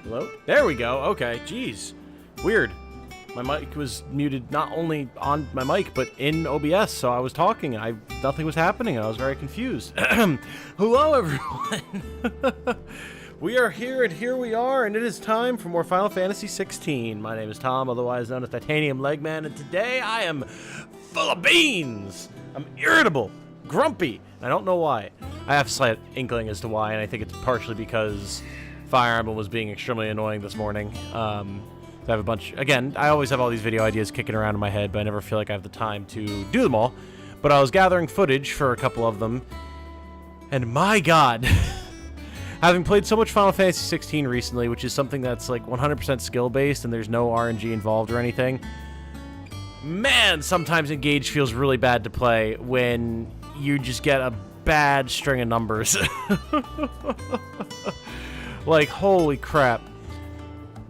Hello? There we go. Okay. Jeez. Weird. My mic was muted not only on my mic, but in OBS, so I was talking. Nothing was happening. I was very confused. Hello, everyone. We are here, and here we are, and it is time for more Final Fantasy XVI. My name is Tom, otherwise known as Titanium Legman, and today I am full of beans. I'm irritable, grumpy, and I don't know why. I have a slight inkling as to why, and I think it's partially because Fire Emblem was being extremely annoying this morning. I have a bunch, again, I always have all these video ideas kicking around in my head, but I never feel like I have the time to do them all. But I was gathering footage for a couple of them, and my god, having played so much Final Fantasy XVI recently, which is something that's like 100% skill-based and there's no RNG involved or anything, man, sometimes Engage feels really bad to play when you just get a bad string of numbers. Like, holy crap.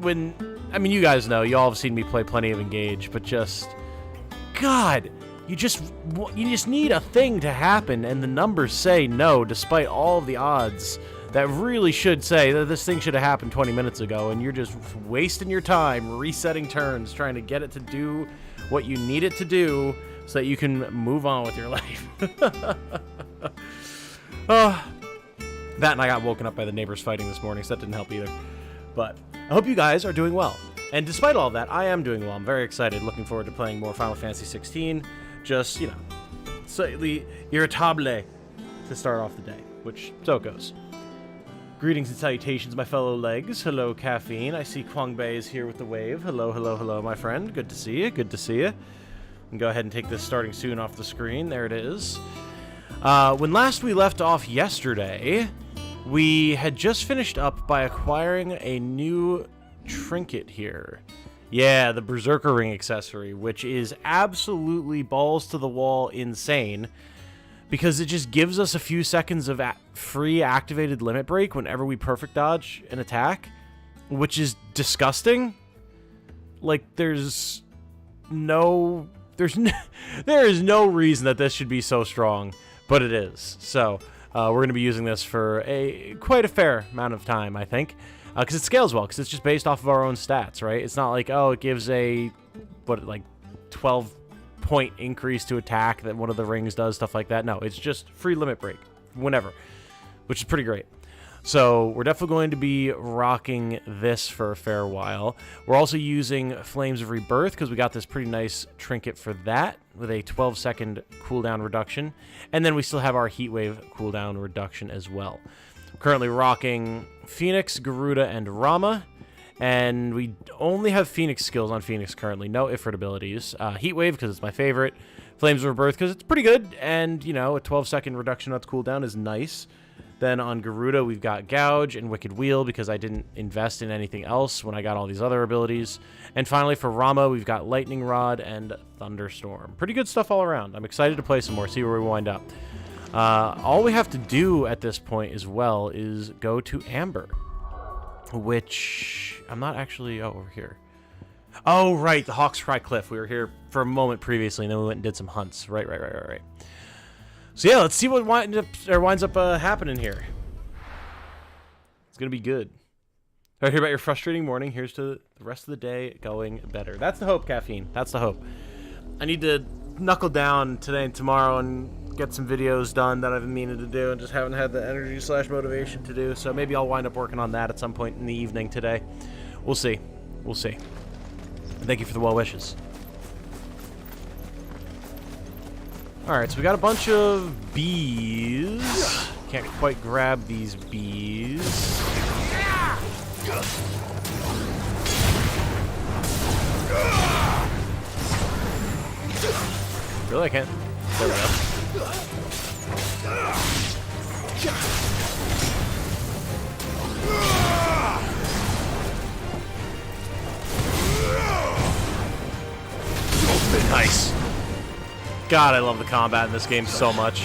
I mean, you guys know, you all have seen me play plenty of Engage, but just, God, you just need a thing to happen, and the numbers say no, despite all of the odds that really should say that this thing should have happened 20 minutes ago, and you're just wasting your time resetting turns, trying to get it to do what you need it to do so that you can move on with your life. That and I got woken up by the neighbors fighting this morning, so that didn't help either. But I hope you guys are doing well. And despite all of that, I am doing well. I'm very excited, looking forward to playing more Final Fantasy 16. Just, you know, slightly irritable to start off the day, which so it goes. Greetings and salutations, my fellow legs. Hello, Caffeine. I see Kwang Bei is here with the wave. Hello, hello, hello, my friend. Good to see you. Good to see you. And go ahead and take this starting soon off the screen. There it is. When last we left off yesterday, we had just finished up by acquiring a new trinket here. Yeah, the Berserker Ring accessory, which is absolutely balls to the wall insane, because it just gives us a few seconds of free activated limit break whenever we perfect dodge an attack, which is disgusting. Like, there is no reason that this should be so strong, but it is. So we're going to be using this for quite a fair amount of time, I think, because it scales well, because it's just based off of our own stats, right? It's not like, oh, it gives a 12-point increase to attack that one of the rings does, stuff like that. No, it's just free limit break whenever, which is pretty great. So we're definitely going to be rocking this for a fair while. We're also using Flames of Rebirth because we got this pretty nice trinket for that with a 12-second cooldown reduction. And then we still have our Heat Wave cooldown reduction as well. We're currently rocking Phoenix, Garuda, and Rama. And we only have Phoenix skills on Phoenix currently. No Ifrit abilities. Heat Wave because it's my favorite. Flames of Rebirth because it's pretty good. And, you know, a 12-second reduction on its cooldown is nice. Then on Garuda, we've got Gouge and Wicked Wheel because I didn't invest in anything else when I got all these other abilities. And finally, for Rama, we've got Lightning Rod and Thunderstorm. Pretty good stuff all around. I'm excited to play some more, see where we wind up. All we have to do at this point as well is go to Amber, which I'm not actually... Oh, over here. Oh, right, the Hawk's Cry Cliff. We were here for a moment previously, and then we went and did some hunts. Right. So yeah, let's see what winds up happening here. It's gonna be good. All right, hear about your frustrating morning. Here's to the rest of the day going better. That's the hope, Caffeine. That's the hope. I need to knuckle down today and tomorrow and get some videos done that I've been meaning to do and just haven't had the energy / motivation to do. So maybe I'll wind up working on that at some point in the evening today. We'll see. We'll see. Thank you for the well wishes. Alright, so we got a bunch of bees. Can't quite grab these bees. Really? I can't. There we go. Nice. God, I love the combat in this game so much.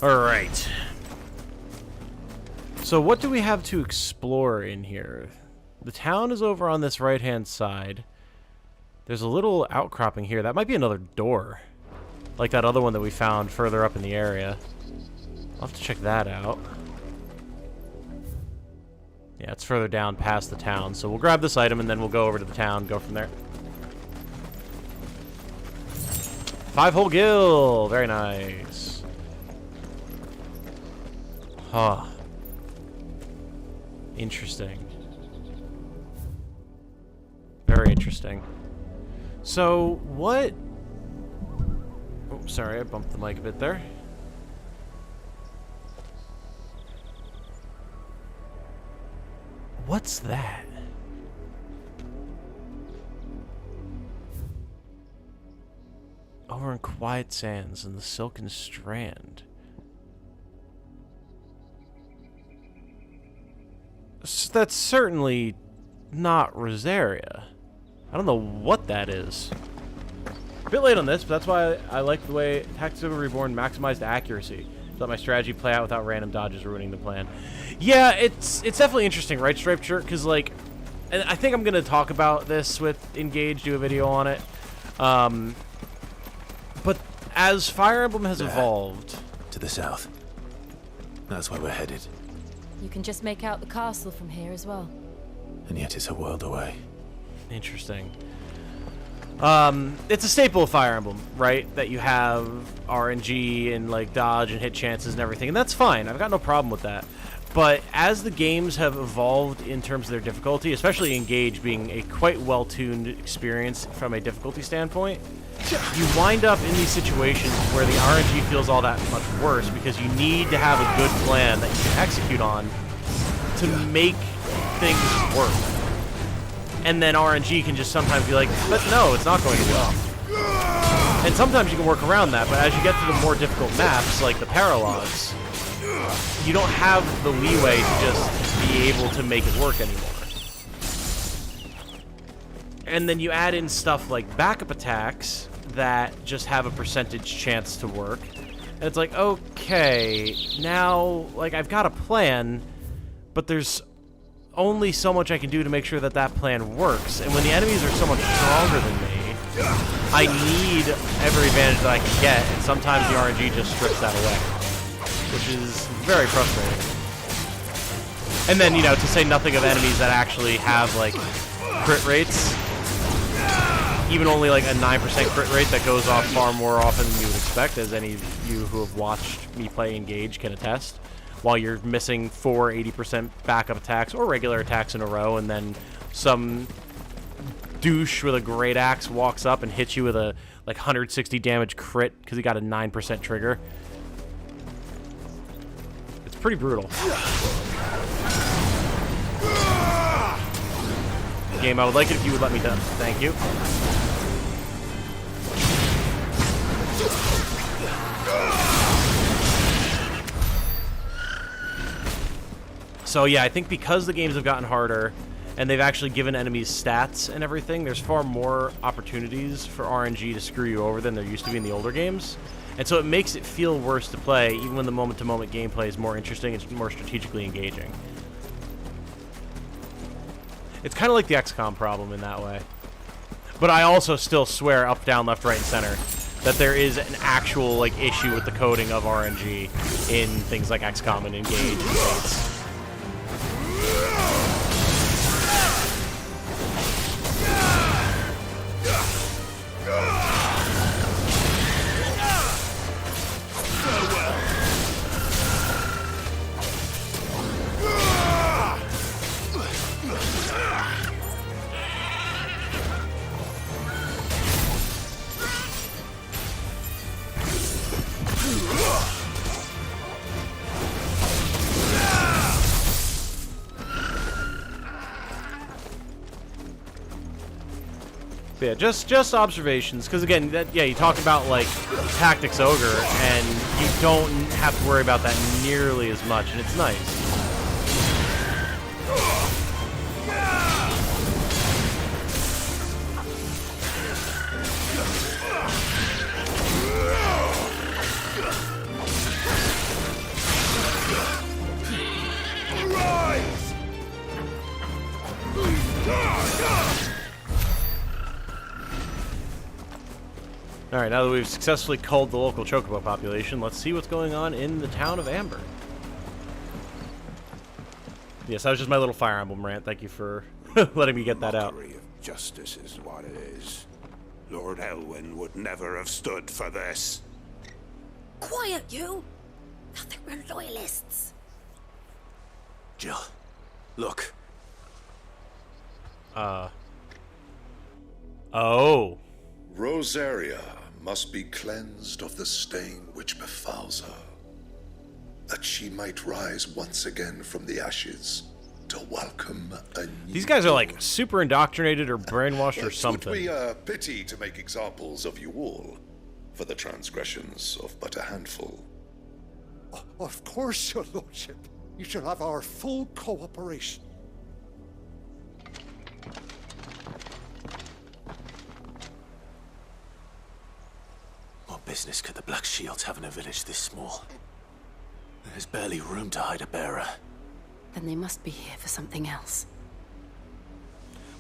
Alright. So what do we have to explore in here? The town is over on this right-hand side. There's a little outcropping here. That might be another door. Like that other one that we found further up in the area. I'll have to check that out. Yeah, it's further down past the town, so we'll grab this item and then we'll go over to the town, go from there. 5-hole gill! Very nice. Huh. Interesting. Very interesting. So, what... Oh, sorry, I bumped the mic a bit there. What's that? Over in Quiet Sands and the Silken Strand. That's certainly not Rosaria. I don't know what that is. A bit late on this, but that's why I like the way Tactics Ogre Reborn maximized accuracy. Let my strategy play out without random dodges ruining the plan. Yeah, it's definitely interesting, right, Striped Shirt? Because, like, and I think I'm going to talk about this with Engage, do a video on it. But as Fire Emblem has evolved... To the south. That's where we're headed. You can just make out the castle from here as well. And yet it's a world away. Interesting. It's a staple of Fire Emblem, right? That you have RNG and, like, dodge and hit chances and everything. And that's fine. I've got no problem with that. But as the games have evolved in terms of their difficulty, especially Engage being a quite well-tuned experience from a difficulty standpoint, you wind up in these situations where the RNG feels all that much worse because you need to have a good plan that you can execute on to make things work. And then RNG can just sometimes be like, but no, it's not going to work. And sometimes you can work around that, but as you get to the more difficult maps, like the Paralogs, you don't have the leeway to just be able to make it work anymore. And then you add in stuff like backup attacks that just have a percentage chance to work. And it's like, okay, now, like, I've got a plan, but there's only so much I can do to make sure that that plan works. And when the enemies are so much stronger than me, I need every advantage that I can get, and sometimes the RNG just strips that away, which is very frustrating. And then, you know, to say nothing of enemies that actually have, like, crit rates, even only like a 9% crit rate that goes off far more often than you would expect, as any of you who have watched me play Engage can attest, while you're missing 80% backup attacks or regular attacks in a row, and then some douche with a great axe walks up and hits you with a like 160 damage crit because he got a 9% trigger. It's pretty brutal. Game, I would like it if you would let me done. Thank you. So yeah, I think because the games have gotten harder and they've actually given enemies stats and everything, there's far more opportunities for RNG to screw you over than there used to be in the older games. And so it makes it feel worse to play, even when the moment-to-moment gameplay is more interesting and more strategically engaging. It's kind of like the XCOM problem in that way. But I also still swear up, down, left, right, and center that there is an actual like issue with the coding of RNG in things like XCOM and Engage and Fates. Yeah, just observations, because again, yeah, you talk about like Tactics Ogre, and you don't have to worry about that nearly as much, and it's nice. Alright, now that we've successfully culled the local chocobo population, let's see what's going on in the town of Amber. Yes, that was just my little Fire Emblem rant. Thank you for letting me get that out. Mockery of justice is what it is. Lord Elwyn would never have stood for this. Quiet, you! Thought they were loyalists. Jill, look. Oh. Rosaria must be cleansed of the stain which befouls her, that she might rise once again from the ashes to welcome a new These guys are like super indoctrinated or brainwashed or It would something. be a pity to make examples of you all for the transgressions of but a handful. Of course, your lordship. You shall have our full cooperation. What business could the Black Shields have in a village this small? There's barely room to hide a bearer. Then they must be here for something else.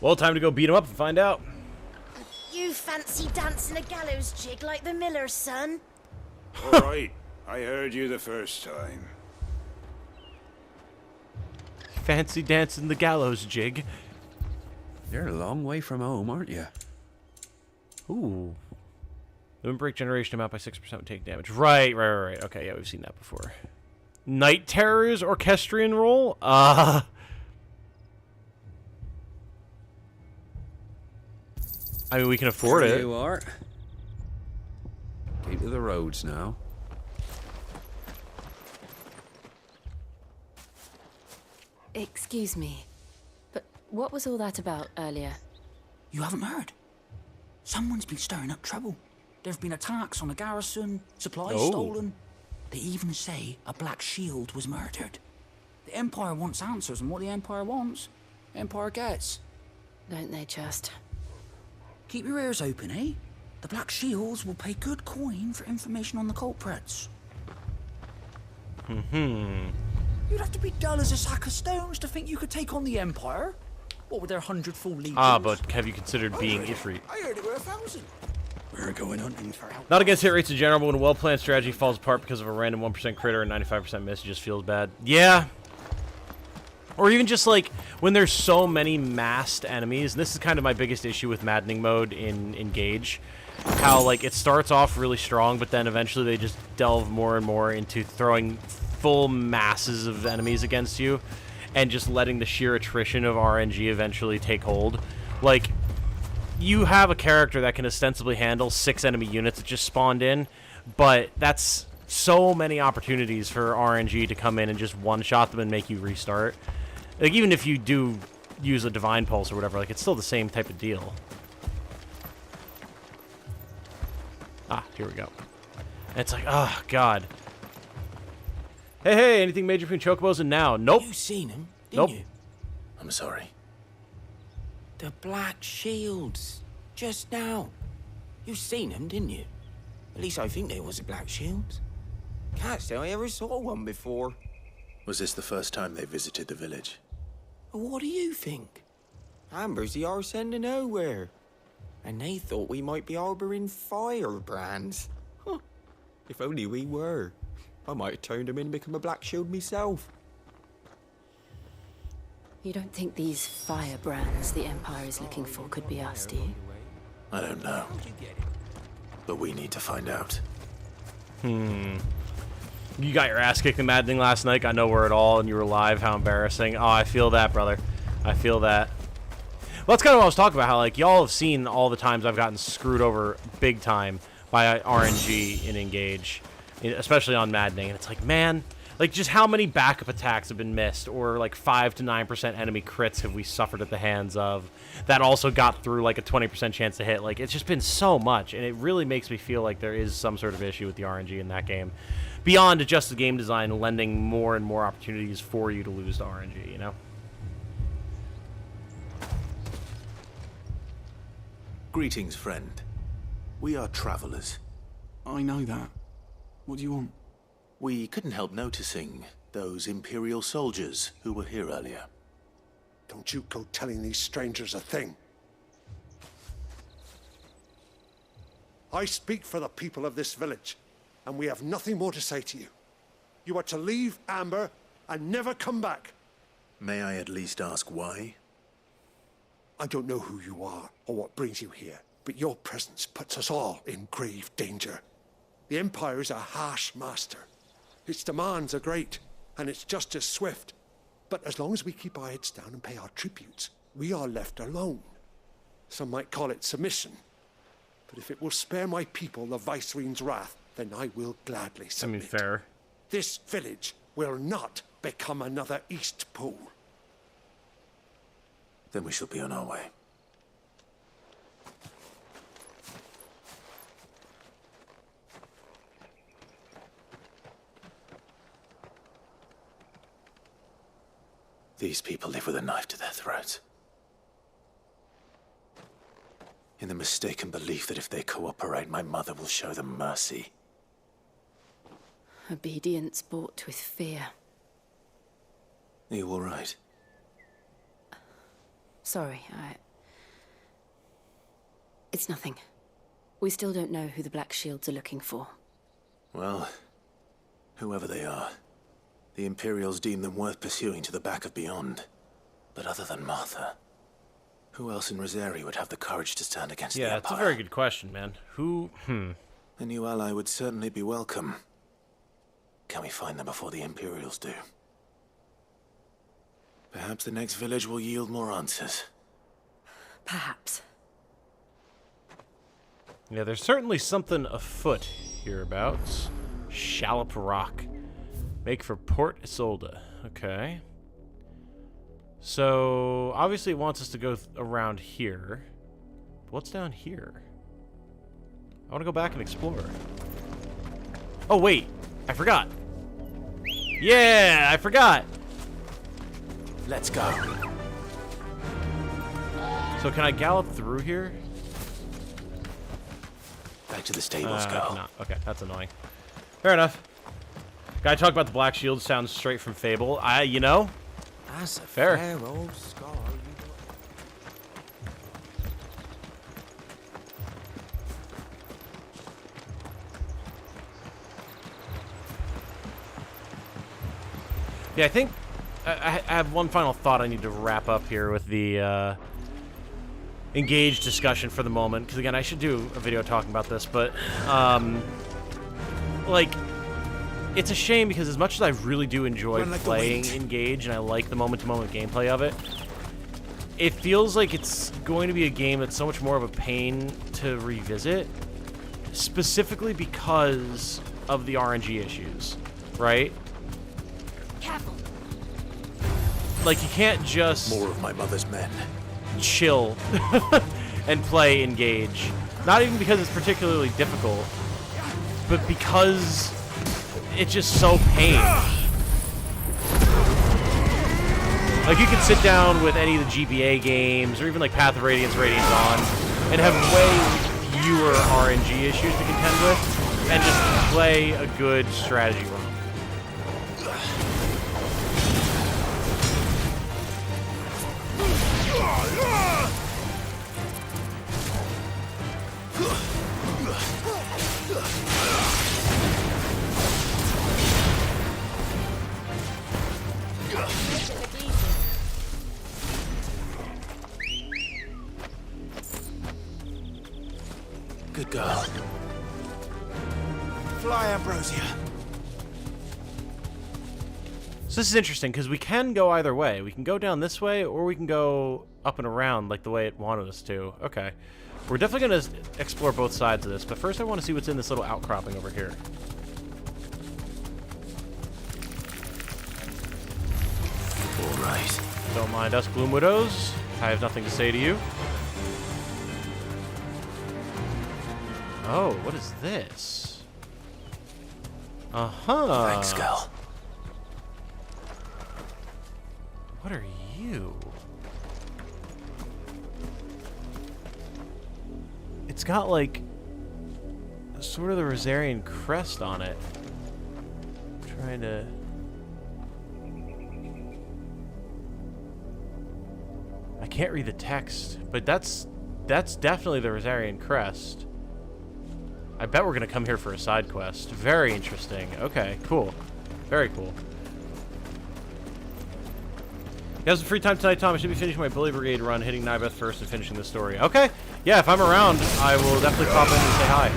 Well, time to go beat him up and find out. You fancy dancing a gallows jig like the miller's son? All right, I heard you the first time. Fancy dancing the gallows jig. You're a long way from home, aren't you? Ooh. The Windbreak generation amount by 6% would take damage. Right. Okay, yeah, we've seen that before. Night Terror's orchestrion roll? I mean, we can afford There it. you are. Keep to the roads now. Excuse me, but what was all that about earlier? You haven't heard? Someone's been stirring up trouble. There have been attacks on the garrison, supplies Oh. stolen. They even say a Black Shield was murdered. The Empire wants answers, and what the Empire wants, the Empire gets. Don't they just? Keep your ears open, eh? The Black Shields will pay good coin for information on the culprits. You'd have to be dull as a sack of stones to think you could take on the Empire. What with their 100 full legions? Ah, but have you considered being Ifrit? I heard it were 1,000. We're going hunting for help. Not against hit rates in general, but when a well-planned strategy falls apart because of a random 1% critter and 95% miss, it just feels bad. Yeah. Or even just like when there's so many massed enemies, and this is kind of my biggest issue with maddening mode in Engage. How like it starts off really strong, but then eventually they just delve more and more into throwing full masses of enemies against you and just letting the sheer attrition of RNG eventually take hold. Like, you have a character that can ostensibly handle 6 enemy units that just spawned in, but that's so many opportunities for RNG to come in and just one-shot them and make you restart. Like, even if you do use a Divine Pulse or whatever, like, it's still the same type of deal. Ah, here we go. And it's like, oh, God. Hey, anything major between Chocobos and now? Nope. You seen him, didn't Nope. you? I'm sorry. The Black Shields. Just now. You seen them, didn't you? At least I think they was the Black Shields. Can't say I ever saw one before. Was this the first time they visited the village? What do you think? Amber's the arse end of nowhere. And they thought we might be harboring firebrands. Huh. If only we were. I might have turned them in and become a Black Shield myself. You don't think these firebrands the Empire is looking for could be us, do you? I don't know. But we need to find out. You got your ass kicked in Maddening last night, got nowhere at all, and you were live. How embarrassing. Oh, I feel that, brother. I feel that. Well, that's kind of what I was talking about, how, like, y'all have seen all the times I've gotten screwed over big time by RNG in Engage, especially on Maddening. And it's like, man, like, just how many backup attacks have been missed, or, like, 5 to 9% enemy crits have we suffered at the hands of that also got through, like, a 20% chance to hit. Like, it's just been so much, and it really makes me feel like there is some sort of issue with the RNG in that game. Beyond just the game design lending more and more opportunities for you to lose to RNG, you know? Greetings, friend. We are travelers. I know that. What do you want? We couldn't help noticing those Imperial soldiers who were here earlier. Don't you go telling these strangers a thing. I speak for the people of this village, and we have nothing more to say to you. You are to leave Amber and never come back. May I at least ask why? I don't know who you are or what brings you here, but your presence puts us all in grave danger. The Empire is a harsh master. Its demands are great, and its justice swift. But as long as we keep our heads down and pay our tributes, we are left alone. Some might call it submission. But if it will spare my people the Viceroy's wrath, then I will gladly submit. I mean, fair. This village will not become another East Pool. Then we shall be on our way. These people live with a knife to their throats. In the mistaken belief that if they cooperate, my mother will show them mercy. Obedience bought with fear. Are you all right? Sorry, It's nothing. We still don't know who the Black Shields are looking for. Well, whoever they are, the Imperials deem them worth pursuing to the back of beyond. But other than Martha, who else in Rosari would have the courage to stand against the Empire? Yeah, that's a very good question, man. Who, A new ally would certainly be welcome. Can we find them before the Imperials do? Perhaps the next village will yield more answers. Perhaps. Yeah, there's certainly something afoot hereabouts. Shallop Rock. Make for Port Isolde. Okay. So, obviously it wants us to go around here. What's down here? I want to go back and explore. Oh, wait. I forgot. Yeah, I forgot. Let's go. So can I gallop through here? Back to the stables, I go. cannot. Okay, that's annoying. Fair enough. Guy talk about the Black Shield sounds straight from Fable. You know, That's a fair. fair old scar. Yeah, I think I have one final thought I need to wrap up here with the engage discussion for the moment, because again, I should do a video talking about this, but like, it's a shame because as much as I really do enjoy playing Engage and I like the moment-to-moment gameplay of it, it feels like it's going to be a game that's so much more of a pain to revisit, specifically because of the RNG issues, right? Careful. Like, you can't just More of my mother's men. chill and play Engage. Not even because it's particularly difficult, but because it's just so pain. Like, you can sit down with any of the GBA games, or even like Path of Radiance, Radiant Dawn, and have way fewer RNG issues to contend with, and just play a good strategy run. Good girl. Fly, Ambrosia. So this is interesting, because we can go either way. We can go down this way, or we can go up and around like the way it wanted us to. Okay. We're definitely going to explore both sides of this, but first I want to see what's in this little outcropping over here. All right. Don't mind us, Gloom Widows. I have nothing to say to you. Oh, what is this? Uh-huh. Thanks, Gal. What are you? It's got, like, sort of the Rosarian crest on it. I'm trying to... I can't read the text, but that's definitely the Rosarian crest. I bet we're gonna come here for a side quest. Very interesting. Okay, cool. Very cool. You have some free time tonight, Tom. I should be finishing my Bully Brigade run, hitting Nibeth first and finishing the story. Okay. Yeah, if I'm around, I will definitely pop in and say hi.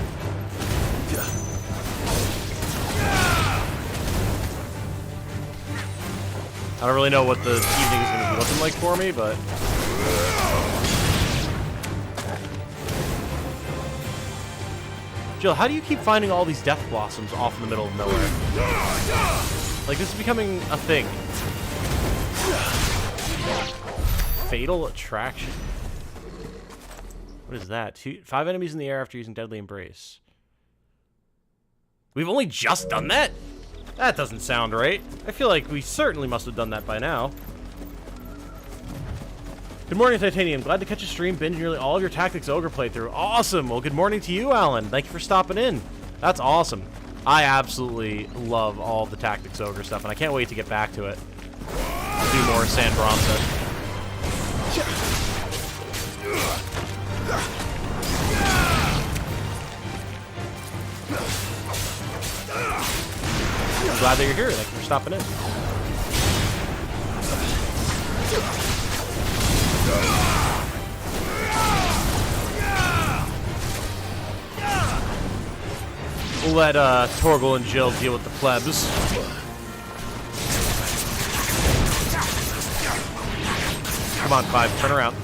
I don't really know what the evening is going to be looking like for me, but... Jill, how do you keep finding all these death blossoms off in the middle of nowhere? Like, this is becoming a thing. Fatal Attraction. What is that? 5 enemies in the air after using Deadly Embrace. We've only just done that? That doesn't sound right. I feel like we certainly must have done that by now. Good morning, Titanium. Glad to catch a stream, binge nearly all of your Tactics Ogre playthrough. Awesome. Well, good morning to you, Alan. Thank you for stopping in. That's awesome. I absolutely love all of the Tactics Ogre stuff, and I can't wait to get back to it. I'll do more San Bronson. I'm glad that you're here. Thank you for stopping in. We'll let Torgal and Jill deal with the plebs. Come on, 5, turn around.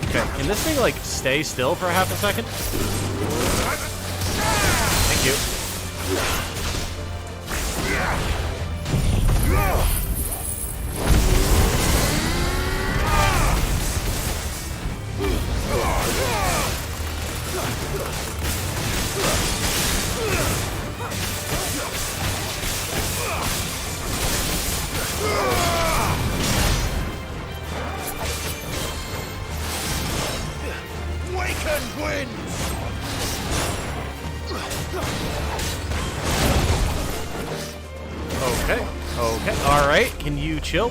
Okay, can this thing, like, stay still for a half a second? Thank you. Okay, okay, alright, can you chill?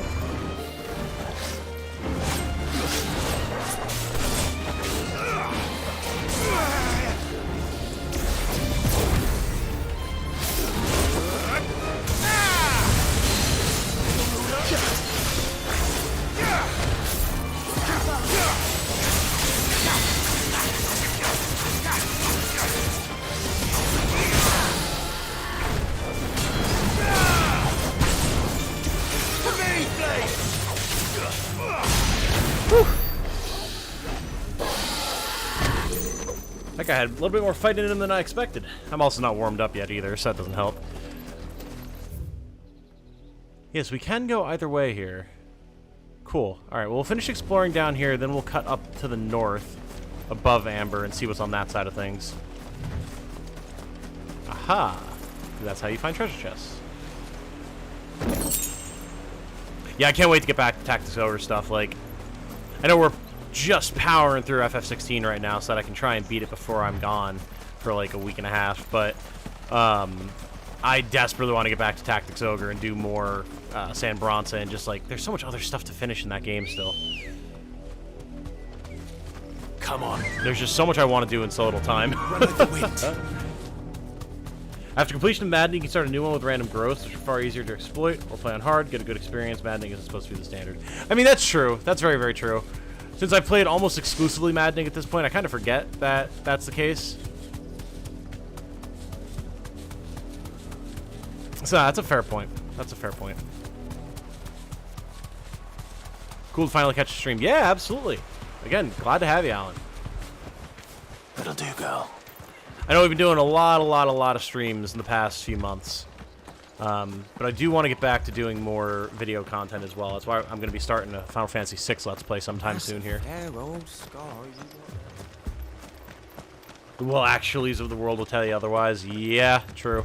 That guy had a little bit more fight in him than I expected. I'm also not warmed up yet either, so that doesn't help. Yes, we can go either way here. Cool. Alright, well, we'll finish exploring down here, then we'll cut up to the north, above Amber, and see what's on that side of things. Aha! That's how you find treasure chests. Yeah, I can't wait to get back to Tactics Ogre stuff. Like, I know we're just powering through FF16 right now so that I can try and beat it before I'm gone for like a week and a half, but I desperately want to get back to Tactics Ogre and do more San Bronson, and just like, there's so much other stuff to finish in that game still. Come on. There's just so much I want to do in so little time. Run with the wind. After completion of Maddening, you can start a new one with random growths, which are far easier to exploit or play on hard, get a good experience. Maddening isn't supposed to be the standard. I mean, that's true. That's very, very true. Since I've played almost exclusively Maddening at this point, I kind of forget that that's the case. So that's a fair point. That's a fair point. Cool to finally catch a stream. Yeah, absolutely. Again, glad to have you, Alan. That'll do, girl. I know we've been doing a lot of streams in the past few months. But I do want to get back to doing more video content as well. That's why I'm going to be starting a Final Fantasy VI Let's Play sometime soon here. The well actuallys of the world will tell you otherwise. Yeah, true.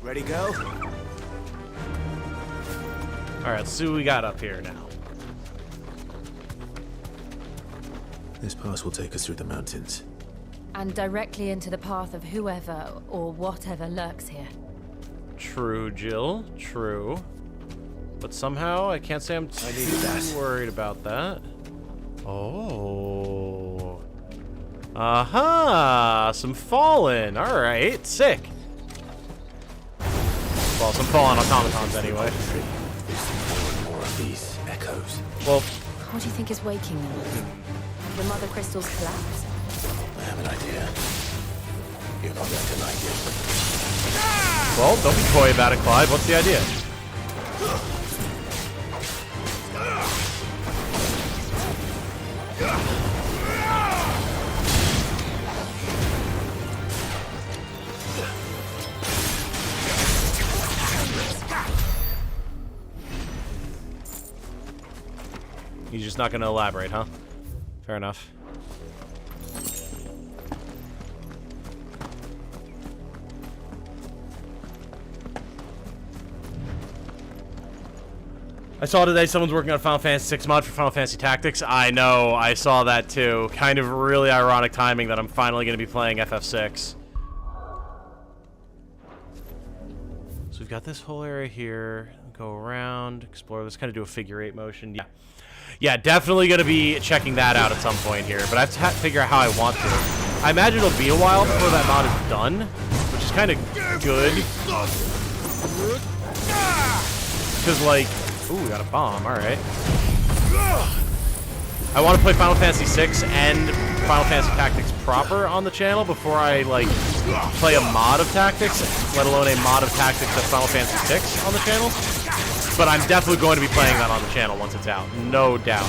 Ready, go? Alright, let's see what we got up here now. This pass will take us through the mountains. And directly into the path of whoever or whatever lurks here. True, Jill. True. But somehow, I can't say I'm too worried about that. Oh. Aha! Some fallen. Alright, sick. Well, some fallen automatons anyway. More of these echoes. Well, What do you think is waking them? The mother crystal's collapse? I have an idea. You're not going to like it. well, don't be coy about it, Clyde. What's the idea? He's just not going to elaborate, huh? Fair enough. I saw today someone's working on Final Fantasy VI mod for Final Fantasy Tactics. I know, I saw that too. Kind of really ironic timing that I'm finally going to be playing FF6. So we've got this whole area here. Go around, explore this, kind of do a figure 8 motion. Yeah. Yeah, definitely going to be checking that out at some point here, but I have to figure out how I want to. I imagine it'll be a while before that mod is done, which is kind of good. Because, like... Ooh, we got a bomb, alright. I want to play Final Fantasy VI and Final Fantasy Tactics proper on the channel before I, like, play a mod of Tactics, let alone a mod of Tactics of Final Fantasy VI on the channel. But I'm definitely going to be playing that on the channel once it's out, no doubt.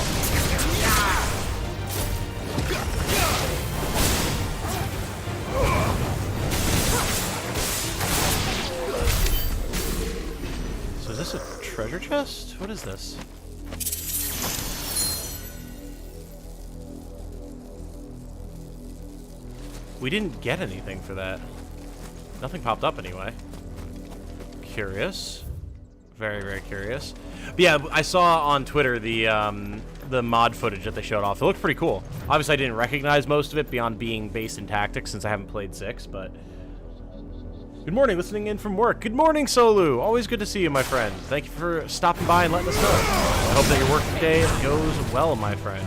So is this a treasure chest? What is this? We didn't get anything for that. Nothing popped up anyway. Curious. Very, very curious. But yeah, I saw on Twitter the mod footage that they showed off. It looked pretty cool. Obviously, I didn't recognize most of it beyond being based in Tactics since I haven't played 6, but... Good morning, listening in from work. Good morning, Solu. Always good to see you, my friend. Thank you for stopping by and letting us know. I hope that your work day goes well, my friend.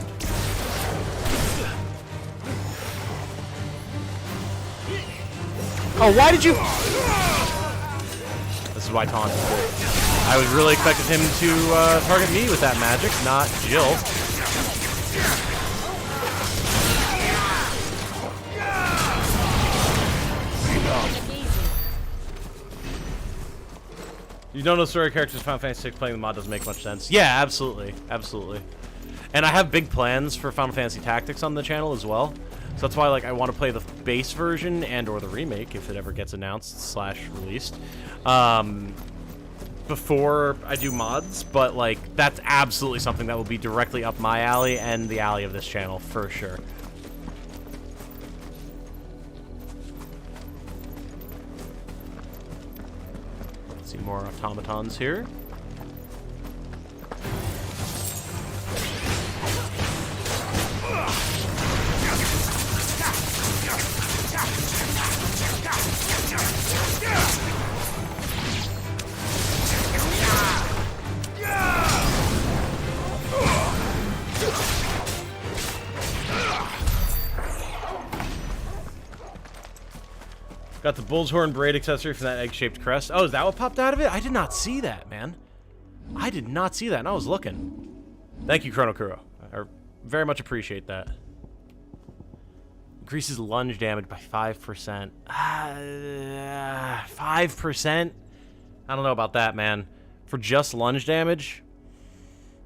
Oh, why did you... This is why taunt is good. I was really expecting him to target me with that magic, not Jill. You don't know story characters in Final Fantasy VI, playing the mod doesn't make much sense. Yeah, absolutely. Absolutely. And I have big plans for Final Fantasy Tactics on the channel as well. So that's why, like, I want to play the base version and or the remake, if it ever gets announced / released, before I do mods. But, like, that's absolutely something that will be directly up my alley and the alley of this channel, for sure. Let's see more automatons here. Got the bull's horn braid accessory for that egg-shaped crest. Oh, is that what popped out of it? I did not see that, man. I did not see that, and I was looking. Thank you, Chrono Kuro. I very much appreciate that. Increases lunge damage by 5%. 5%? I don't know about that, man. For just lunge damage?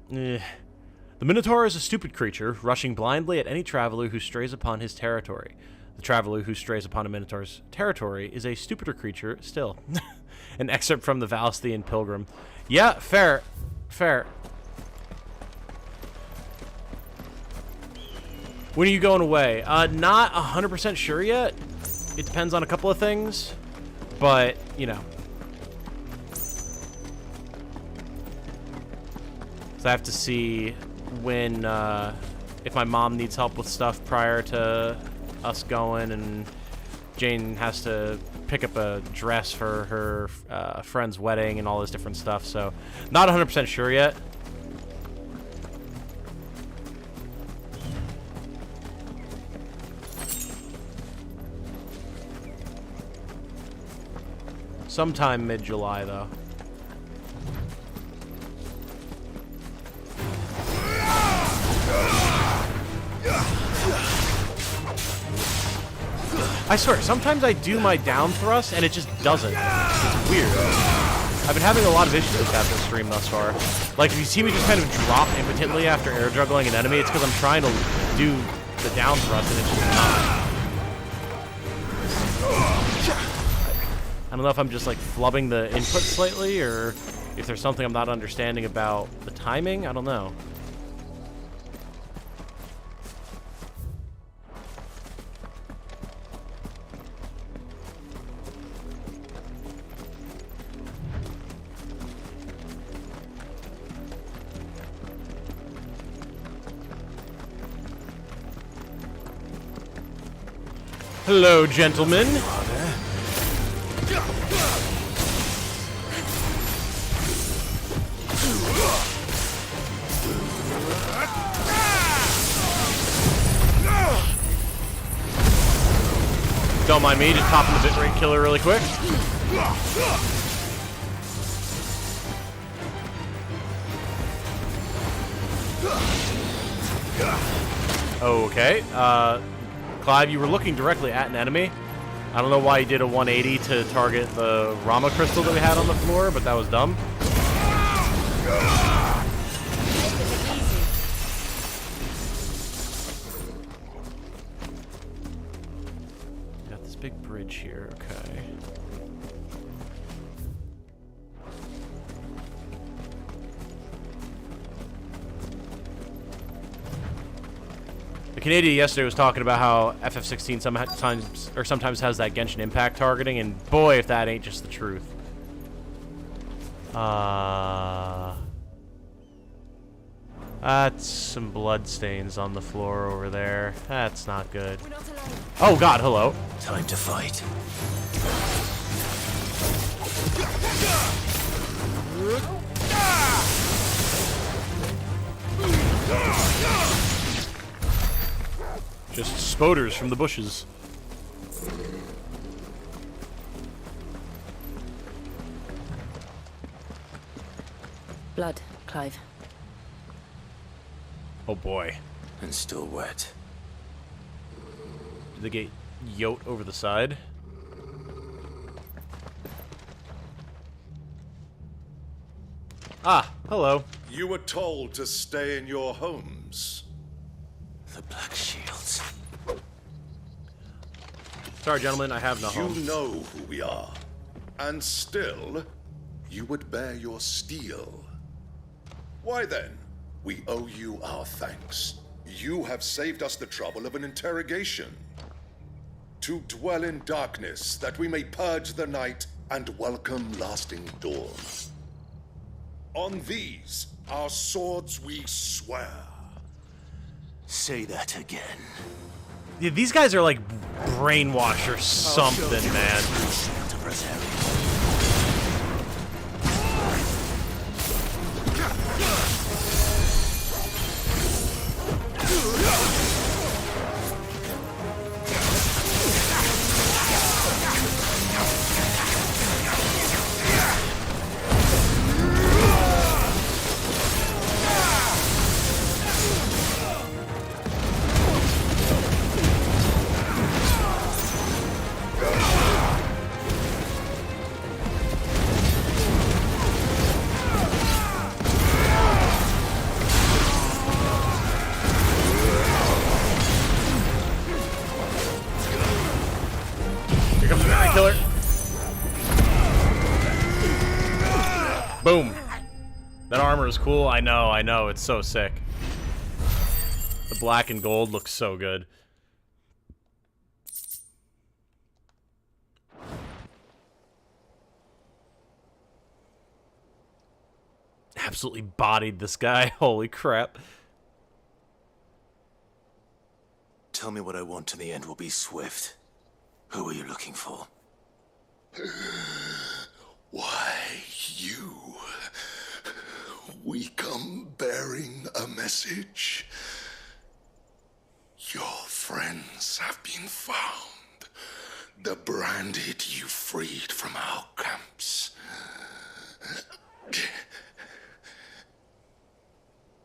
The Minotaur is a stupid creature, rushing blindly at any traveler who strays upon his territory. The traveler who strays upon a Minotaur's territory is a stupider creature still. An excerpt from the Valestian Pilgrim. Yeah, fair. Fair. When are you going away? Not 100% sure yet. It depends on a couple of things. But, you know. So I have to see when, if my mom needs help with stuff prior to us going, and Jane has to pick up a dress for her friend's wedding and all this different stuff, so not 100% sure yet. Sometime mid-July, though. I swear, sometimes I do my down thrust and it just doesn't. It's weird. I've been having a lot of issues with that this stream thus far. Like, if you see me just kind of drop impotently after air juggling an enemy, it's because I'm trying to do the down thrust and it's just not. I don't know if I'm just, like, flubbing the input slightly or if there's something I'm not understanding about the timing. I don't know. Hello, gentlemen. Don't mind me, just popping the bitrate killer really quick. Okay, Clive, you were looking directly at an enemy. I don't know why you did a 180 to target the Rama crystal that we had on the floor, but that was dumb. Got this big bridge here, okay. The Canadian yesterday was talking about how FF16 sometimes has that Genshin Impact targeting, and boy, if that ain't just the truth. That's some blood stains on the floor over there. That's not good. Oh god, hello. Time to fight. Just spoders from the bushes. Blood, Clive. Oh boy. And still wet. Did they get yote over the side? Ah, hello. You were told to stay in your homes. The Black Shields. Sorry, gentlemen, I have no home. You know who we are. And still, you would bear your steel. Why then? We owe you our thanks. You have saved us the trouble of an interrogation. To dwell in darkness, that we may purge the night and welcome lasting dawn. On these, our swords we swear. Say that again. Yeah, these guys are like brainwashed or something, man. Killer. Boom. That armor is cool. I know. It's so sick. The black and gold looks so good. Absolutely bodied this guy. Holy crap. Tell me what I want and the end will be swift. Who are you looking for? Why, you. We come bearing a message. Your friends have been found. The branded you freed from our camps.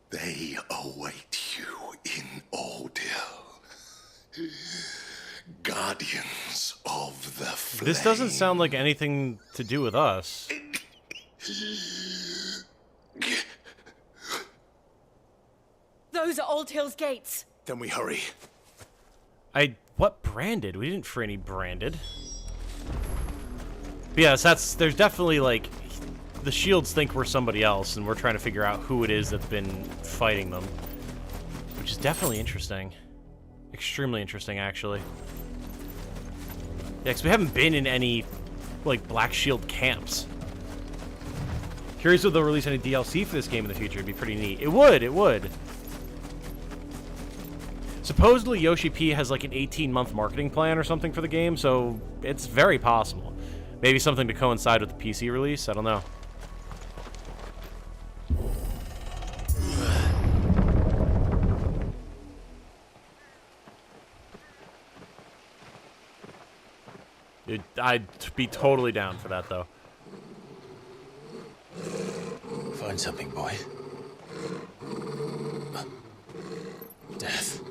They await you in Odil. Guardians of the Flame. This doesn't sound like anything to do with us. Those are Old Hill's gates. Then we hurry. What branded? We didn't free any branded. But yes, there's definitely, like, the shields think we're somebody else, and we're trying to figure out who it is that's been fighting them. Which is definitely interesting. Extremely interesting, actually. Yeah, because we haven't been in any, like, Black Shield camps. Curious if they'll release any DLC for this game in the future. It'd be pretty neat. It would. Supposedly Yoshi P has like an 18-month marketing plan or something for the game, so it's very possible. Maybe something to coincide with the PC release, I don't know. I'd be totally down for that, though. Find something, boy. Death.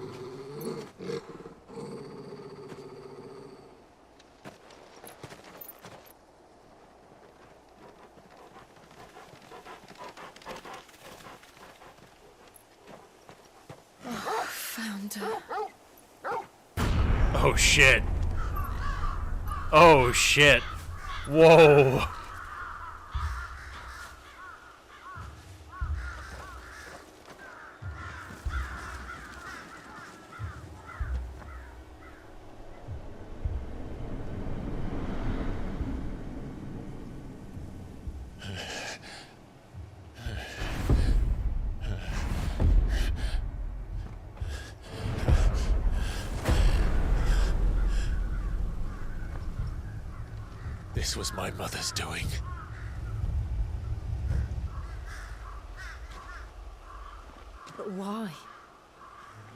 Found her. Oh, shit. Oh, shit. Whoa. This was my mother's doing. But why?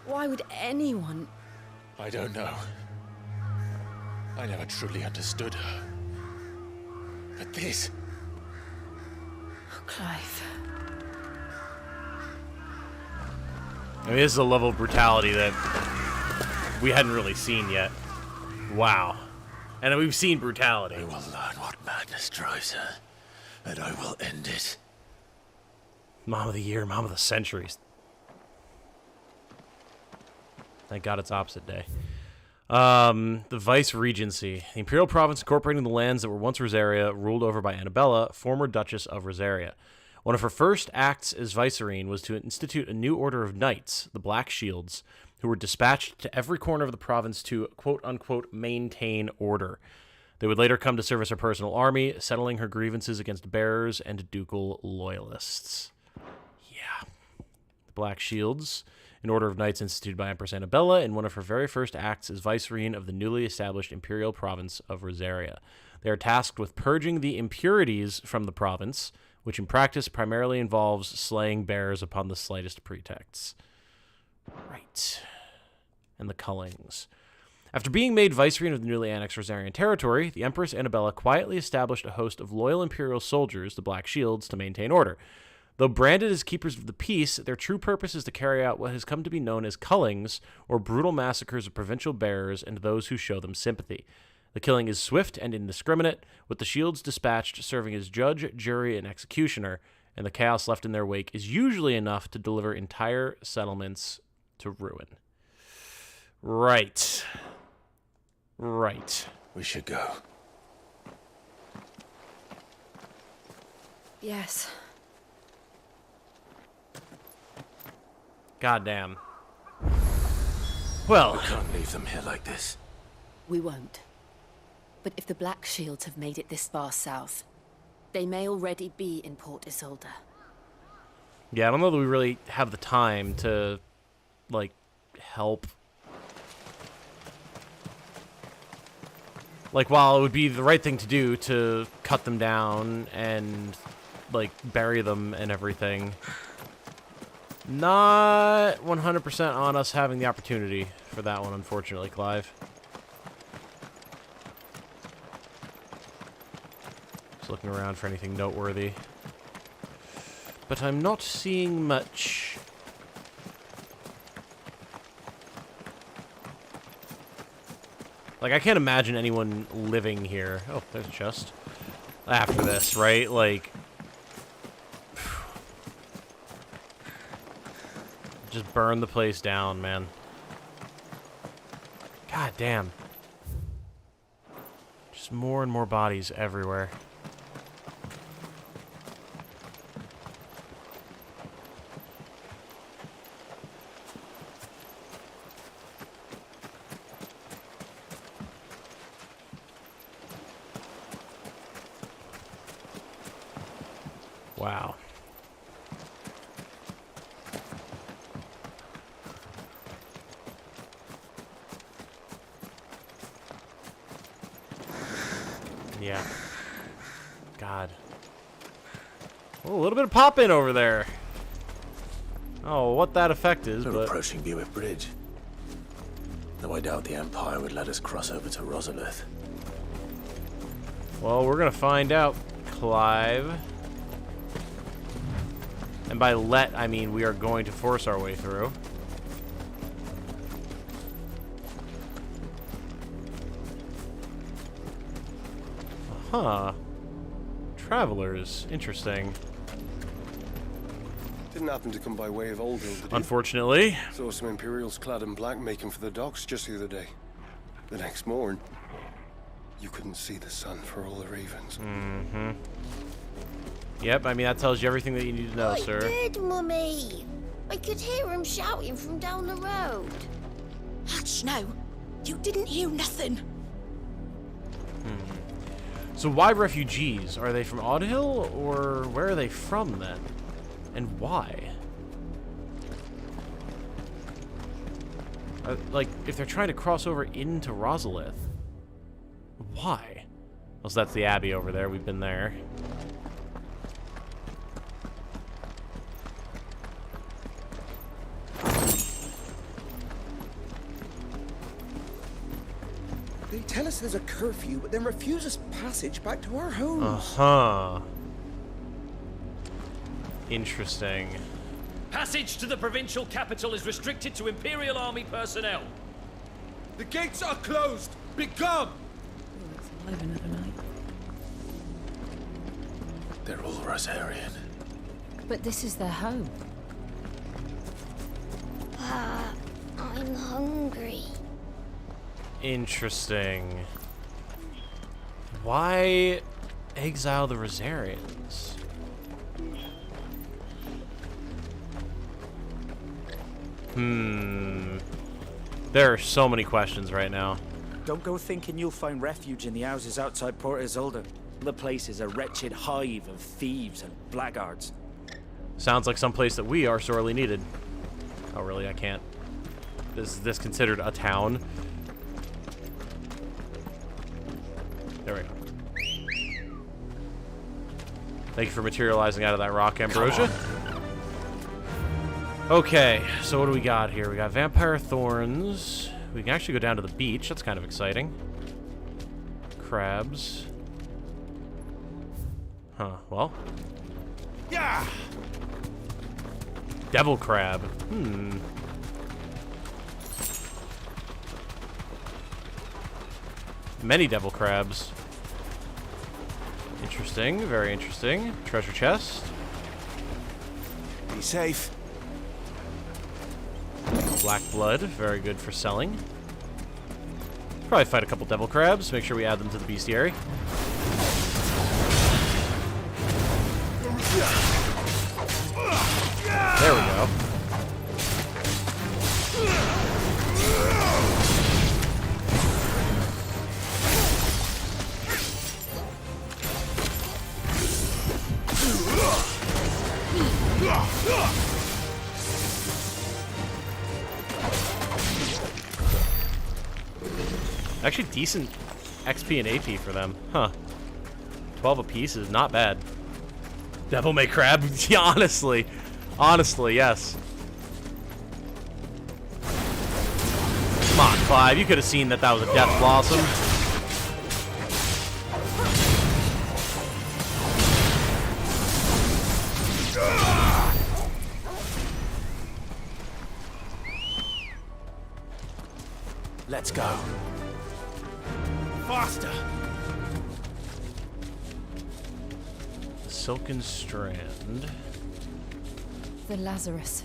Why would anyone... I don't know. I never truly understood her. But this... Oh, Clive. I mean, this is a level of brutality that we hadn't really seen yet. Wow. And we've seen brutality. I will learn what madness drives her, and I will end it. Mom of the year, mom of the centuries. Thank God it's opposite day. The Vice Regency. The Imperial Province incorporating the lands that were once Rosaria, ruled over by Annabella, former Duchess of Rosaria. One of her first acts as Vicereine was to institute a new order of knights, the Black Shields, who were dispatched to every corner of the province to, quote-unquote, maintain order. They would later come to serve as her personal army, settling her grievances against bearers and ducal loyalists. Yeah. The Black Shields, an order of knights instituted by Empress Annabella in one of her very first acts as Vicereine of the newly established Imperial Province of Rosaria. They are tasked with purging the impurities from the province, which in practice primarily involves slaying bears upon the slightest pretexts. Right. And the Cullings. After being made Vicereine of the newly annexed Rosarian territory, the Empress Annabella quietly established a host of loyal Imperial soldiers, the Black Shields, to maintain order. Though branded as keepers of the peace, their true purpose is to carry out what has come to be known as Cullings, or brutal massacres of provincial bearers and those who show them sympathy. The killing is swift and indiscriminate, with the Shields dispatched serving as judge, jury, and executioner, and the chaos left in their wake is usually enough to deliver entire settlements to ruin. Right. Right. We should go. Yes. Goddamn. Well, We can't leave them here like this. We won't. But if the Black Shields have made it this far south, they may already be in Port Isolde. yeah, I don't know that we really have the time to, like, help. Like, while it would be the right thing to do to cut them down and, like, bury them and everything, not 100% on us having the opportunity for that one, unfortunately, Clive. Just looking around for anything noteworthy. But I'm not seeing much. Like, I can't imagine anyone living here. Oh, there's a chest. After this, right? Like, just burn the place down, man. God damn. Just more and more bodies everywhere. Wow. Yeah. God. Oh, a little bit of pop-in over there. Oh, what that effect is, We're but... approaching Buick Bridge. Though I doubt the Empire would let us cross over to Rosalith. Well, we're gonna find out, Clive. And by let, I mean we are going to force our way through. Huh. Travelers. Interesting. Didn't happen to come by way of Old Hill, did you? Unfortunately. Saw some Imperials clad in black making for the docks just the other day. The next morn, you couldn't see the sun for all the ravens. Mm-hmm. Yep, I mean, that tells you everything that you need to know, sir. I did, Mummy. I could hear him shouting from down the road. Hush now. You didn't hear nothing. So why refugees? Are they from Odd Hill, or where are they from, then? And why? Like, if they're trying to cross over into Rosalith, why? Well, so that's the Abbey over there. We've been there. They tell us there's a curfew, but then refuse us passage back to our homes. Uh-huh. Interesting. Passage to the provincial capital is restricted to Imperial Army personnel. The gates are closed! Begone! Live another night. They're all Rosarian. But this is their home. I'm hungry. Interesting. Why exile the Rosarians? There are so many questions right now. Don't go thinking you'll find refuge in the houses outside Port Isolde. The place is a wretched hive of thieves and blackguards. Sounds like some place that we are sorely needed. Oh, really? I can't. Is this considered a town? There we go. Thank you for materializing out of that rock, Ambrosia. Okay, so what do we got here? We got vampire thorns. We can actually go down to the beach. That's kind of exciting. Crabs. Huh, well. Yeah! Devil crab. Many devil crabs. Interesting, very interesting. Treasure chest. Be safe. Black blood, very good for selling. Probably fight a couple devil crabs, make sure we add them to the bestiary. There we go. Actually decent XP and AP for them. Huh. 12 apiece is not bad. Devil May Crab? Yeah, honestly. Honestly, yes. Come on, Clive. You could have seen that that was a Death Blossom. Let's go. Faster! The Silken Strand. The Lazarus.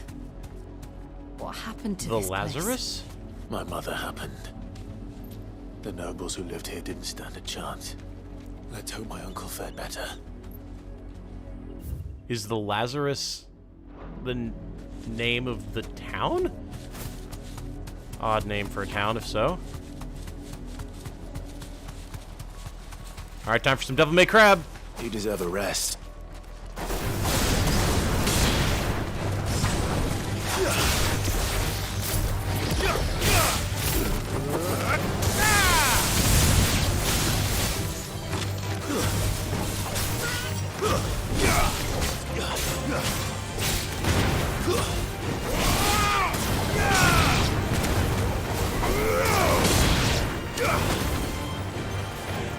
What happened to The this place? Lazarus? My mother happened. The nobles who lived here didn't stand a chance. Let's hope my uncle fared better. Is the Lazarus the name of the town? Odd name for a town, if so. Alright, time for some Devil May Crab. You deserve a rest.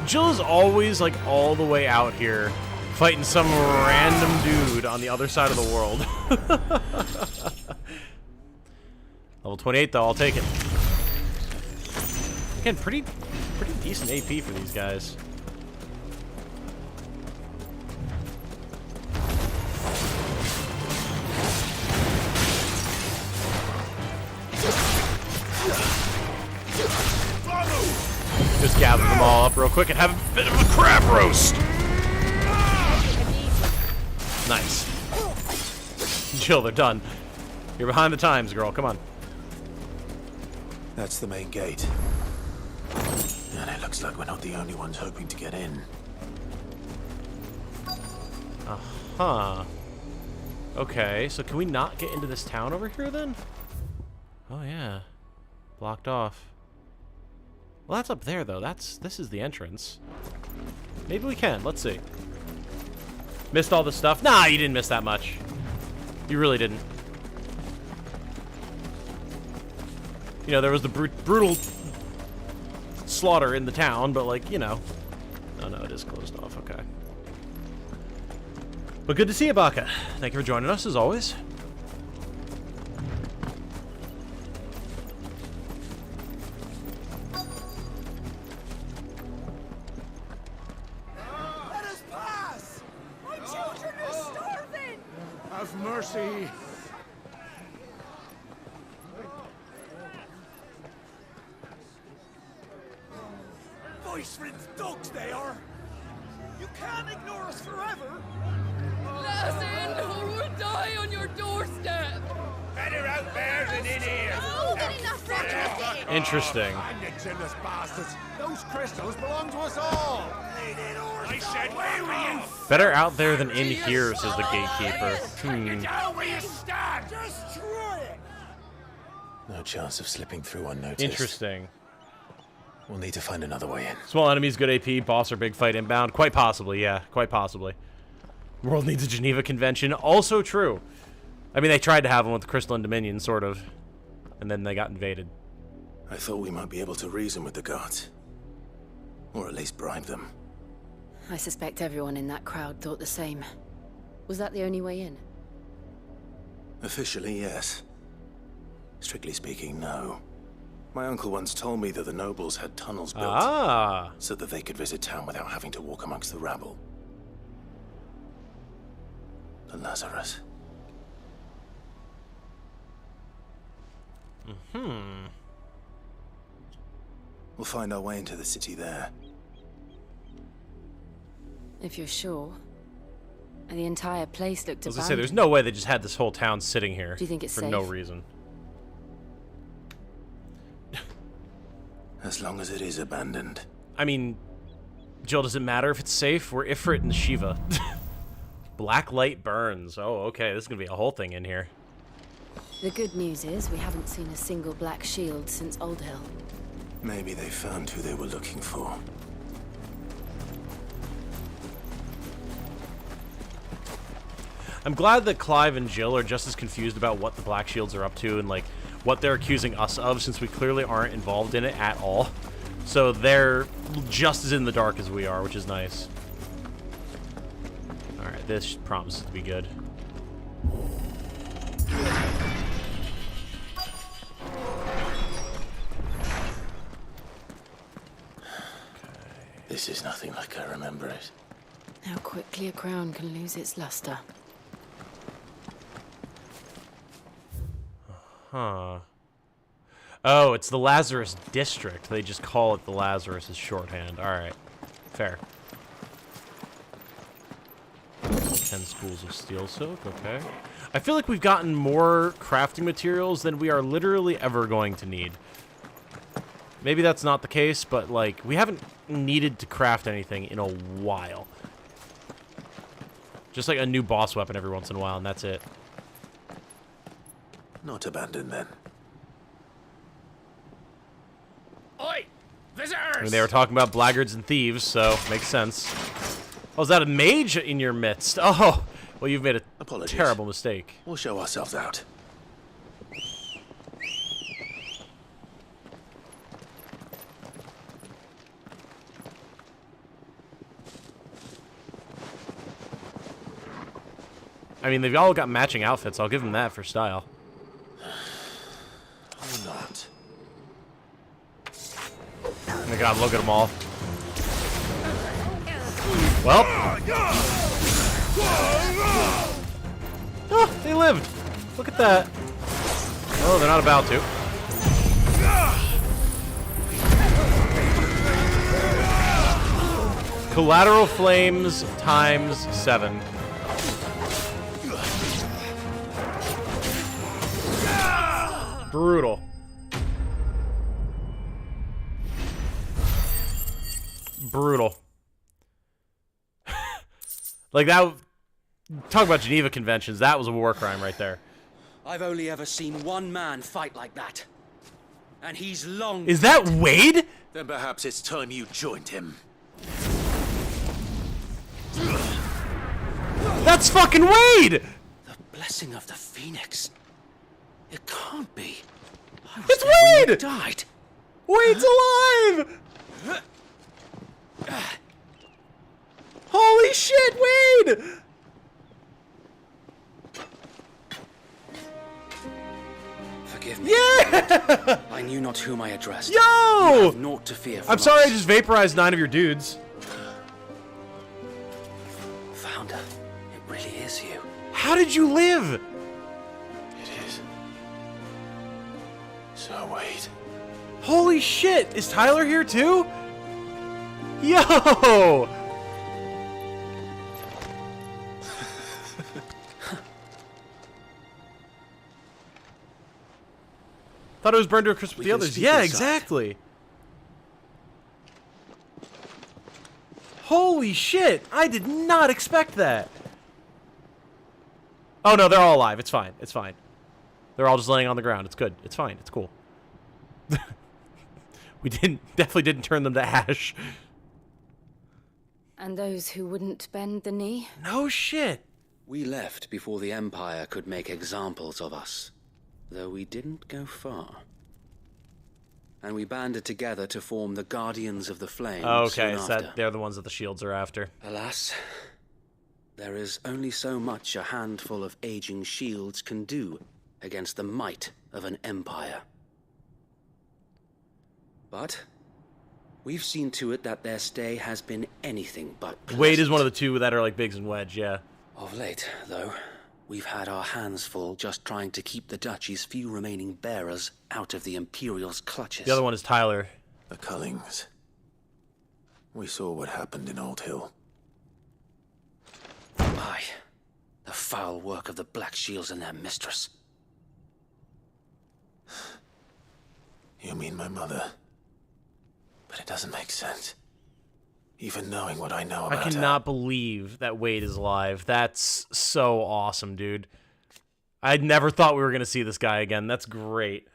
Jill is always like all the way out here fighting some random dude on the other side of the world. Level 28 though, I'll take it. Again, pretty decent AP for these guys. Just gather them all up real quick and have a bit of a crab roast. Nice. Jill, they're done. You're behind the times, girl. Come on. That's the main gate. And it looks like we're not the only ones hoping to get in. Uh-huh. Okay, so can we not get into this town over here then? Oh yeah. Blocked off. Well, that's up there though. This is the entrance. Maybe we can. Let's see. Missed all this stuff? Nah, you didn't miss that much. You really didn't. You know, there was the brutal slaughter in the town, but like, you know. Oh no, it is closed off. Okay. But good to see you, Baka. Thank you for joining us as always. Mercy. Voice-riddled dogs they are. You can't ignore us forever. Let us in or we'll die on your doorstep. Better out there than in here. Oh, get enough for Interesting. Jealous bastards. Those crystals belong to us all. I said, where were you? Better out there than in here, says the gatekeeper. Down where you stand. Destroy it. No chance of slipping through unnoticed. Interesting. We'll need to find another way in. Small enemies, good AP, boss or big fight inbound. Quite possibly, yeah. Quite possibly. World needs a Geneva Convention. Also true. I mean, they tried to have one with Crystalline Dominion, sort of. And then they got invaded. I thought we might be able to reason with the guards. Or at least bribe them. I suspect everyone in that crowd thought the same. Was that the only way in? Officially, yes. Strictly speaking, no. My uncle once told me that the nobles had tunnels built so that they could visit town without having to walk amongst the rabble. The Lazarus. Hmm. We'll find our way into the city there. If you're sure. And the entire place looked I was abandoned. gonna say, there's no way they just had this whole town sitting here. Do you think it's for safe? no reason? As long as it is abandoned. I mean, Jill, does it matter if it's safe? We're Ifrit and Shiva. Black light burns. Oh, okay. This is gonna be a whole thing in here. The good news is we haven't seen a single black shield since Old Hill. Maybe they found who they were looking for. I'm glad that Clive and Jill are just as confused about what the Black Shields are up to and, like, what they're accusing us of, since we clearly aren't involved in it at all. So they're just as in the dark as we are, which is nice. Alright, this promises to be good. This is nothing like I remember it. How quickly a crown can lose its luster. Huh. Oh, it's the Lazarus District. They just call it the Lazarus as shorthand. Alright. Fair. 10 spools of steel silk, okay. I feel like we've gotten more crafting materials than we are literally ever going to need. Maybe that's not the case, but, like, we haven't needed to craft anything in a while. Just, like, a new boss weapon every once in a while, and that's it. Not abandoned, then. Oi! Visitors! I mean, they were talking about blackguards and thieves, so makes sense. Oh, is that a mage in your midst? Oh, well, you've made a terrible mistake. We'll show ourselves out. I mean, they've all got matching outfits. I'll give them that for style. Or not. Oh my god, look at them all. Well. Oh, they lived. Look at that. Oh, they're not about to. Collateral flames times 7. Brutal. Brutal. Like that. Talk about Geneva Conventions. That was a war crime right there. I've only ever seen one man fight like that. And he's long. Is that Wade? Then perhaps it's time you joined him. That's fucking Wade! The blessing of the Phoenix. It can't be. It's Wade! Died. Wade's alive! Holy shit, Wade! Forgive me. Yeah! I knew not whom I addressed. Yo! You have naught to fear from I'm sorry us. I just vaporized 9 of your dudes. Founder, it really is you. How did you live? It is. So wait. Holy shit! Is Tyler here too? Yo! Thought it was burned to a crisp with the others. Yeah, exactly. Holy shit! I did not expect that. Oh no, they're all alive. It's fine. It's fine. They're all just laying on the ground. It's good. It's fine. It's cool. We definitely didn't turn them to ash. And those who wouldn't bend the knee? No shit. We left before the Empire could make examples of us, though we didn't go far. And we banded together to form the Guardians of the Flame. Okay, soon so after. they're the ones that the shields are after. Alas, there is only so much a handful of aging shields can do against the might of an empire. But we've seen to it that their stay has been anything but pleasant. Wade is one of the two that are like Biggs and Wedge, yeah. Of late, though, we've had our hands full just trying to keep the Duchy's few remaining bearers out of the Imperial's clutches. The other one is Tyler. The Cullings. We saw what happened in Old Hill. Aye. The foul work of the Black Shields and their mistress. You mean my mother? But it doesn't make sense. Even knowing what I know about I cannot believe that Wade is alive. That's so awesome, dude. I never thought we were going to see this guy again. That's great.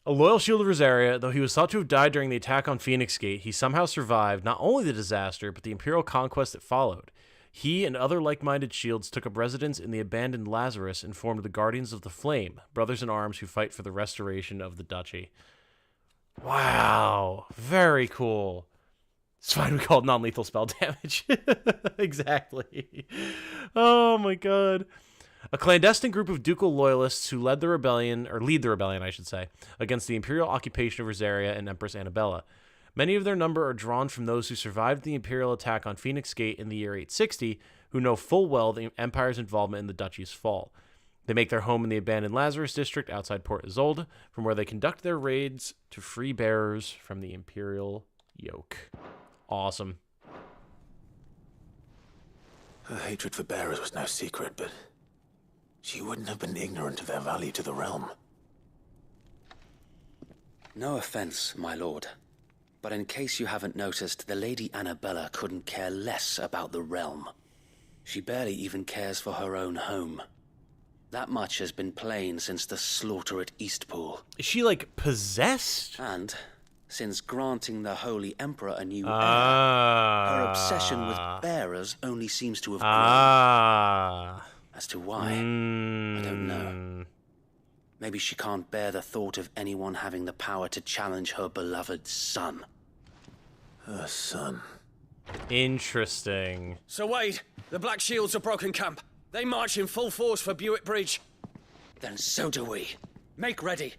A loyal shield of Rosaria, though he was thought to have died during the attack on Phoenix Gate, he somehow survived not only the disaster, but the Imperial conquest that followed. He and other like-minded shields took up residence in the abandoned Lazarus and formed the Guardians of the Flame, brothers in arms who fight for the restoration of the duchy. Wow, very cool. It's fine, we call it non-lethal spell damage. Exactly. Oh my god. A clandestine group of ducal loyalists who lead the rebellion, I should say, against the imperial occupation of Rosaria and Empress Annabella. Many of their number are drawn from those who survived the imperial attack on Phoenix Gate in the year 860, who know full well the Empire's involvement in the duchy's fall. They make their home in the abandoned Lazarus district outside Port Isolde, from where they conduct their raids to free bearers from the imperial yoke. Awesome. Her hatred for bearers was no secret, but she wouldn't have been ignorant of their value to the realm. No offense, my lord. But in case you haven't noticed, the Lady Annabella couldn't care less about the realm. She barely even cares for her own home. That much has been plain since the slaughter at Eastpool. Is she, like, possessed? And since granting the Holy Emperor a new heir, her obsession with bearers only seems to have grown. As to why, I don't know. Maybe she can't bear the thought of anyone having the power to challenge her beloved son. Her son. Interesting. Sir Wade, the Black Shields have broken camp. They march in full force for Buick Bridge. Then so do we. Make ready.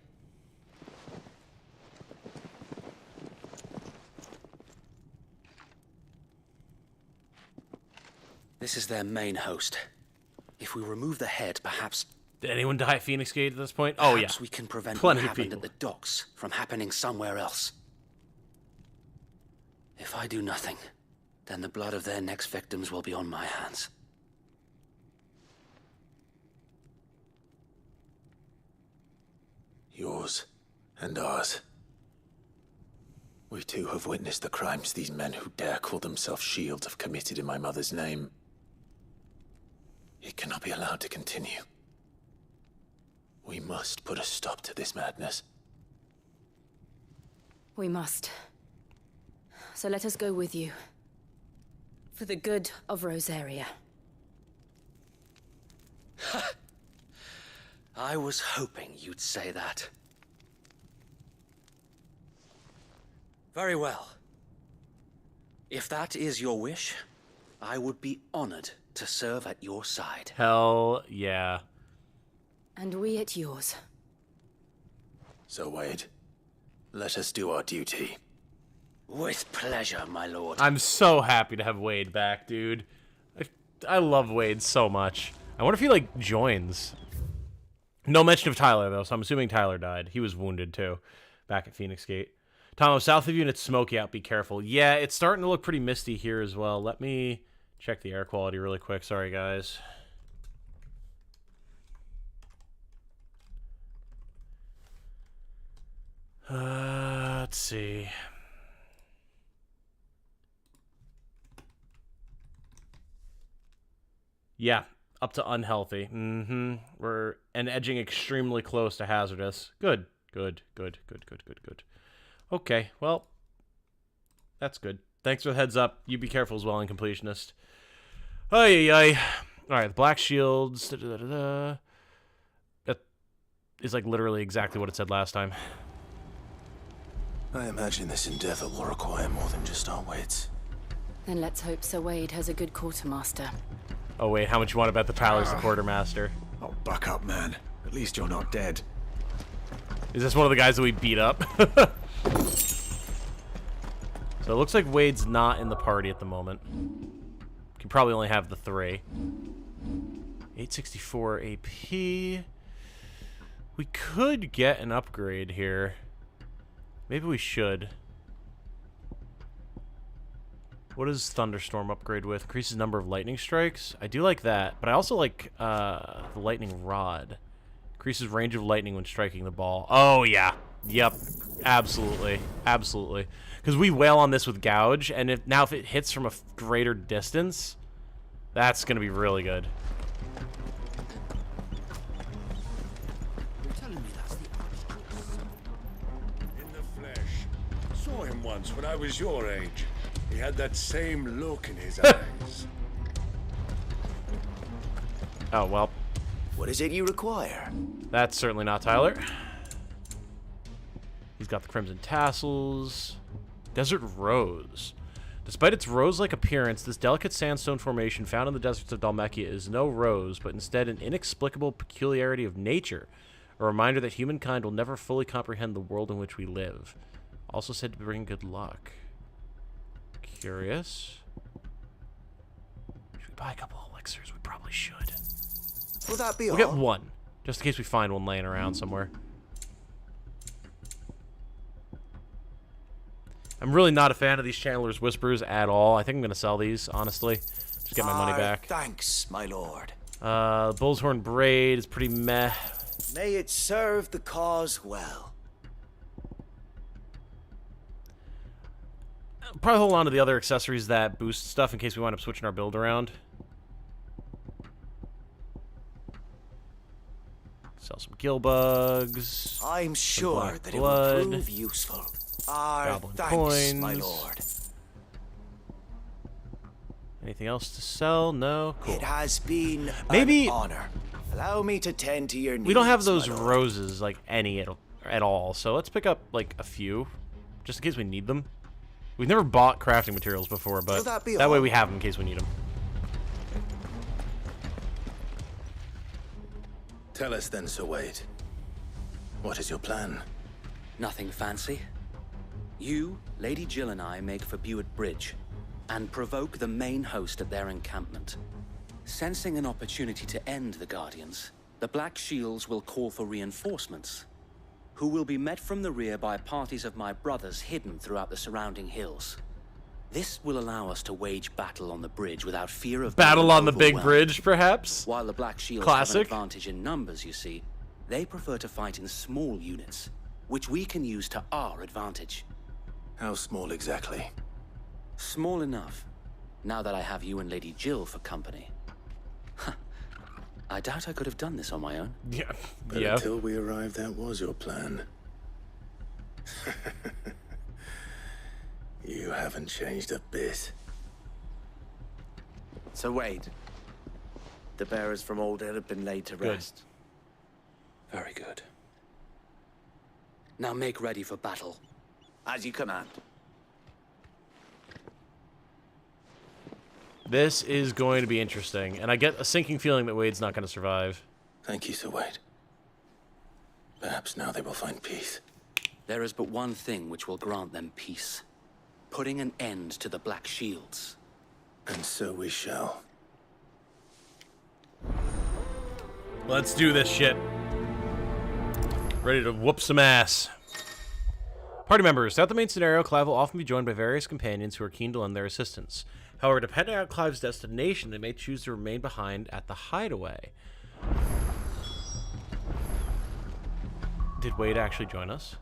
This is their main host. If we remove the head, perhaps... Did anyone die at Phoenix Gate at this point? Oh, yeah. Perhaps we can prevent Plenty what of happened people. at the docks from happening somewhere else. If I do nothing, then the blood of their next victims will be on my hands. Yours and ours. We too have witnessed the crimes these men who dare call themselves shields have committed in my mother's name. It cannot be allowed to continue. We must put a stop to this madness. We must. So let us go with you. For the good of Rosaria. I was hoping you'd say that. Very well. If that is your wish, I would be honored to serve at your side. Hell yeah. And we at yours. So, Wade, let us do our duty. With pleasure, my lord. I'm so happy to have Wade back, dude. I love Wade so much. I wonder if he, like, joins. No mention of Tyler, though, so I'm assuming Tyler died. He was wounded, too, back at Phoenix Gate. Tomo, south of you and it's smoky out. Be careful. Yeah, it's starting to look pretty misty here as well. Let me check the air quality really quick. Sorry, guys. Let's see. Yeah, up to unhealthy. We're edging extremely close to hazardous. Good. Okay, well, that's good. Thanks for the heads up. You be careful as well, Incompletionist. Ay. Alright, the Black Shields. That is like literally exactly what it said last time. I imagine this endeavor will require more than just our wits. Then let's hope Sir Wade has a good quartermaster. Oh wait, how much you want to bet the Tyler's the quartermaster? Oh, buck up, man. At least you're not dead. Is this one of the guys that we beat up? So it looks like Wade's not in the party at the moment. Can probably only have the 3. 864 AP. We could get an upgrade here. Maybe we should. What does Thunderstorm upgrade with? Increases number of lightning strikes. I do like that, but I also like the lightning rod. Increases range of lightning when striking the ball. Oh yeah, yep, absolutely. Because we wail on this with gouge, and if it hits from a greater distance, that's gonna be really good. You're telling me that's the in the flesh. Saw him once when I was your age. He had that same look in his eyes. Oh, well. What is it you require? That's certainly not Tyler. He's got the crimson tassels. Desert rose. Despite its rose-like appearance, this delicate sandstone formation found in the deserts of Dhalmekia is no rose, but instead an inexplicable peculiarity of nature. A reminder that humankind will never fully comprehend the world in which we live. Also said to bring good luck. Curious. Should we buy a couple elixirs? We probably should. Will that be all? We'll get one, just in case we find one laying around somewhere. I'm really not a fan of these Chandler's Whispers at all. I think I'm going to sell these, honestly. Just get my money back. Thanks, my lord. Bull's Horn Braid is pretty meh. May it serve the cause well. Probably hold on to the other accessories that boost stuff in case we wind up switching our build around. Sell some gill bugs. I'm sure that it blood. will prove useful. Goblin Thanks, coins. my lord. Anything else to sell? No? Cool. It has been Maybe an honor. Allow me to tend to your needs. we don't have those my lord. roses, like, any at all. So let's pick up, like, a few. Just in case we need them. We've never bought crafting materials before, but that be that way all? we have them in case we need them. Tell us then, Sir Wade. What is your plan? Nothing fancy. You, Lady Jill and I make for Buett Bridge and provoke the main host at their encampment. Sensing an opportunity to end the Guardians, the Black Shields will call for reinforcements, who will be met from the rear by parties of my brothers hidden throughout the surrounding hills. This will allow us to wage battle on the bridge without fear of Battle on the big overwhelmed. bridge, perhaps? While the Black Shields Classic. have an advantage in numbers, you see, they prefer to fight in small units, which we can use to our advantage. How small exactly? Small enough, now that I have you and Lady Jill for company. I doubt I could have done this on my own. Yeah. But until we arrived, that was your plan. You haven't changed a bit. So Wade, the bearers from Old Hill have been laid to Good. rest. Very good. Now make ready for battle. As you command. This is going to be interesting, and I get a sinking feeling that Wade's not going to survive. Thank you, Sir Wade. Perhaps now they will find peace. There is but one thing which will grant them peace. Putting an end to the Black Shields. And so we shall. Let's do this shit. Ready to whoop some ass. Party members. Throughout the main scenario, Clive will often be joined by various companions who are keen to lend their assistance. However, depending on Clive's destination, they may choose to remain behind at the hideaway. Did Wade actually join us?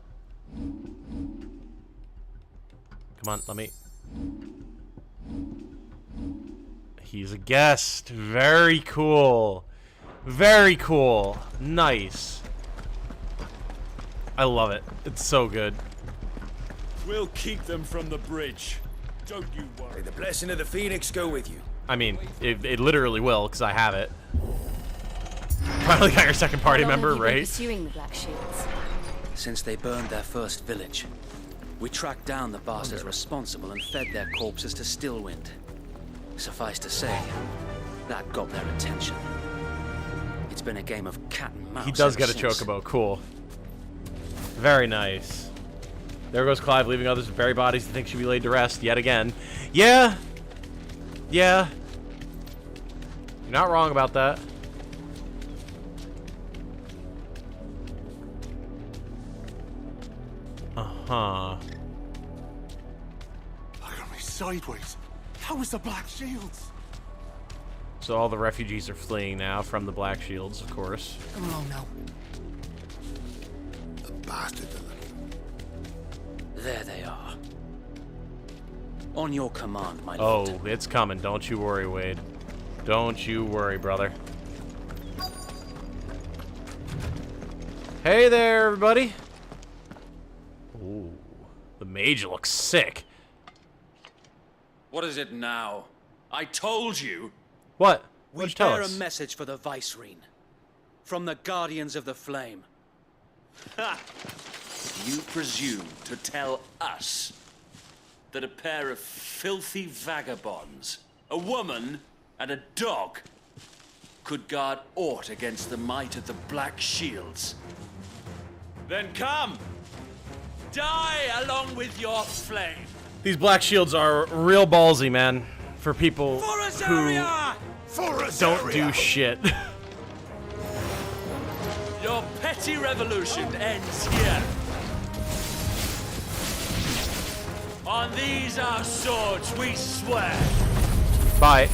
Come on, let me... He's a guest. Very cool. Very cool. Nice. I love it. It's so good. We'll keep them from the bridge. Don't you worry. May the blessing of the Phoenix go with you. I mean, it literally will, because I have it. Finally got your second party member, right? Pursuing the Black Shields. Since they burned their first village, we tracked down the bastards responsible and fed their corpses to Stillwind. Suffice to say, that got their attention. It's been a game of cat and mouse. He does ever get a since. chocobo. Cool. Very nice. There goes Clive, leaving others with buried bodies he thinks should be laid to rest yet again. Yeah. Yeah. You're not wrong about that. Uh-huh. Look at me sideways. How was the Black Shields? So all the refugees are fleeing now from the Black Shields, of course. Come along now. The bastards. There they are. On your command, my Oh, lord. it's coming. Don't you worry, Wade. Don't you worry, brother. Hey there, everybody. Ooh, the mage looks sick. What is it now? I told you. What? We you tell bear a us? message for the Vicereine. From the Guardians of the Flame. Ha! You presume to tell us that a pair of filthy vagabonds, a woman and a dog, could guard aught against the might of the Black Shields? Then come! Die along with your flame! These Black Shields are real ballsy, man. For people who don't do shit. Your petty revolution ends here. On these our swords we swear. Bye.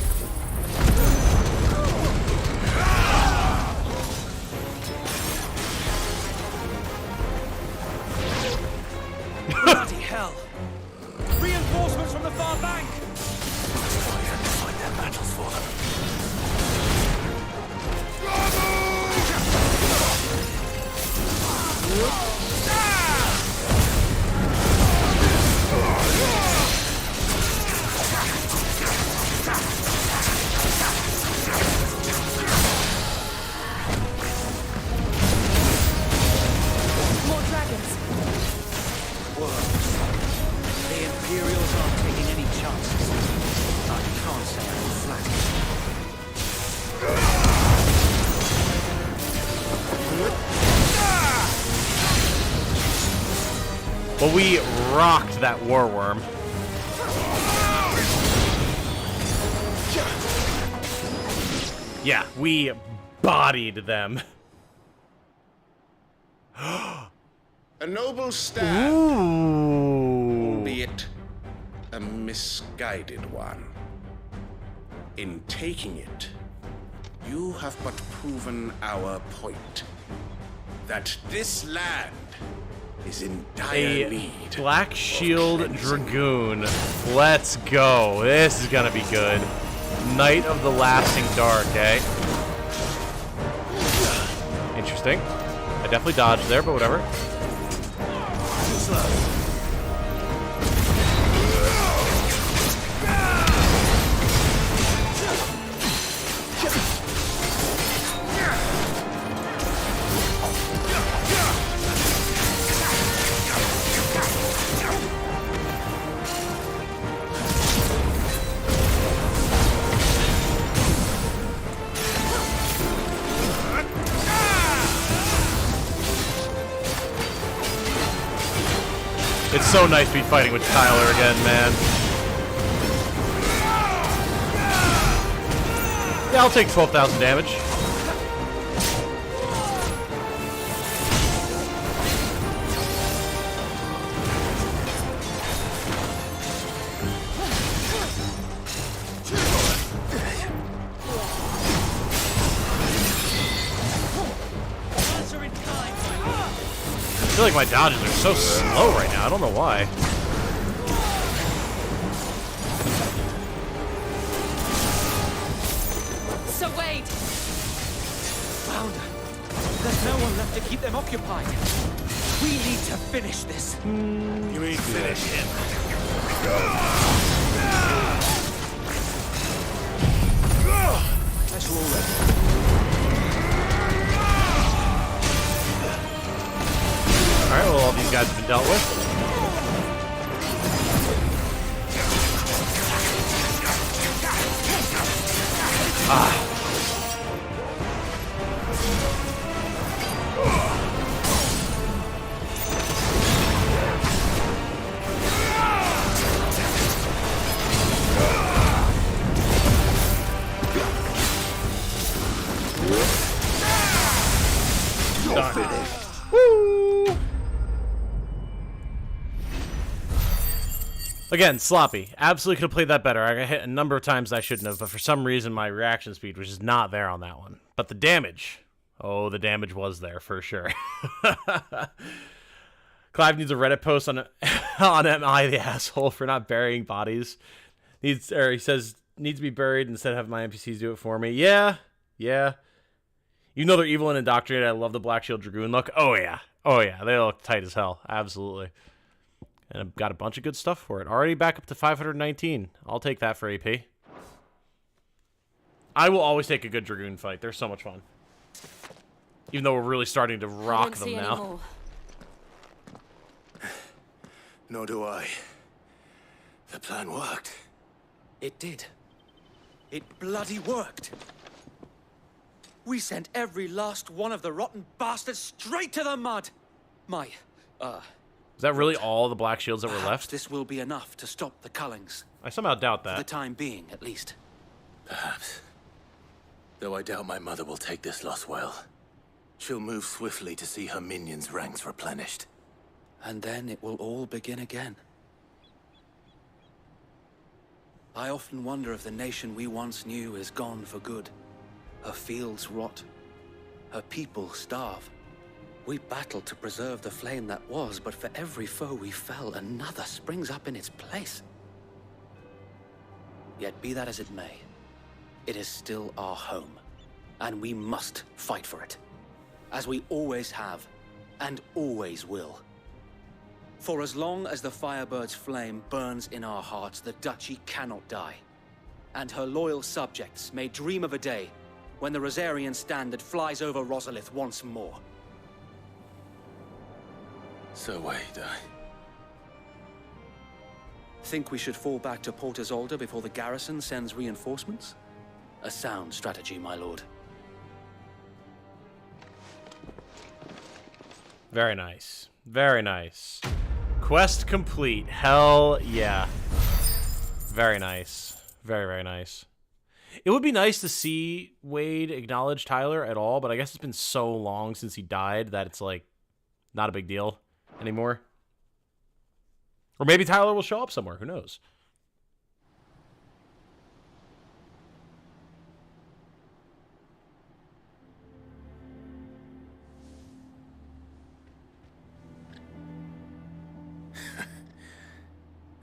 Bloody hell! Reinforcements from the far bank! Find their battles for them. More dragons. The Imperials aren't taking any chances. I can't say I'm Well, we rocked that war worm. Yeah, we bodied them. A noble stand, Ooh. albeit a misguided one. In taking it, you have but proven our point. That this land is in dire A need. Black Shield Dragoon. Let's go. This is gonna be good. Knight of the Lasting Dark, eh? Interesting. I definitely dodged there, but whatever. It's so nice to be fighting with Tyler again, man. Yeah, I'll take 12,000 damage. I feel like my dodges are so slow right now. I don't know why. So wait. Founder, there's no one left to keep them occupied. We need to finish this. You mean finish him? That's all right. Alright, well, all these guys have been dealt with. Ah. Done. Woo! Again, sloppy. Absolutely could have played that better. I got hit a number of times I shouldn't have, but for some reason my reaction speed was just not there on that one. But the damage. Oh, the damage was there for sure. Clive needs a Reddit post on on MI the asshole for not burying bodies. He says needs to be buried instead of having my NPCs do it for me. Yeah. You know they're evil and indoctrinated. I love the Black Shield Dragoon look. Oh yeah, they look tight as hell. Absolutely. And I've got a bunch of good stuff for it. Already back up to 519. I'll take that for AP. I will always take a good Dragoon fight. They're so much fun. Even though we're really starting to rock them now. Nor do I. The plan worked. It did. It bloody worked. We sent every last one of the rotten bastards straight to the mud. Is that really all the Black Shields that were left? This will be enough to stop the Cullings. I somehow doubt that. For the time being, at least. Perhaps. Though I doubt my mother will take this loss well. She'll move swiftly to see her minions' ranks replenished. And then it will all begin again. I often wonder if the nation we once knew is gone for good. Her fields rot. Her people starve. We battled to preserve the flame that was, but for every foe we fell, another springs up in its place. Yet be that as it may, it is still our home, and we must fight for it, as we always have, and always will. For as long as the Firebird's flame burns in our hearts, the Duchy cannot die, and her loyal subjects may dream of a day when the Rosarian standard flies over Rosalith once more. So wait, Think we should fall back to Port Isolde before the garrison sends reinforcements? A sound strategy, my lord. Very nice. Very nice. Quest complete. Hell yeah. Very nice. Very, very nice. It would be nice to see Wade acknowledge Tyler at all, but I guess it's been so long since he died that it's like not a big deal anymore. Or maybe Tyler will show up somewhere. Who knows?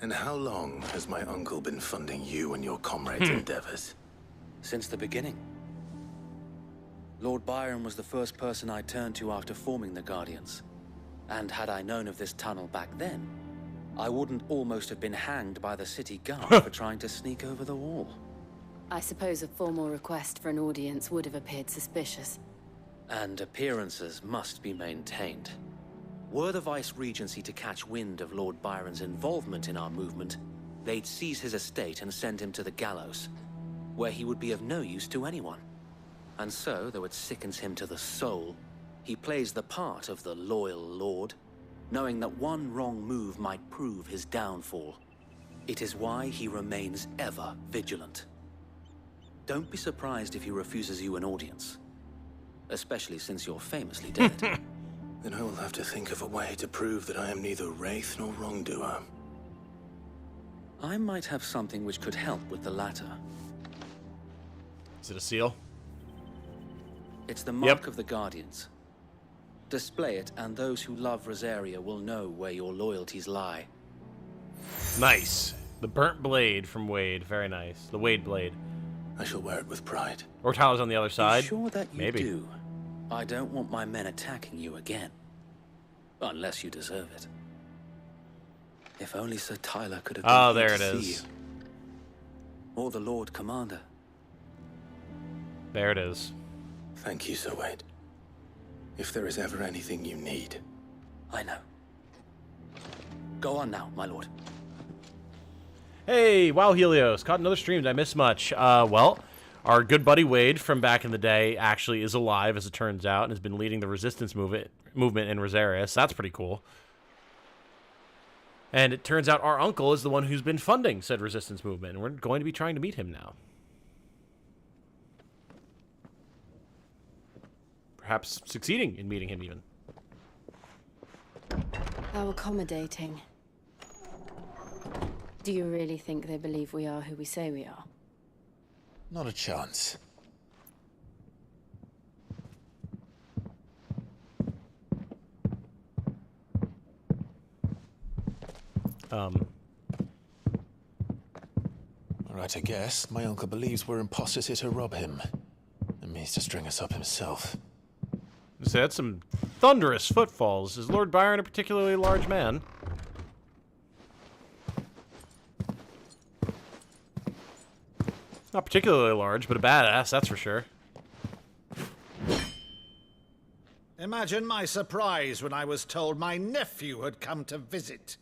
And how long has my uncle been funding you and your comrades' endeavors? Since the beginning. Lord Byron was the first person I turned to after forming the Guardians. And had I known of this tunnel back then, I wouldn't almost have been hanged by the city guard for trying to sneak over the wall. I suppose a formal request for an audience would have appeared suspicious. And appearances must be maintained. Were the Vice-Regency to catch wind of Lord Byron's involvement in our movement, they'd seize his estate and send him to the gallows, where he would be of no use to anyone. And so, though it sickens him to the soul, he plays the part of the loyal lord, knowing that one wrong move might prove his downfall. It is why he remains ever vigilant. Don't be surprised if he refuses you an audience, especially since you're famously dead. Then I will have to think of a way to prove that I am neither wraith nor wrongdoer. I might have something which could help with the latter. Is it a seal? It's the mark of the Guardians. Display it, and those who love Rosaria will know where your loyalties lie. Nice. The burnt blade from Wade. Very nice. The Wade blade. I shall wear it with pride. Or Tyler's on the other side. Be sure that you Maybe. do. I don't want my men attacking you again. Unless you deserve it. If only Sir Tyler could have been here there to it see is. you. Or the Lord Commander. There it is. Thank you, Sir Wade. If there is ever anything you need. I know. Go on now, my lord. Hey, wow, Helios. Caught another stream. Did I miss much? Well, our good buddy Wade from back in the day actually is alive, as it turns out, and has been leading the resistance movement in Rosaria. So that's pretty cool. And it turns out our uncle is the one who's been funding said resistance movement, and we're going to be trying to meet him now. Perhaps succeeding in meeting him, even. How accommodating. Do you really think they believe we are who we say we are? Not a chance. Alright, I guess. My uncle believes we're imposters here to rob him. And means to string us up himself. So that's some thunderous footfalls. Is Lord Byron a particularly large man? Not particularly large, but a badass, that's for sure. Imagine my surprise when I was told my nephew had come to visit.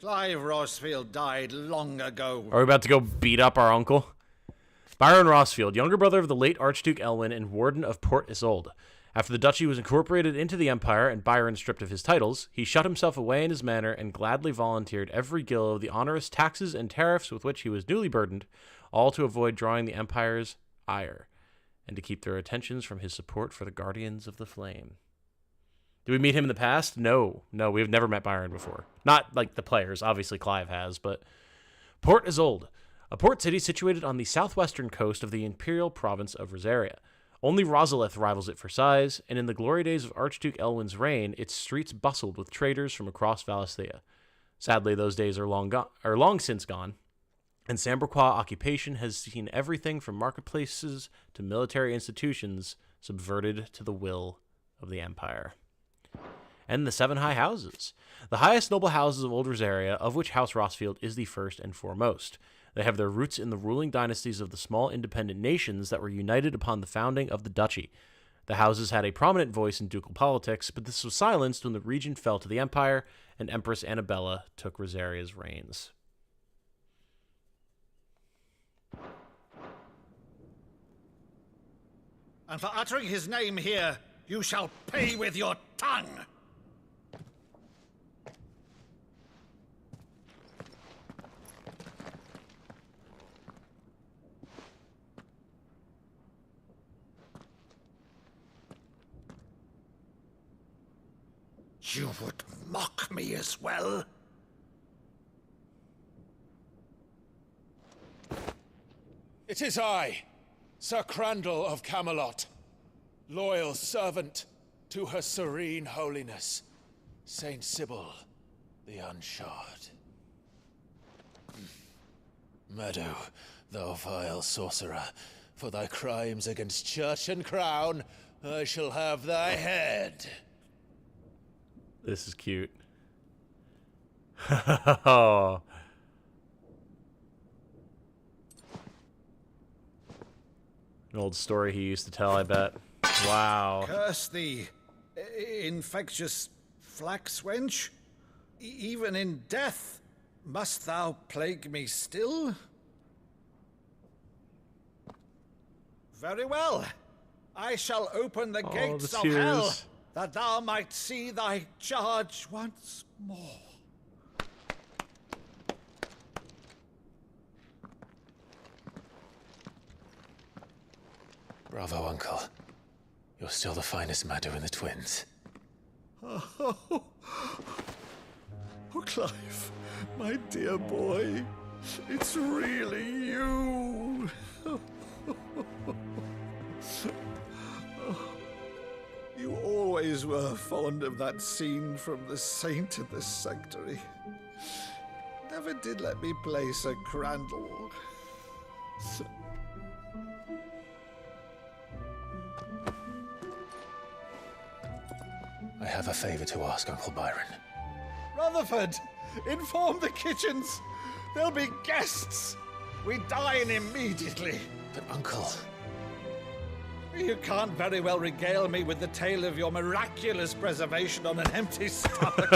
Clive Rossfield died long ago. Are we about to go beat up our uncle? Byron Rossfield, younger brother of the late Archduke Elwyn and Warden of Port Isolde. After the duchy was incorporated into the Empire and Byron stripped of his titles, he shut himself away in his manor and gladly volunteered every gill of the onerous taxes and tariffs with which he was newly burdened, all to avoid drawing the Empire's ire, and to keep their attentions from his support for the Guardians of the Flame. Did we meet him in the past? No, we've never met Byron before. Not like the players, obviously Clive has, but Port Isolde, a port city situated on the southwestern coast of the imperial province of Rosaria. Only Rosalith rivals it for size, and in the glory days of Archduke Elwyn's reign, its streets bustled with traders from across Valisthea. Sadly, those days are long since gone, and Samberquois occupation has seen everything from marketplaces to military institutions subverted to the will of the Empire. And the 7 high houses, the highest noble houses of Old Rosaria, of which House Rossfield is the first and foremost. They have their roots in the ruling dynasties of the small independent nations that were united upon the founding of the duchy. The houses had a prominent voice in ducal politics, but this was silenced when the region fell to the Empire and Empress Annabella took Rosaria's reins. And for uttering his name here, you shall pay with your tongue! You would mock me as well? It is I, Sir Crandall of Camelot, loyal servant to Her Serene Holiness, Saint Sybil the Unshod. Meadow, thou vile sorcerer, for thy crimes against church and crown, I shall have thy head. This is cute. Oh. An old story he used to tell, I bet. Wow. Curse thee, infectious flax wench. Even in death, must thou plague me still? Very well. I shall open the gates of hell, that thou might see thy charge once more. Bravo, Uncle. You're still the finest Maddo in the twins. Oh, Clive, my dear boy, it's really you. You always were fond of that scene from The Saint in the Sanctuary. Never did let me play Sir Crandall. I have a favor to ask, Uncle Byron. Rutherford, inform the kitchens. There'll be guests. We dine immediately. But, Uncle... You can't very well regale me with the tale of your miraculous preservation on an empty stomach.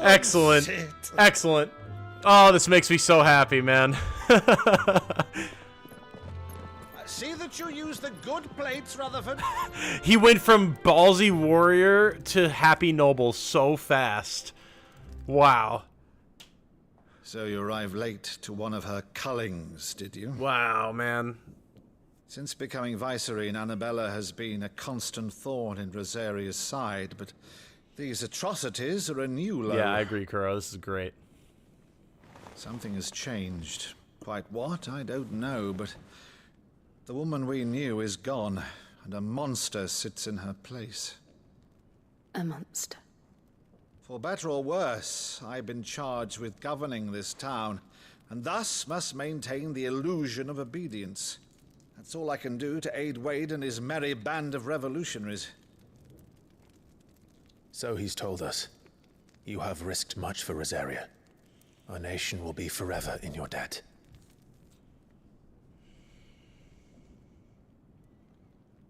Excellent. Excellent. Oh, this makes me so happy, man. See that you use the good plates, Rutherford. He went from ballsy warrior to happy noble so fast. Wow. So you arrived late to one of her cullings, did you? Wow, man. Since becoming Vicereine, Annabella has been a constant thorn in Rosaria's side, but these atrocities are a new low. Yeah, I agree, Kuro. This is great. Something has changed. Quite what, I don't know, but the woman we knew is gone, and a monster sits in her place. A monster? For better or worse, I've been charged with governing this town, and thus must maintain the illusion of obedience. That's all I can do to aid Wade and his merry band of revolutionaries. So he's told us. You have risked much for Rosaria. Our nation will be forever in your debt.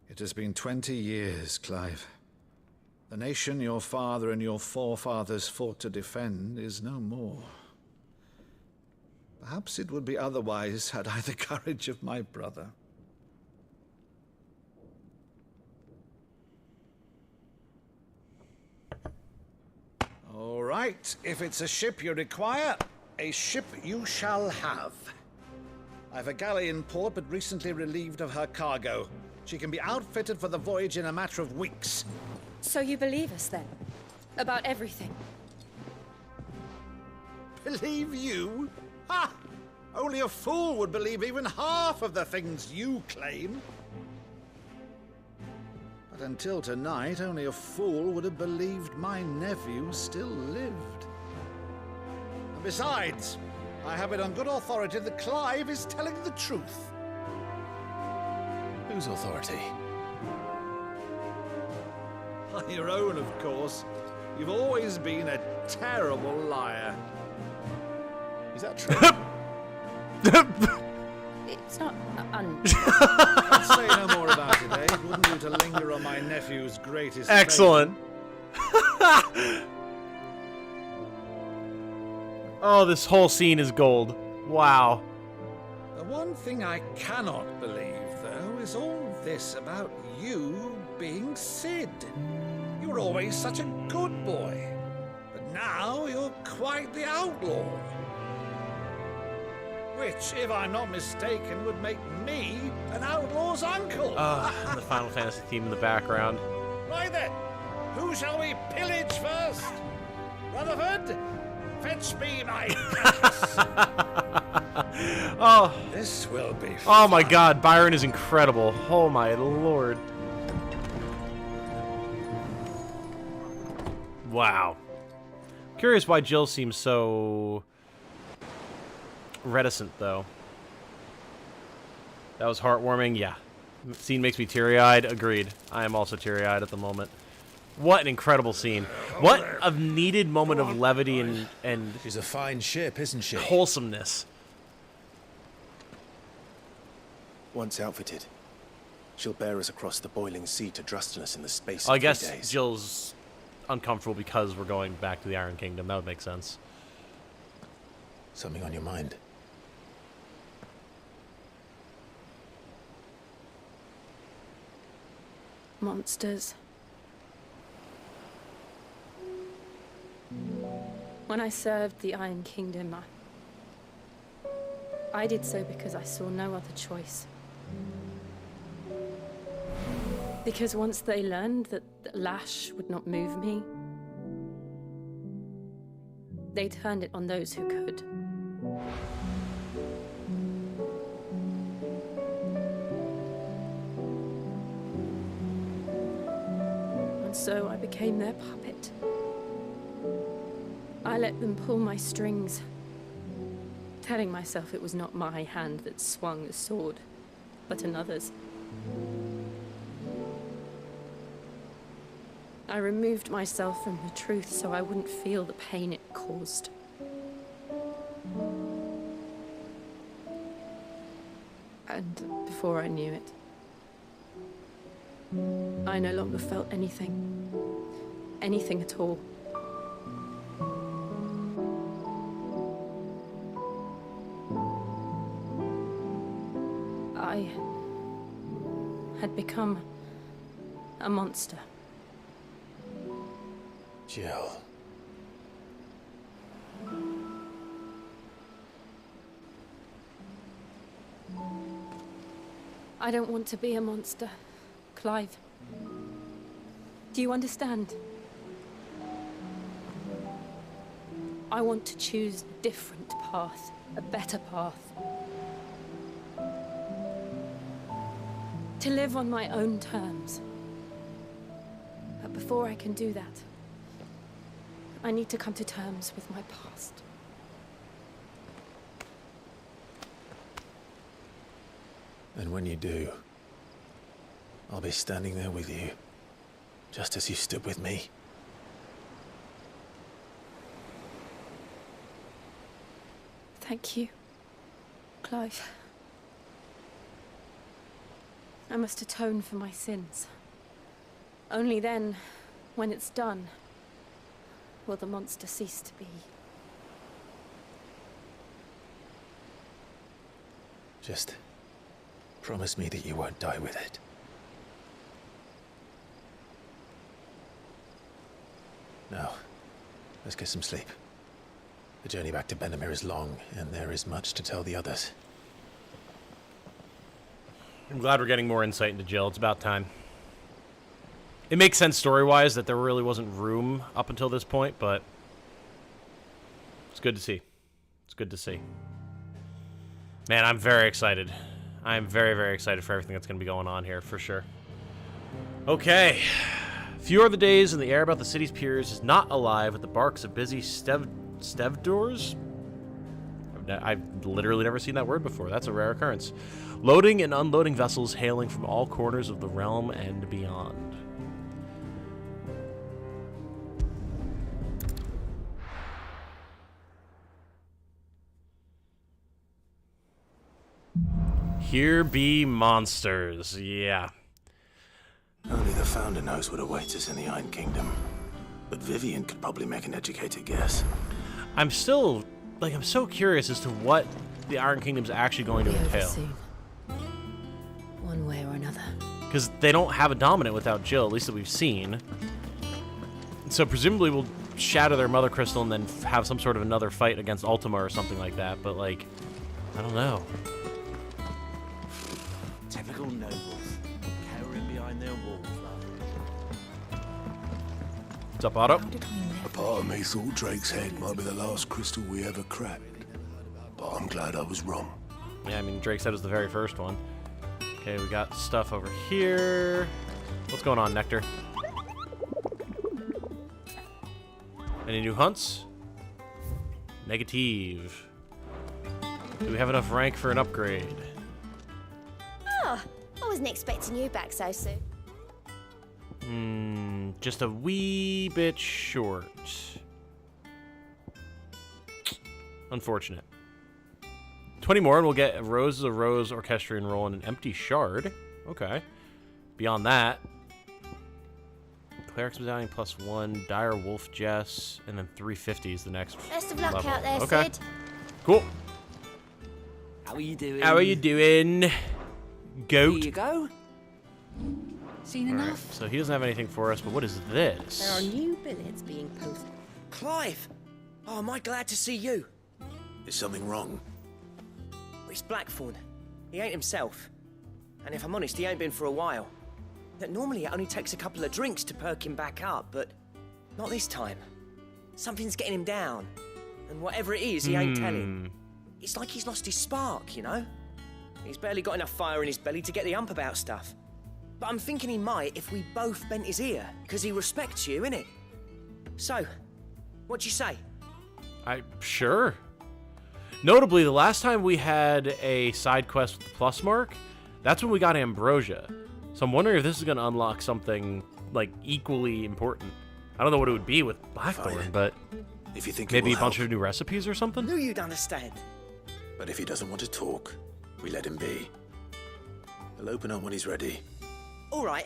It has been 20 years, Clive. The nation your father and your forefathers fought to defend is no more. Perhaps it would be otherwise had I the courage of my brother. All right, if it's a ship you require, a ship you shall have. I've a galley in port, but recently relieved of her cargo. She can be outfitted for the voyage in a matter of weeks. So you believe us, then? About everything? Believe you? Ha! Only a fool would believe even half of the things you claim. But until tonight, only a fool would have believed my nephew still lived. And besides, I have it on good authority that Clive is telling the truth. Whose authority? On your own, of course. You've always been a terrible liar. Is that true? It's not Let's say no more about it, eh? It wouldn't do to linger on my nephew's greatest Excellent. Oh, this whole scene is gold. Wow. The one thing I cannot believe, though, is all this about you being Sid. You were always such a good boy, but now you're quite the outlaw. Which, if I'm not mistaken, would make me an outlaw's uncle. The Final Fantasy theme in the background. Right then, who shall we pillage first? Rutherford, fetch me my cutlass. Oh, this will be fun. Oh my God, Byron is incredible. Oh my lord. Wow. Curious why Jill seems so reticent, though. That was heartwarming. Yeah. Scene makes me teary-eyed. Agreed. I am also teary-eyed at the moment. What an incredible scene. What a needed moment of levity and She's a fine ship, isn't she? Wholesomeness. Once outfitted, she'll bear us across the boiling sea to Drustinus in the space of I 3 guess days. Jill's uncomfortable because we're going back to the Iron Kingdom. That would make sense. Something on your mind? Monsters. When I served the Iron Kingdom, I did so because I saw no other choice. Because once they learned that the lash would not move me, they turned it on those who could. And so I became their puppet. I let them pull my strings, telling myself it was not my hand that swung the sword, but another's. I removed myself from the truth so I wouldn't feel the pain it caused. And before I knew it, I no longer felt anything. Anything at all. I had become a monster. Jill. I don't want to be a monster, Clive. Do you understand? I want to choose a different path, a better path. To live on my own terms. But before I can do that, I need to come to terms with my past. And when you do, I'll be standing there with you, just as you stood with me. Thank you, Clive. I must atone for my sins. Only then, when it's done, will the monster cease to be. Just promise me that you won't die with it. Now, let's get some sleep. The journey back to Benamir is long, and there is much to tell the others. I'm glad we're getting more insight into Jill. It's about time. It makes sense story-wise that there really wasn't room up until this point, but it's good to see. It's good to see. Man, I'm very excited. I'm very, very excited for everything that's going to be going on here, for sure. Okay. Few are the days, and the air about the city's piers is not alive with the barks of busy stevedores? I've literally never seen that word before. That's a rare occurrence. Loading and unloading vessels hailing from all corners of the realm and beyond. Here be monsters, yeah. Only the Founder knows what awaits us in the Iron Kingdom. But Vivian could probably make an educated guess. I'm still, like, I'm so curious as to what the Iron Kingdom's actually going to entail. Soon. One way or another. Because they don't have a dominant without Jill, at least that we've seen. So presumably we'll shatter their Mother Crystal and then have some sort of another fight against Ultima or something like that, but, like, I don't know. Typical nobles, cowering behind their walls. What's up, Otto? A part of me thought Drake's head might be the last crystal we ever cracked. But I'm glad I was wrong. Yeah, I mean, Drake's head was the very first one. Okay, we got stuff over here. What's going on, Nectar? Any new hunts? Negative. Do we have enough rank for an upgrade? Oh, I wasn't expecting you back so soon. Just a wee bit short. Unfortunate. 20 more and we'll get a Rose of Rose Orchestrion roll and an empty shard. Okay. Beyond that, Cleric's Medallion +1, Dire Wolf Jess, and then 350 is the next Best of luck level. out there, okay. Sid. Cool. How are you doing? How are you doing, goat? Here you go. Seen All right, enough? so he doesn't have anything for us, but what is this? There are new billets being posted. Clive! Oh, am I glad to see you? Is something wrong? It's Blackthorn. He ain't himself. And if I'm honest, he ain't been for a while. Normally it only takes a couple of drinks to perk him back up, but not this time. Something's getting him down. And whatever it is, he ain't telling. It's like he's lost his spark, you know? He's barely got enough fire in his belly to get the ump about stuff. But I'm thinking he might if we both bent his ear, because he respects you, innit? So, what'd you say? Sure. Notably, the last time we had a side quest with the plus mark, that's when we got Ambrosia. So I'm wondering if this is going to unlock something, like, equally important. I don't know what it would be with Blackthorn, but if you think maybe it will a bunch help. of new recipes or something? Knew you'd understand. But if he doesn't want to talk, we let him be. He'll open up when he's ready. All right.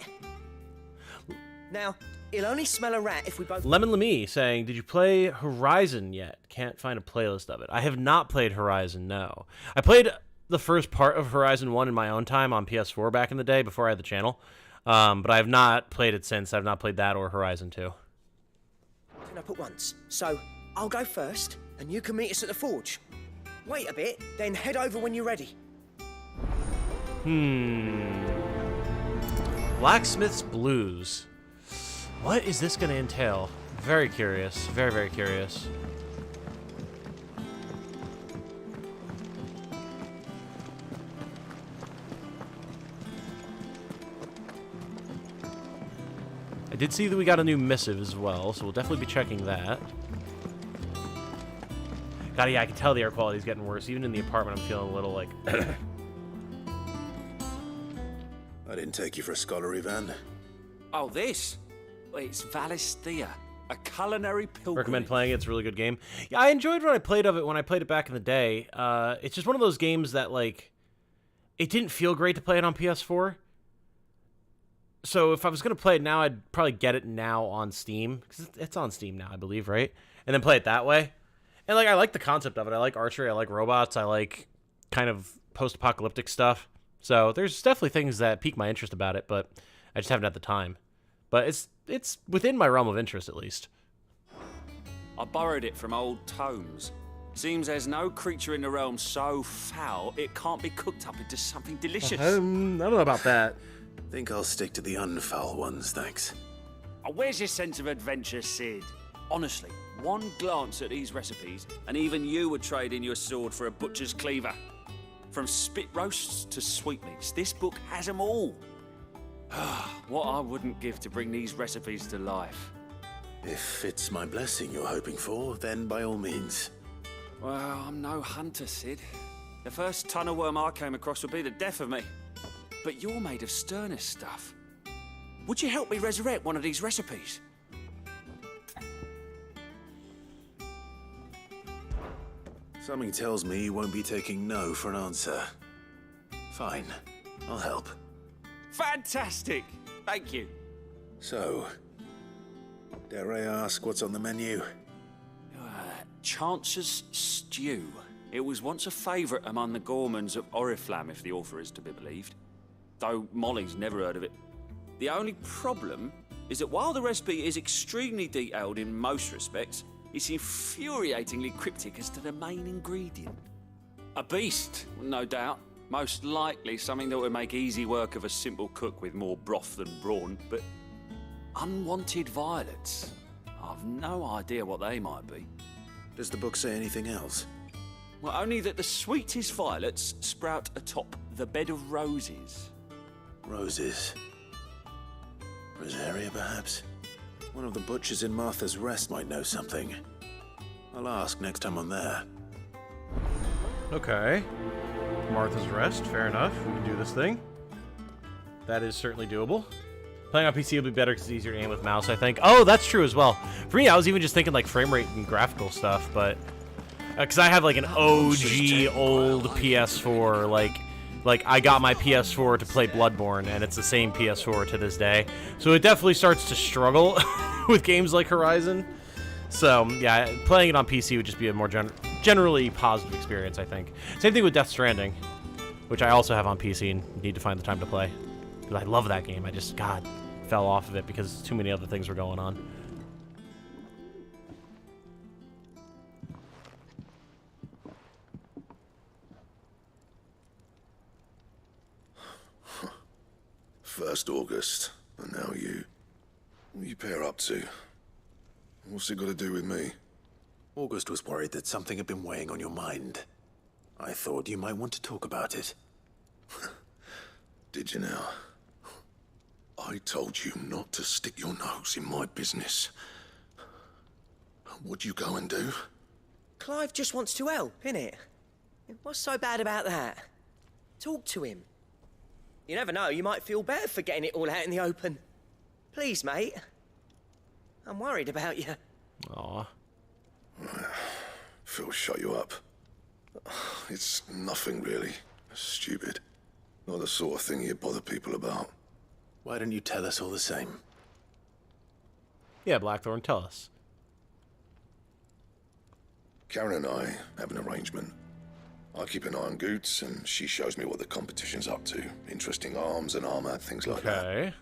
Now, he'll only smell a rat if we both... Lemon Lemmy saying, did you play Horizon yet? Can't find a playlist of it. I have not played Horizon, no. I played the first part of Horizon 1 in my own time on PS4 back in the day before I had the channel. But I have not played it since. I've not played that or Horizon 2. Turn up at once. So, I'll go first, and you can meet us at the forge. Wait a bit, then head over when you're ready. Blacksmith's Blues. What is this going to entail? Very curious. Very, very curious. I did see that we got a new missive as well, so we'll definitely be checking that. God, yeah, I can tell the air quality is getting worse. Even in the apartment, I'm feeling a little like... I didn't take you for a scholar, Ivan. Oh, this? Well, it's Valisthea. A culinary pilgrimage. Recommend playing it. It's a really good game. Yeah, I enjoyed when I played it back in the day. It's just one of those games that, like, it didn't feel great to play it on PS4. So if I was going to play it now, I'd probably get it now on Steam. Because it's on Steam now, I believe, right? And then play it that way. And, like, I like the concept of it. I like archery. I like robots. I like kind of post-apocalyptic stuff. So there's definitely things that pique my interest about it, but I just haven't had the time. But it's within my realm of interest, at least. I borrowed it from old tomes. Seems there's no creature in the realm so foul it can't be cooked up into something delicious. I don't know about that. Think I'll stick to the unfoul ones, thanks. Oh, where's your sense of adventure, Sid? Honestly, one glance at these recipes, and even you would trade in your sword for a butcher's cleaver. From spit roasts to sweetmeats, this book has them all. What I wouldn't give to bring these recipes to life. If it's my blessing you're hoping for, then by all means. Well, I'm no hunter, Sid. The first tunnel worm I came across would be the death of me. But you're made of sterner stuff. Would you help me resurrect one of these recipes? Something tells me you won't be taking no for an answer. Fine, I'll help. Fantastic! Thank you. So, dare I ask what's on the menu? Chance's Stew. It was once a favourite among the gourmands of Oriflamme, if the author is to be believed. Though Molly's never heard of it. The only problem is that while the recipe is extremely detailed in most respects, it's infuriatingly cryptic as to the main ingredient. A beast, no doubt. Most likely something that would make easy work of a simple cook with more broth than brawn, but unwanted violets. I've no idea what they might be. Does the book say anything else? Well, only that the sweetest violets sprout atop the bed of roses. Roses. Rosaria, perhaps? One of the butchers in Martha's Rest might know something. I'll ask next time I'm there. Okay. Martha's Rest, fair enough. We can do this thing. That is certainly doable. Playing on PC will be better because it's easier to aim with mouse, I think. Oh, that's true as well. For me, I was even just thinking like frame rate and graphical stuff, but because I have like an OG old PS4, like I got my PS4 to play Bloodborne, and it's the same PS4 to this day. So it definitely starts to struggle with games like Horizon. So yeah, playing it on PC would just be a more generally positive experience, I think. Same thing with Death Stranding, which I also have on PC and need to find the time to play. Because I love that game. I just, God, fell off of it because too many other things were going on. First August, and now you. What are you pair up to? What's it got to do with me? August was worried that something had been weighing on your mind. I thought you might want to talk about it. Did you now? I told you not to stick your nose in my business. What'd you go and do? Clive just wants to help, innit? What's so bad about that? Talk to him. You never know, you might feel better for getting it all out in the open. Please, mate. I'm worried about you. Aw. Phil, shut you up. It's nothing really. Stupid. Not the sort of thing you bother people about. Why don't you tell us all the same? Yeah, Blackthorn, tell us. Karen and I have an arrangement. I keep an eye on Goots, and she shows me what the competition's up to. Interesting arms and armor, things like that. Okay.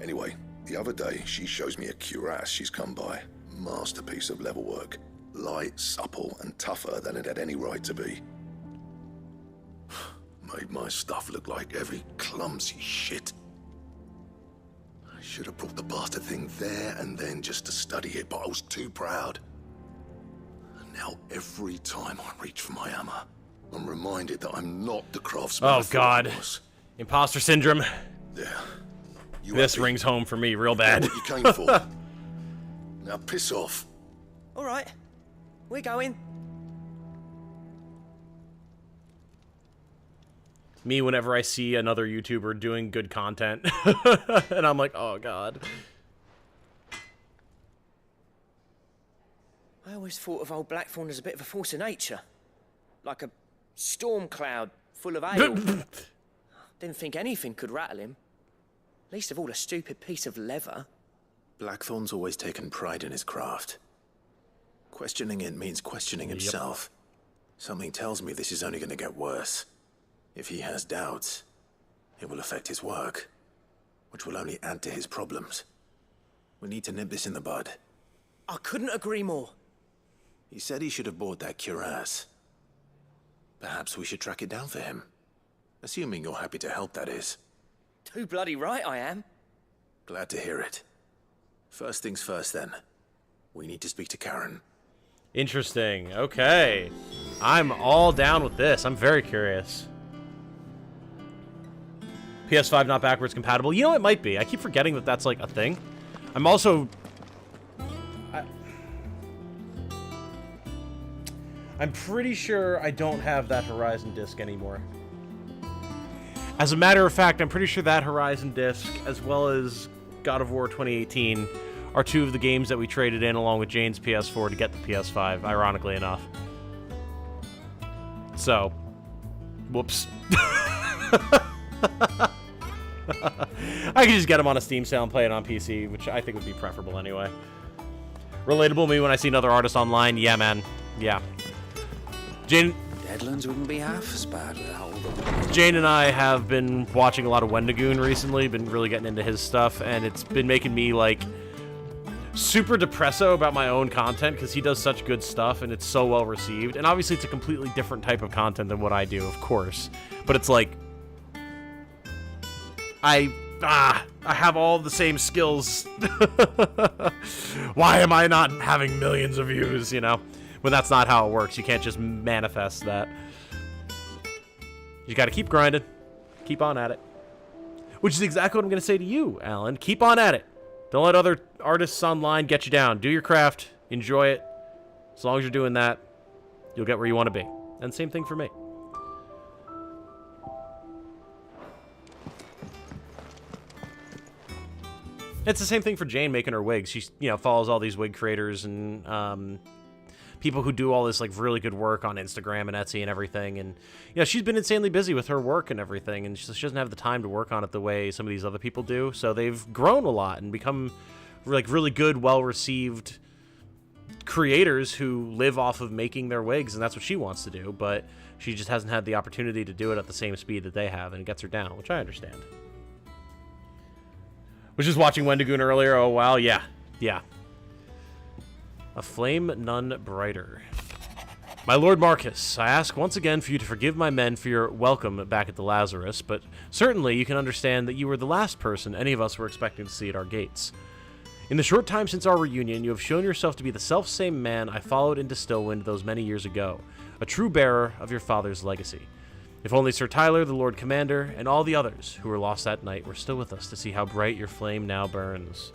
Anyway, the other day, she shows me a cuirass she's come by. Masterpiece of level work. Light, supple, and tougher than it had any right to be. Made my stuff look like every clumsy shit. I should have brought the bastard thing there and then just to study it, but I was too proud. And now every time I reach for my hammer, I'm reminded that I'm not the craftsman. Oh, God. Imposter syndrome. There. This rings home for me real bad. What you came for. Now piss off. All right. We're going. Me whenever I see another YouTuber doing good content. And I'm like, oh, God. I always thought of old Blackthorn as a bit of a force of nature. Like a storm cloud full of ale. Didn't think anything could rattle him. Least of all a stupid piece of leather. Blackthorn's always taken pride in his craft. Questioning it means questioning himself. Something tells me this is only going to get worse. If he has doubts, it will affect his work, which will only add to his problems. We need to nip this in the bud. I couldn't agree more. He said he should have bought that cuirass. Perhaps we should track it down for him. Assuming you're happy to help, that is. Too bloody right I am. Glad to hear it. First things first, then. We need to speak to Karen. Interesting. Okay. I'm all down with this. I'm very curious. PS5 not backwards compatible. You know, it might be. I keep forgetting that that's, like, a thing. I'm also... I'm pretty sure I don't have that Horizon disc anymore. As a matter of fact, I'm pretty sure that Horizon disc, as well as God of War 2018, are two of the games that we traded in along with Jane's PS4 to get the PS5, ironically enough. So, whoops. I could just get them on a Steam sale and play it on PC, which I think would be preferable anyway. Relatable me when I see another artist online. Yeah, man. Yeah. Jane... Deadlands wouldn't be half as bad without all the... Jane and I have been watching a lot of Wendigoon recently, been really getting into his stuff, and it's been making me, like, super depresso about my own content, because he does such good stuff, and it's so well received. And obviously it's a completely different type of content than what I do, of course. But it's like... I have all the same skills. Why am I not having millions of views, you know? When that's not how it works. You can't just manifest that. You gotta keep grinding. Keep on at it. Which is exactly what I'm gonna say to you, Alan. Keep on at it. Don't let other artists online get you down. Do your craft. Enjoy it. As long as you're doing that, you'll get where you want to be. And same thing for me. It's the same thing for Jane making her wigs. She, you know, follows all these wig creators and people who do all this like really good work on Instagram and Etsy and everything. And you know, she's been insanely busy with her work and everything, and she doesn't have the time to work on it the way some of these other people do. So they've grown a lot and become like really good, well-received creators who live off of making their wigs, and that's what she wants to do. But she just hasn't had the opportunity to do it at the same speed that they have, and it gets her down, which I understand. Was just watching Wendigoon earlier. Oh, wow. Yeah. Yeah. A flame none brighter. My Lord Marcus, I ask once again for you to forgive my men for your welcome back at the Lazarus, but certainly you can understand that you were the last person any of us were expecting to see at our gates. In the short time since our reunion, you have shown yourself to be the self-same man I followed into Stillwind those many years ago, a true bearer of your father's legacy. If only Sir Tyler, the Lord Commander, and all the others who were lost that night were still with us to see how bright your flame now burns.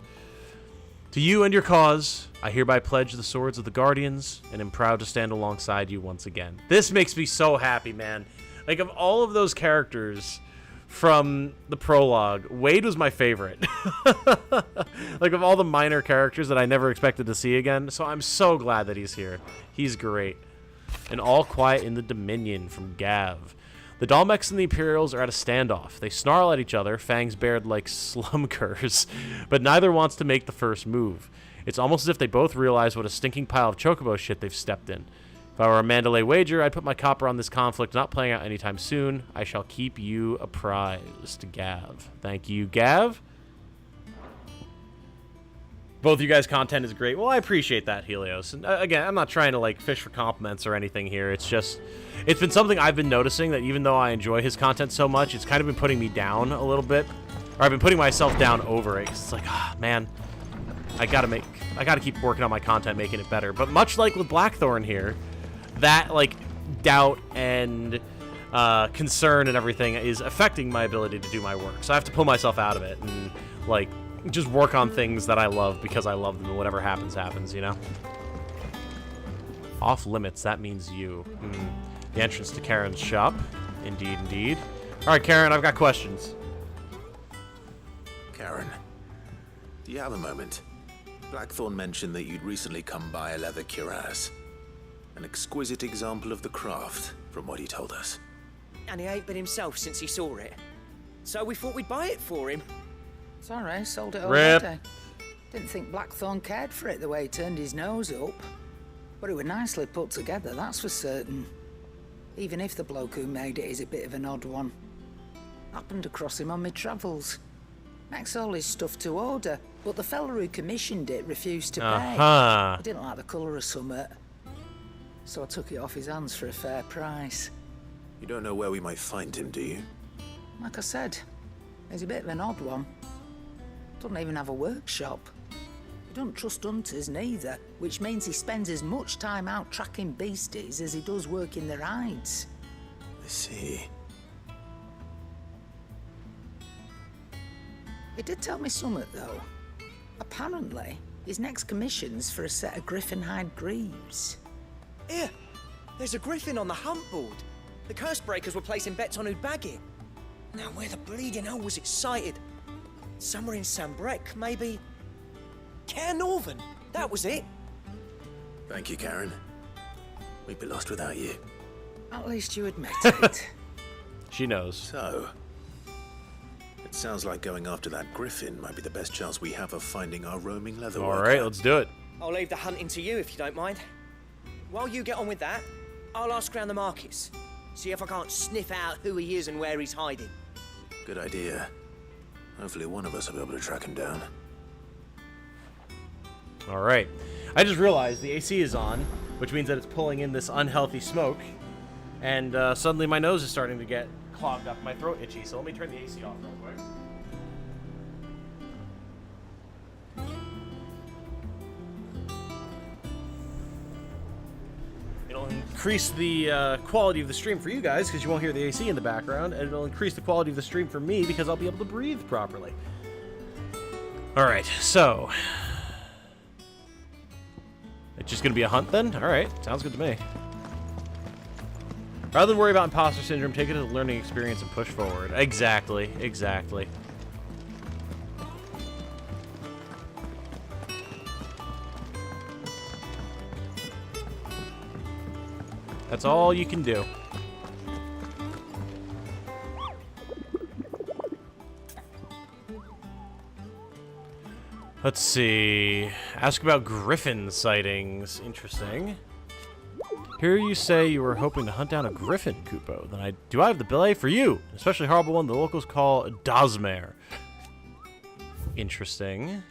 To you and your cause, I hereby pledge the swords of the Guardians, and am proud to stand alongside you once again. This makes me so happy, man. Like, of all of those characters from the prologue, Wade was my favorite. Like, of all the minor characters that I never expected to see again, so I'm so glad that he's here. He's great. And all quiet in the Dominion from Gav. The Dalmecs and the Imperials are at a standoff. They snarl at each other, fangs bared like slum curs, but neither wants to make the first move. It's almost as if they both realize what a stinking pile of chocobo shit they've stepped in. If I were a Mandalay wager, I'd put my copper on this conflict not playing out anytime soon. I shall keep you apprised, Gav. Thank you, Gav. Both of you guys' content is great. Well, I appreciate that, Helios. And again, I'm not trying to like fish for compliments or anything here. It's just, it's been something I've been noticing that even though I enjoy his content so much, it's kind of been putting me down a little bit. Or I've been putting myself down over it. It's like, man, I gotta keep working on my content, making it better. But much like with Blackthorn here, that like doubt and concern and everything is affecting my ability to do my work. So I have to pull myself out of it and like just work on things that I love because I love them, and whatever happens, happens, you know? Off limits, that means you. The entrance to Karen's shop. Indeed, indeed. Alright, Karen, I've got questions. Karen, do you have a moment? Blackthorn mentioned that you'd recently come by a leather cuirass. An exquisite example of the craft, from what he told us. And he ain't been himself since he saw it. So we thought we'd buy it for him. Sorry, sold it Rip. already. Didn't think Blackthorn cared for it the way he turned his nose up. But it was nicely put together, that's for certain. Even if the bloke who made it is a bit of an odd one. Happened across him on my travels. Makes all his stuff to order, but the fella who commissioned it refused to pay. He didn't like the colour of summit. So I took it off his hands for a fair price. You don't know where we might find him, do you? Like I said, he's a bit of an odd one. Doesn't even have a workshop. He don't trust hunters neither, which means he spends as much time out tracking beasties as he does working their hides. I see. He did tell me something, though. Apparently, his next commission's for a set of griffin hide greaves. Here, there's a griffin on the hunt board. The curse breakers were placing bets on who'd bag it. Now, where the bleeding hell was it sighted? Somewhere in Sambrec, maybe? Cairnorvin, that was it. Thank you, Karen. We'd be lost without you. At least you admit it. She knows. So, it sounds like going after that griffin might be the best chance we have of finding our roaming leather worker. Alright, let's do it. I'll leave the hunting to you if you don't mind. While you get on with that, I'll ask around the markets. See if I can't sniff out who he is and where he's hiding. Good idea. Hopefully one of us will be able to track him down. Alright. I just realized the AC is on, which means that it's pulling in this unhealthy smoke. And suddenly my nose is starting to get clogged up, my throat itchy, so let me turn the AC off real quick. It'll increase the quality of the stream for you guys because you won't hear the AC in the background, and it'll increase the quality of the stream for me because I'll be able to breathe properly. Alright, so... it's just gonna be a hunt then? Alright, sounds good to me. Rather than worry about imposter syndrome, take it as a learning experience and push forward. Exactly, exactly. That's all you can do. Let's see. Ask about griffin sightings. Interesting. Here you say you were hoping to hunt down a griffin, Kupo. Then do I have the billet for you? An especially horrible one the locals call a Dazmare. Interesting.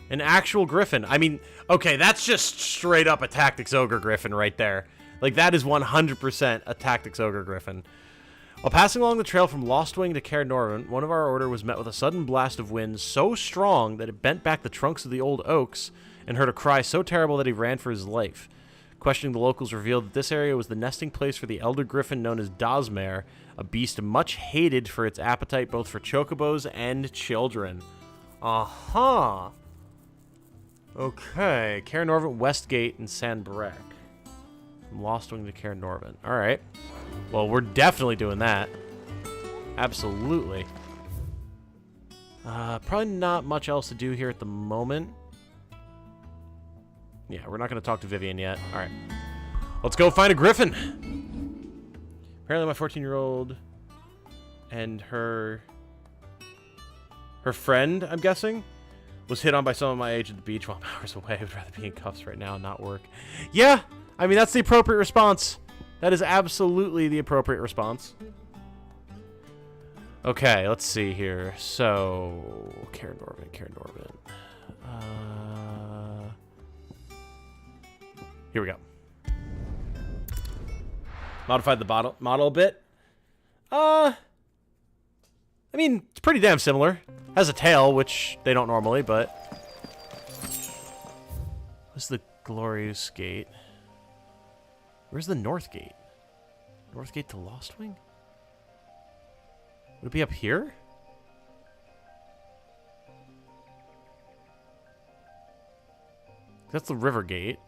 An actual griffin. I mean, okay, that's just straight up a Tactics Ogre griffin right there. Like, that is 100% a Tactics Ogre griffin. While passing along the trail from Lostwing to Cairnorvin, one of our order was met with a sudden blast of wind so strong that it bent back the trunks of the old oaks and heard a cry so terrible that he ran for his life. Questioning the locals revealed that this area was the nesting place for the elder griffin known as Dazmare, a beast much hated for its appetite both for chocobos and children. Uh-huh. Okay, Cairnorvin, Westgate, and Sanbrec. From Lostwing to Cairnorvin. Alright. Well, we're definitely doing that. Absolutely. Probably not much else to do here at the moment. Yeah, we're not going to talk to Vivian yet. Alright. Let's go find a griffin! Apparently my 14-year-old and her friend, I'm guessing, was hit on by someone my age at the beach while I'm hours away. I would rather be in cuffs right now and not work. Yeah! I mean, that's the appropriate response. That is absolutely the appropriate response. Okay, let's see here. So, Cairnorvin. Here we go. Modified the model a bit. I mean, it's pretty damn similar. Has a tail, which they don't normally, but... What's the Glorious Gate? Where's the North Gate? North Gate to Lostwing? Would it be up here? That's the River Gate.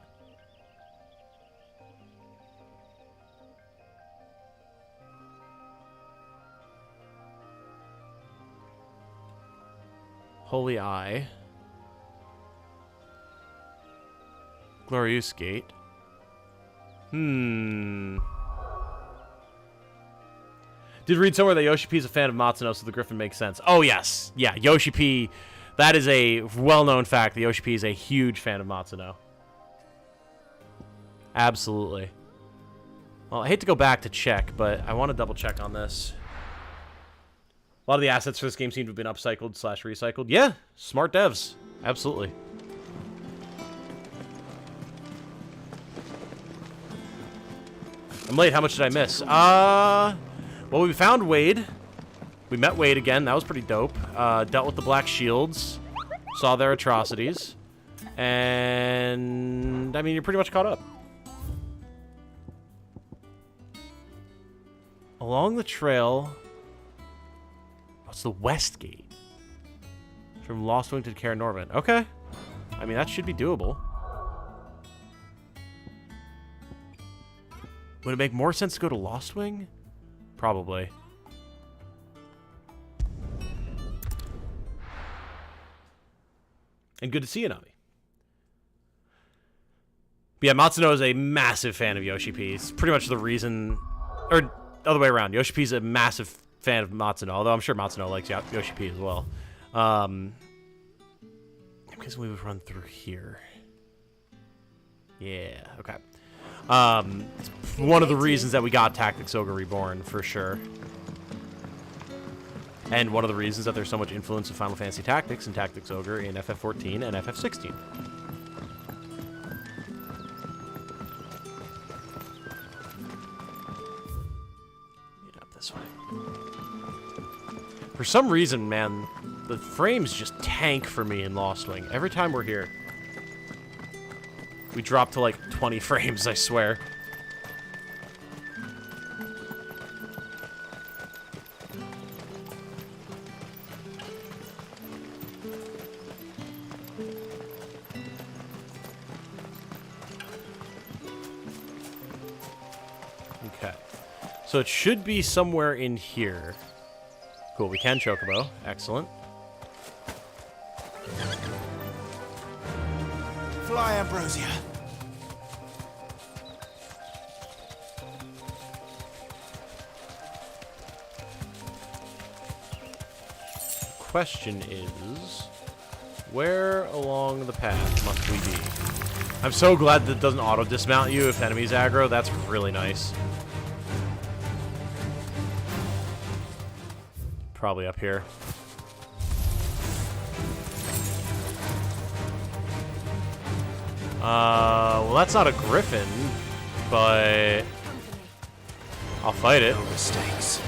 Holy Eye. Glorious Gate. Did read somewhere that Yoshi P is a fan of Matsuno, so the Griffin makes sense. Oh, yes. Yeah, Yoshi P. That is a well-known fact. The Yoshi P is a huge fan of Matsuno. Absolutely. Well, I hate to go back to check, but I want to double-check on this. A lot of the assets for this game seem to have been upcycled/recycled. Yeah, smart devs. Absolutely. I'm late. How much did I miss? Well, we found Wade. We met Wade again. That was pretty dope. Dealt with the Black Shields. Saw their atrocities. And, I mean, you're pretty much caught up. Along the trail... What's the West Gate? From Lost Wing to Kaer Norvin. Okay. I mean, that should be doable. Would it make more sense to go to Lost Wing? Probably. And good to see you, Nami. But yeah, Matsuno is a massive fan of Yoshi P. It's pretty much the reason... Or, other way around. Yoshi P is a massive fan of Matsuno, although I'm sure Matsuno likes Yoshi P as well. I'm guessing we would run through here. Yeah, okay. It's one of the reasons that we got Tactics Ogre Reborn, for sure. And one of the reasons that there's so much influence of Final Fantasy Tactics and Tactics Ogre in FF14 and FF16. Get up this way. For some reason, man, the frames just tank for me in Lost Wing. Every time we're here. We drop to like 20 frames, I swear. Okay. So it should be somewhere in here. Cool, we can Chocobo. Excellent. Fly, Ambrosia. Question is, where along the path must we be? I'm so glad that it doesn't auto-dismount you if enemies aggro. That's really nice. Probably up here. Well, that's not a griffin, but I'll fight it. No mistakes.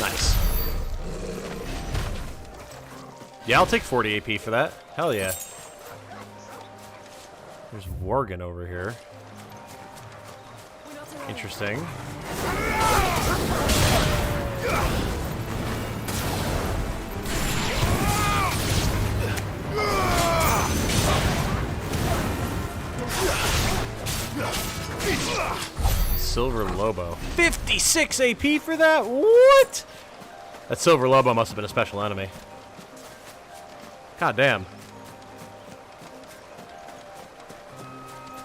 Nice. Yeah, I'll take 40 AP for that. Hell yeah. There's Worgen over here. Interesting. Silver Lobo. 56 AP for that? What? That Silver Lobo must have been a special enemy. God damn.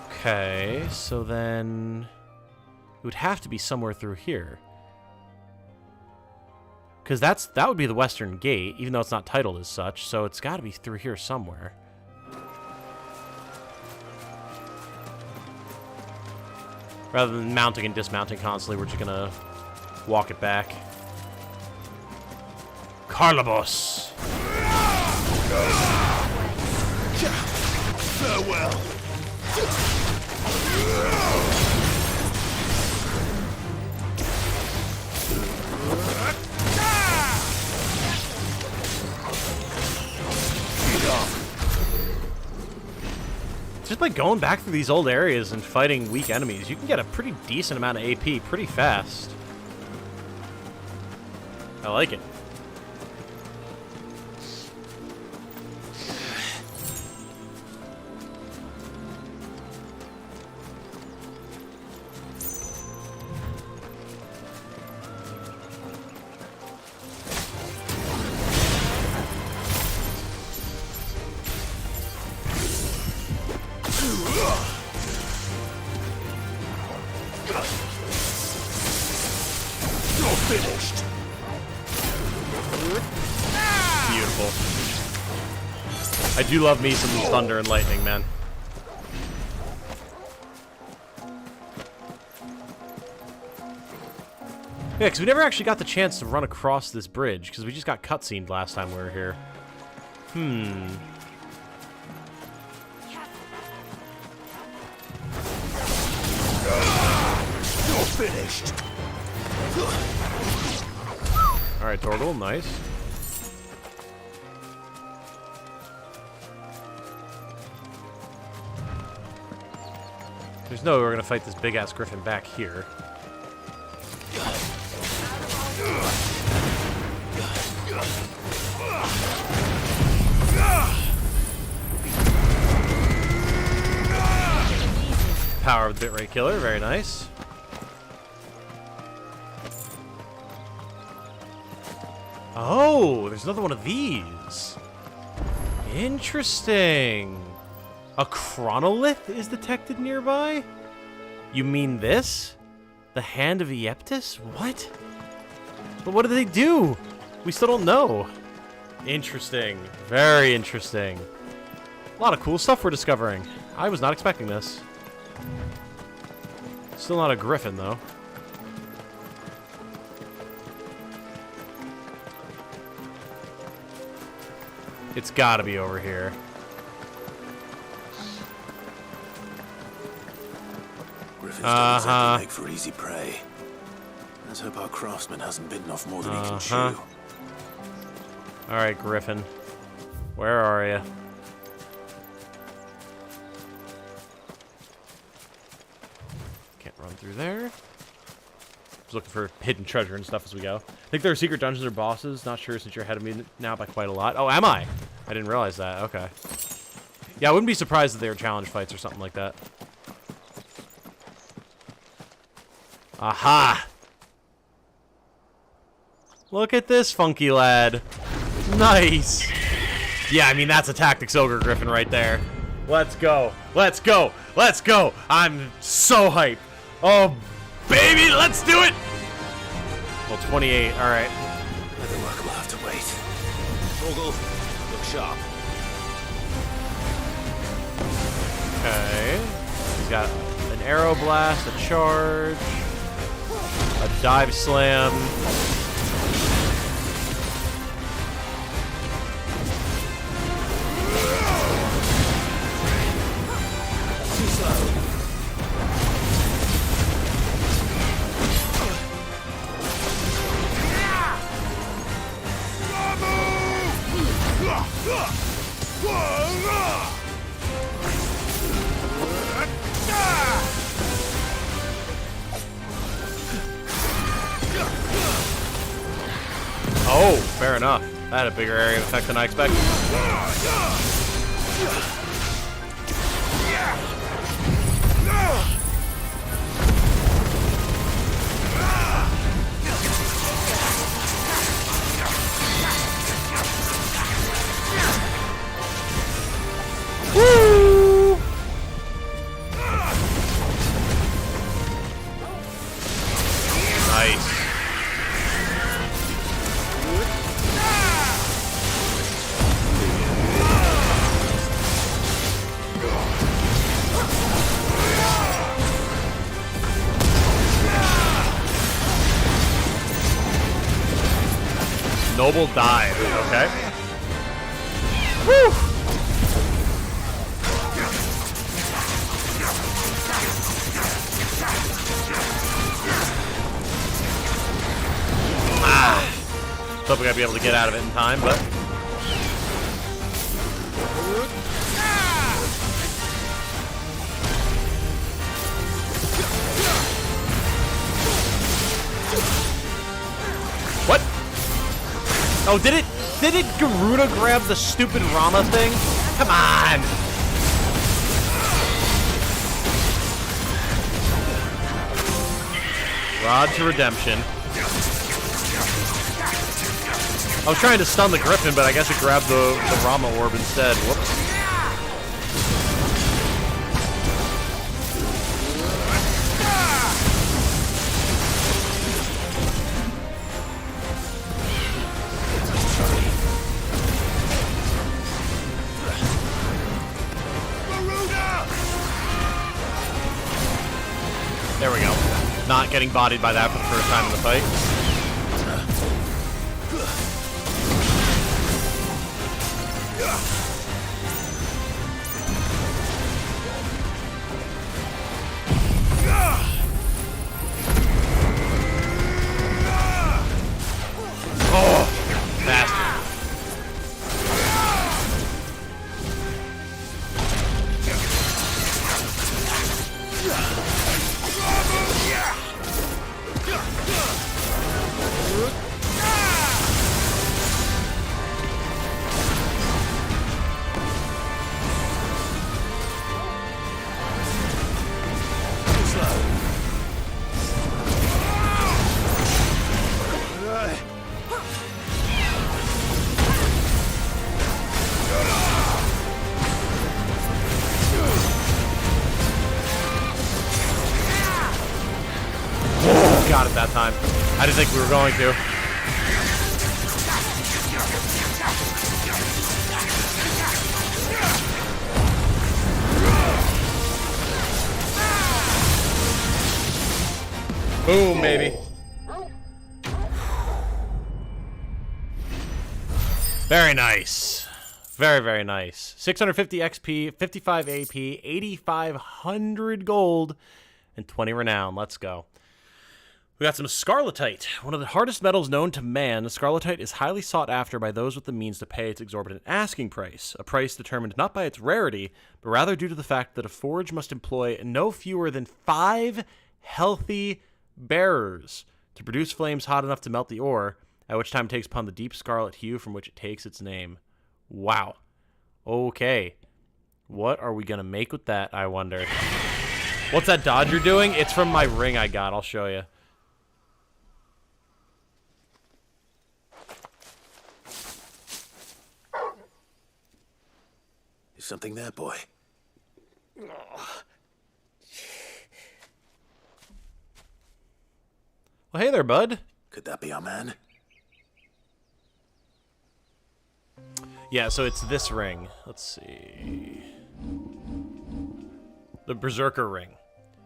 Okay, so then it would have to be somewhere through here. Because that would be the Western Gate, even though it's not titled as such, so it's got to be through here somewhere. Rather than mounting and dismounting constantly, we're just gonna walk it back. Carlabos! Farewell. Just by going back through these old areas and fighting weak enemies, you can get a pretty decent amount of AP pretty fast. I like it. Finished. Beautiful. I do love me some thunder and lightning, man. Yeah, because we never actually got the chance to run across this bridge, because we just got cutscened last time we were here. You're finished. Alright, Torgal, nice. There's no way we're gonna fight this big-ass griffin back here. Power of the bitrate killer, very nice. Oh, there's another one of these. Interesting. A chronolith is detected nearby? You mean this? The Hand of Aeptus? What? But what do they do? We still don't know. Interesting. Very interesting. A lot of cool stuff we're discovering. I was not expecting this. Still not a griffin, though. It's gotta be over here. Griffins don't exactly make for easy prey. Let's hope our craftsman hasn't bitten off more than he can chew. Alright, Griffin. Where are you? Can't run through there. Just looking for hidden treasure and stuff as we go. I think there are secret dungeons or bosses. Not sure since you're ahead of me now by quite a lot. Oh, am I? I didn't realize that. Okay. Yeah, I wouldn't be surprised if they were challenge fights or something like that. Aha! Look at this funky lad. Nice! Yeah, I mean, that's a Tactics Ogre Griffin right there. Let's go. Let's go. Let's go. I'm so hyped. Oh, baby, let's do it! Well, 28. All right. The work will have to wait. Torgal, look sharp. Okay. He's got an arrow blast, a charge, a dive slam. Too slow. Oh, fair enough. That had a bigger area of effect than I expected. Woo! Nice. Noble dive, okay. Woo! Thought we gotta be able to get out of it in time, but Oh, did Garuda grab the stupid Rama thing? Come on! Rod to redemption. I was trying to stun the Griffin, but I guess it grabbed the Rama orb instead. Whoops. There we go. Not getting bodied by that for the first time in the fight. Oh, bastard. Got it that time. I didn't think we were going to. Boom, baby. Very nice. Very, very nice. 650 XP, 55 AP, 8,500 gold, and 20 renown. Let's go. We got some scarletite, one of the hardest metals known to man. The scarletite is highly sought after by those with the means to pay its exorbitant asking price, a price determined not by its rarity, but rather due to the fact that a forge must employ no fewer than 5 healthy bearers to produce flames hot enough to melt the ore, at which time it takes upon the deep scarlet hue from which it takes its name. Wow. Okay. What are we going to make with that, I wonder? What's that dodge you're doing? It's from my ring I got. I'll show you. Is something there, boy? Well, hey there, bud. Could that be our man? Yeah, so it's this ring. Let's see. The Berserker ring.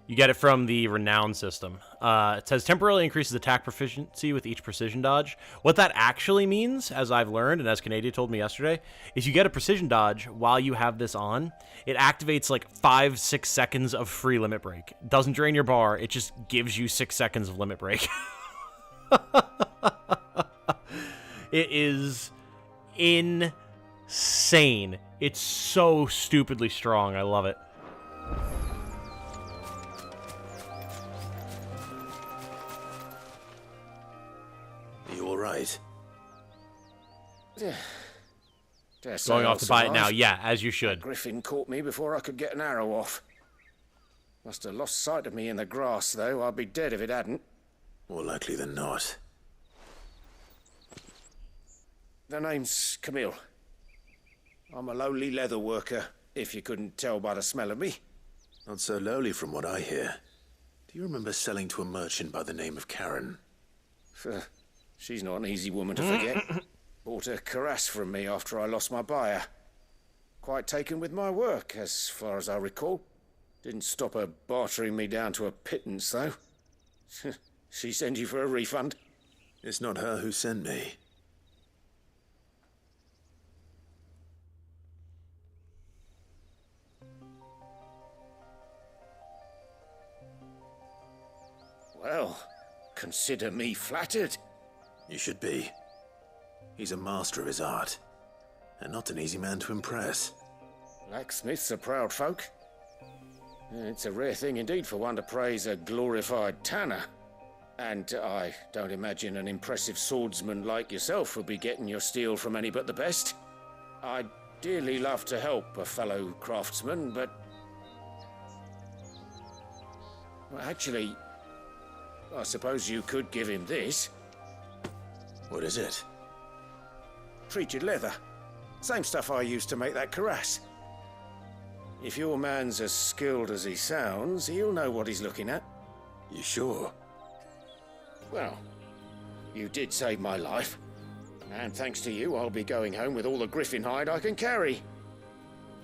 You get it from the Renown system. It says temporarily increases attack proficiency with each precision dodge. What that actually means, as I've learned, and as Canadian told me yesterday, is you get a precision dodge while you have this on. It activates like 5-6 seconds of free limit break. It doesn't drain your bar, it just gives you 6 seconds of limit break. It is insane. It's so stupidly strong. I love it. You all right? Going off to buy it now. Yeah, as you should. Griffin caught me before I could get an arrow off. Must have lost sight of me in the grass, though. I'd be dead if it hadn't. More likely than not. The name's Camille. I'm a lowly leather worker, if you couldn't tell by the smell of me. Not so lowly from what I hear. Do you remember selling to a merchant by the name of Karen? She's not an easy woman to forget. Bought a cuirass from me after I lost my buyer. Quite taken with my work, as far as I recall. Didn't stop her bartering me down to a pittance, though. She send you for a refund? It's not her who sent me. Well, consider me flattered. You should be. He's a master of his art, and not an easy man to impress. Blacksmiths are proud folk. It's a rare thing indeed for one to praise a glorified tanner. And I don't imagine an impressive swordsman like yourself will be getting your steel from any but the best. I'd dearly love to help a fellow craftsman, but... Well, actually, I suppose you could give him this. What is it? Treated leather. Same stuff I used to make that cuirass. If your man's as skilled as he sounds, he'll know what he's looking at. You sure? Well, you did save my life. And thanks to you, I'll be going home with all the griffin hide I can carry.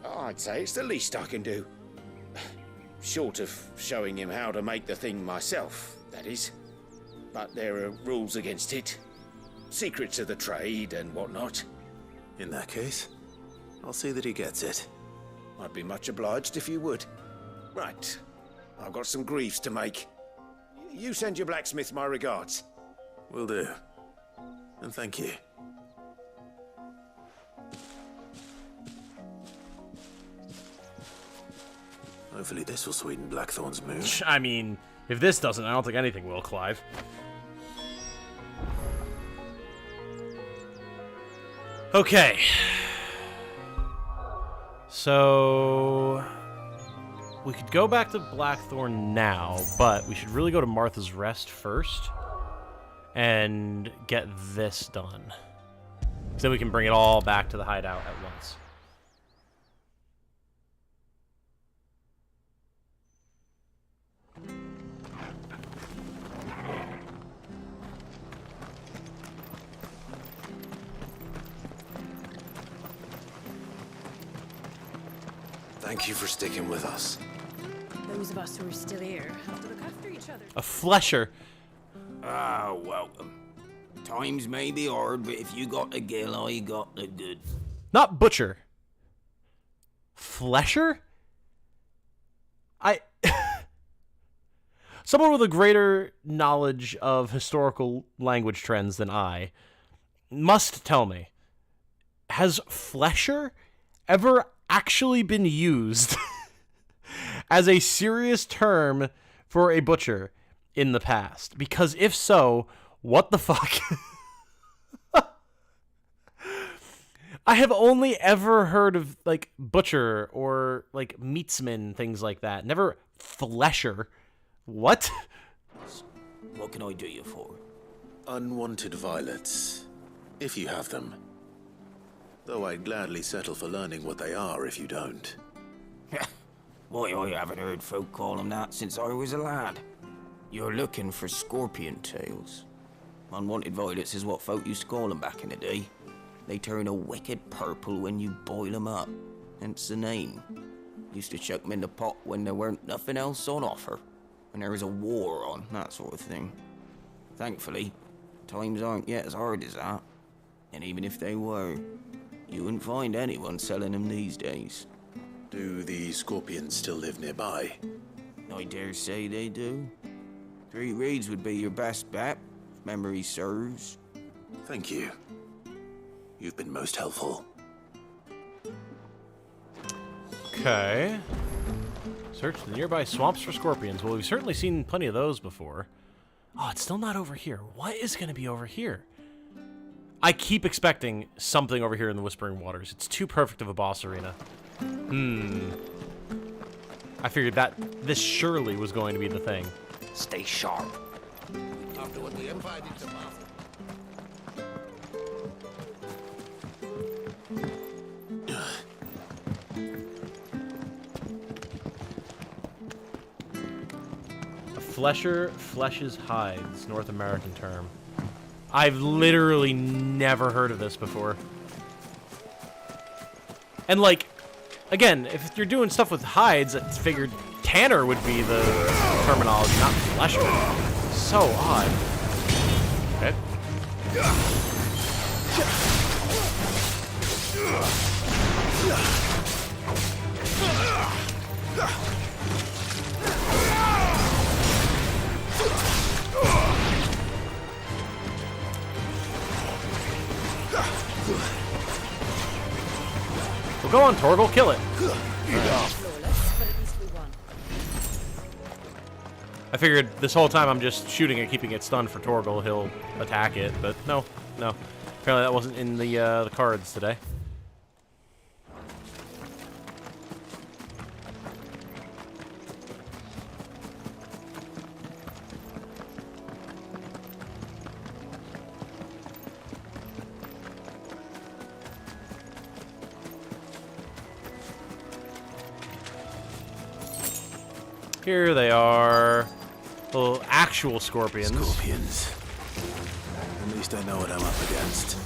I'd say it's the least I can do. Short of showing him how to make the thing myself, that is. But there are rules against it. Secrets of the trade and whatnot. In that case, I'll see that he gets it. I'd be much obliged if you would. Right. I've got some greaves to make. You send your blacksmith my regards. Will do. And thank you. Hopefully this will sweeten Blackthorn's mood. I mean, if this doesn't, I don't think anything will, Clive. Okay. So... we could go back to Blackthorn now, but we should really go to Martha's Rest first. And get this done. So then we can bring it all back to the hideout at once. Thank you for sticking with us. Those of us who are still here have to look after each other. A flesher. Ah, welcome. Times may be hard, but if you got the gill, I got the good. Not butcher. Flesher? Someone with a greater knowledge of historical language trends than I must tell me, has flesher ever actually been used as a serious term for a butcher in the past? Because if so, what the fuck? I have only ever heard of, like, butcher or, like, meatsman, things like that. Never flesher. What? What can I do you for? Unwanted violets, if you have them. Though I'd gladly settle for learning what they are if you don't. Why, I haven't heard folk call them that since I was a lad. You're looking for scorpion tails. Unwanted violets is what folk used to call them back in the day. They turn a wicked purple when you boil them up, hence the name. Used to chuck them in the pot when there weren't nothing else on offer, when there was a war on, that sort of thing. Thankfully, times aren't yet as hard as that. And even if they were, you wouldn't find anyone selling them these days. Do the scorpions still live nearby? I dare say they do. 3 Reeds would be your best bet, if memory serves. Thank you. You've been most helpful. Okay. Search the nearby swamps for scorpions. Well, we've certainly seen plenty of those before. Oh, it's still not over here. What is going to be over here? I keep expecting something over here in the Whispering Waters. It's too perfect of a boss arena. I figured that this surely was going to be the thing. Stay sharp. After what the Empire did to Martha. A flesher fleshes hides, North American term. I've literally never heard of this before. And like, again, if you're doing stuff with hides, I figured tanner would be the terminology, not flesher. So odd. Okay. Well, go on, Torgal, kill it. I figured this whole time I'm just shooting it, keeping it stunned for Torgal. He'll attack it, but no. Apparently that wasn't in the cards today. Here they are. Little actual scorpions. Scorpions. At least I know what I'm up against.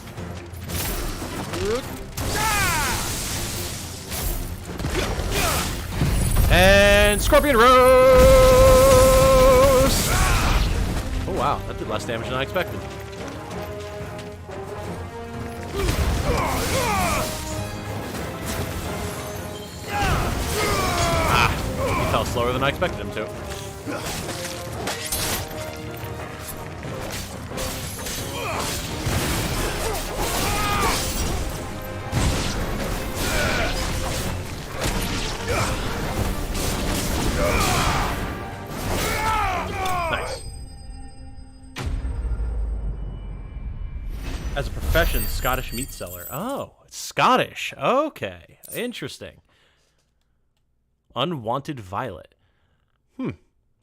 And Scorpion Roast! Oh wow, that did less damage than I expected. He fell slower than I expected him to. Nice. As a profession, Scottish meat seller. Oh, it's Scottish. Okay, interesting. Unwanted violet.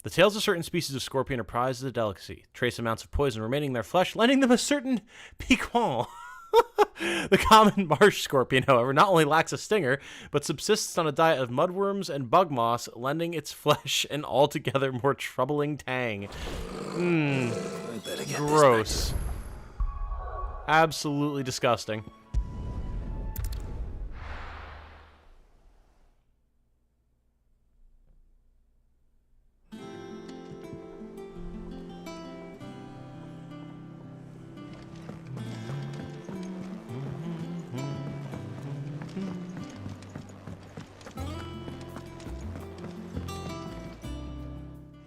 The tails of certain species of scorpion are prized as a delicacy. Trace amounts of poison remaining in their flesh, lending them a certain piquant. The common marsh scorpion, however, not only lacks a stinger, but subsists on a diet of mudworms and bug moss, lending its flesh an altogether more troubling tang. Gross. Absolutely disgusting.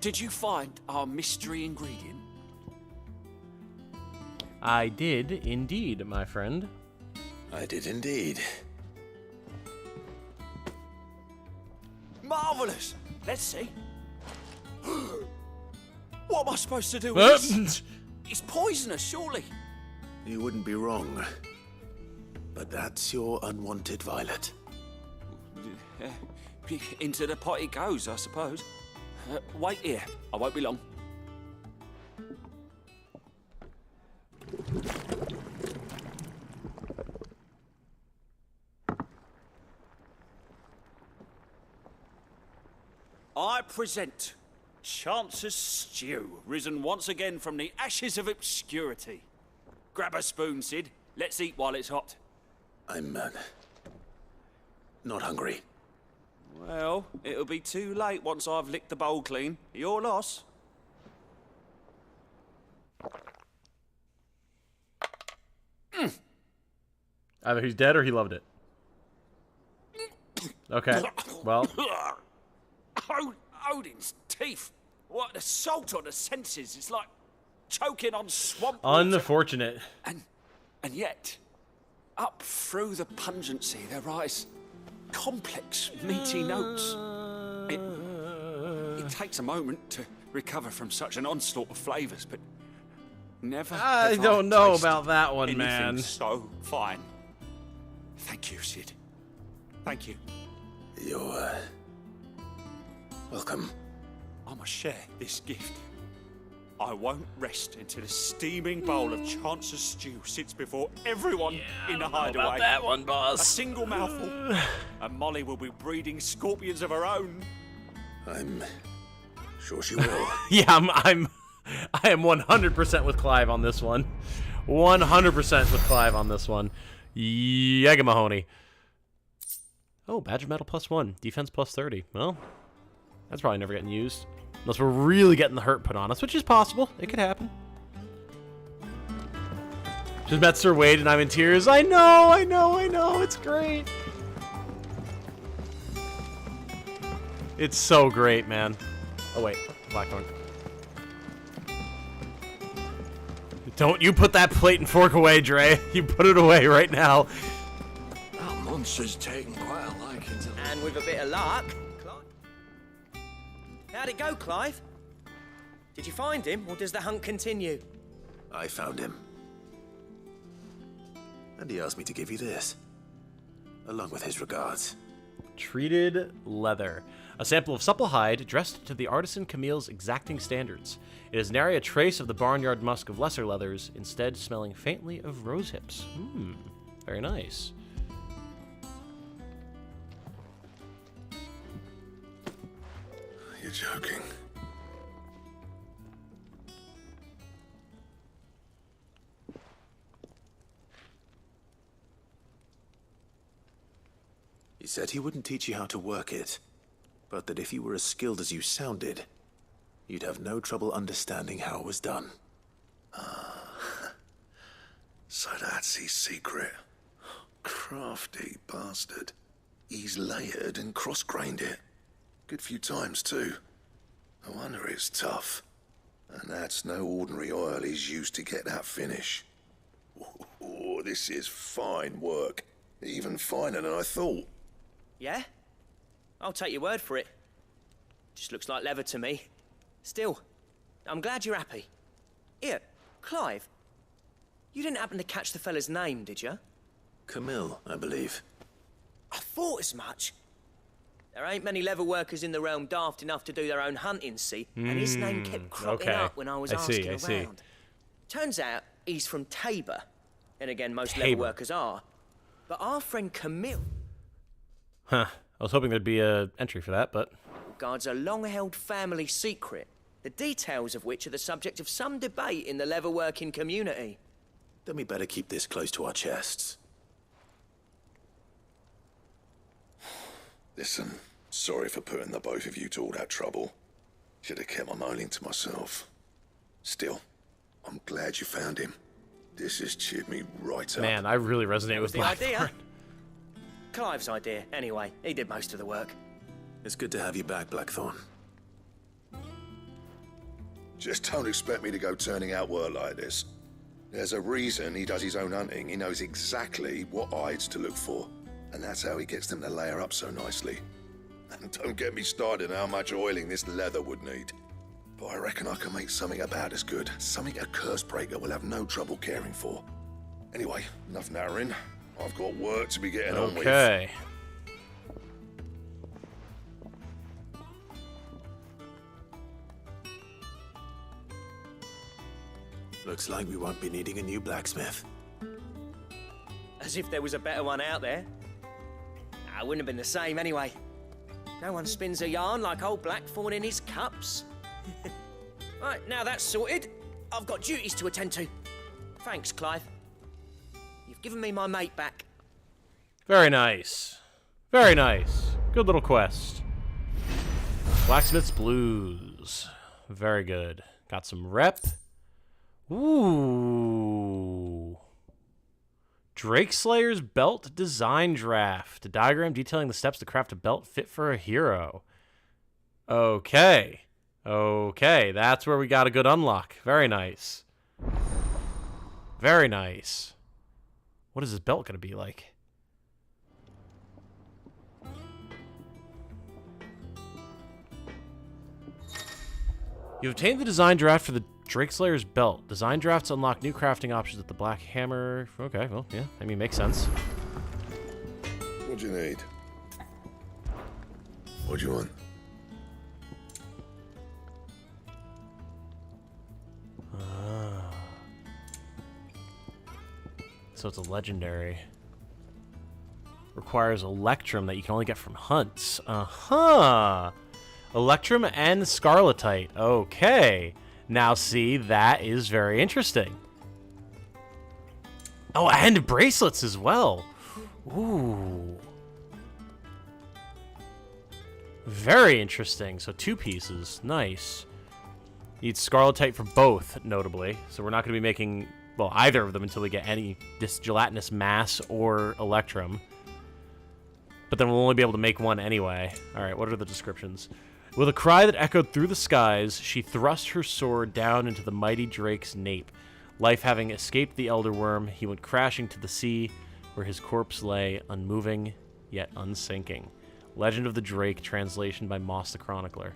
Did you find our mystery ingredient? I did indeed, my friend. I did indeed. Marvelous! Let's see. What am I supposed to do with this? It's poisonous, surely. You wouldn't be wrong. But that's your unwanted violet. Into the pot it goes, I suppose. Wait here. I won't be long. I present Chance's Stew, risen once again from the ashes of obscurity. Grab a spoon, Sid. Let's eat while it's hot. I'm not hungry. Well, it'll be too late once I've licked the bowl clean. Your loss. Either he's dead or he loved it. Okay, well. Odin's teeth. What an assault on the senses. It's like choking on swamp Unfortunate. water. And yet, up through the pungency, there rise complex, meaty notes. It takes a moment to recover from such an onslaught of flavours, but never. I don't know about that one, anything man. So fine. Thank you, Sid. Thank you. You're welcome. I must share this gift. I won't rest until a steaming bowl of Chance's Stew sits before everyone in the hideaway. About that one, boss. A single mouthful, and Molly will be breeding scorpions of her own. I'm sure she will. Yeah, I am 100% with Clive on this one. 100% with Clive on this one. Yega Mahoney. Oh, badge of metal +1, defense +30. Well, that's probably never getting used. Unless we're really getting the hurt put on us, which is possible. It could happen. Just met Sir Wade and I'm in tears. I know. It's great. It's so great, man. Oh, wait. Blackthorn. Don't you put that plate and fork away, Dre. You put it away right now. That monster's taken quite a liking to And with a bit of luck... How'd it go, Clive? Did you find him, or does the hunt continue? I found him. And he asked me to give you this, along with his regards. Treated leather. A sample of supple hide dressed to the artisan Camille's exacting standards. It is nary a trace of the barnyard musk of lesser leathers, instead smelling faintly of rose hips. Very nice. You're joking. He said he wouldn't teach you how to work it, but that if you were as skilled as you sounded, you'd have no trouble understanding how it was done. So that's his secret. Crafty bastard. He's layered and cross-grained it. Good few times, too. No wonder it's tough. And that's no ordinary oil he's used to get that finish. Oh, this is fine work. Even finer than I thought. Yeah? I'll take your word for it. Just looks like leather to me. Still, I'm glad you're happy. Here, Clive. You didn't happen to catch the fella's name, did you? Camille, I believe. I thought as much. There ain't many leather workers in the realm daft enough to do their own hunting, see? And his name kept cropping up when I was asking around. Turns out he's from Tabor. And again, most leather workers are. But our friend Camille... Huh. I was hoping there'd be a entry for that, but... guards a long-held family secret, the details of which are the subject of some debate in the leather-working community. Then we better keep this close to our chests. Listen, sorry for putting the both of you to all that trouble. Should have kept my moaning to myself. Still, I'm glad you found him. This has cheered me right up. Man, I really resonate with the idea. Clive's idea, anyway. He did most of the work. It's good to have you back, Blackthorn. Just don't expect me to go turning out work like this. There's a reason he does his own hunting. He knows exactly what hides to look for. And that's how he gets them to layer up so nicely. And don't get me started on how much oiling this leather would need. But I reckon I can make something about as good. Something a Cursebreaker will have no trouble caring for. Anyway, enough narrowing. I've got work to be getting on with. Okay. Looks like we won't be needing a new blacksmith. As if there was a better one out there. It wouldn't have been the same anyway. No one spins a yarn like old Blackthorn in his cups. Right, now that's sorted, I've got duties to attend to. Thanks, Clive. You've given me my mate back. Very nice. Very nice. Good little quest. Blacksmith's Blues. Very good. Got some rep. Ooh. Drake Slayer's Belt Design Draft. A diagram detailing the steps to craft a belt fit for a hero. Okay. Okay, that's where we got a good unlock. Very nice. Very nice. What is this belt going to be like? You've obtained the design draft for the Drake Slayer's belt. Design drafts unlock new crafting options with the Black Hammer. Okay, well, yeah, I mean, makes sense. What do you need? What do you want? So it's a legendary. Requires Electrum that you can only get from hunts. Electrum and Scarletite. Okay. Now see, that is very interesting. Oh, and bracelets as well. Ooh. Very interesting. So 2 pieces. Nice. Need Scarletite for both, notably. So we're not going to be making, well, either of them until we get any this gelatinous mass or Electrum. But then we'll only be able to make one anyway. Alright, what are the descriptions? With a cry that echoed through the skies, she thrust her sword down into the mighty Drake's nape. Life having escaped the Elder Worm, he went crashing to the sea, where his corpse lay, unmoving, yet unsinking. Legend of the Drake, translation by Moss the Chronicler.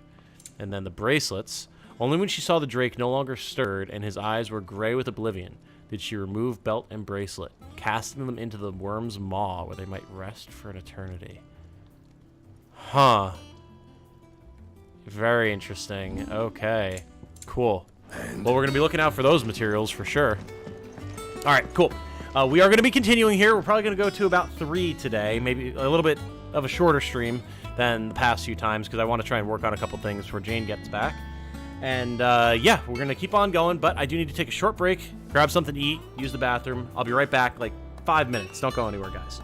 And then the bracelets. Only when she saw the drake no longer stirred and his eyes were gray with oblivion did she remove belt and bracelet, casting them into the worm's maw where they might rest for an eternity. Huh. Very interesting. Okay. Cool. Well, we're going to be looking out for those materials for sure. All right, cool. We are going to be continuing here. We're probably going to go to about 3 today, maybe a little bit of a shorter stream than the past few times because I want to try and work on a couple things before Jane gets back. And yeah, we're going to keep on going, but I do need to take a short break, grab something to eat, use the bathroom. I'll be right back, like 5 minutes. Don't go anywhere, guys.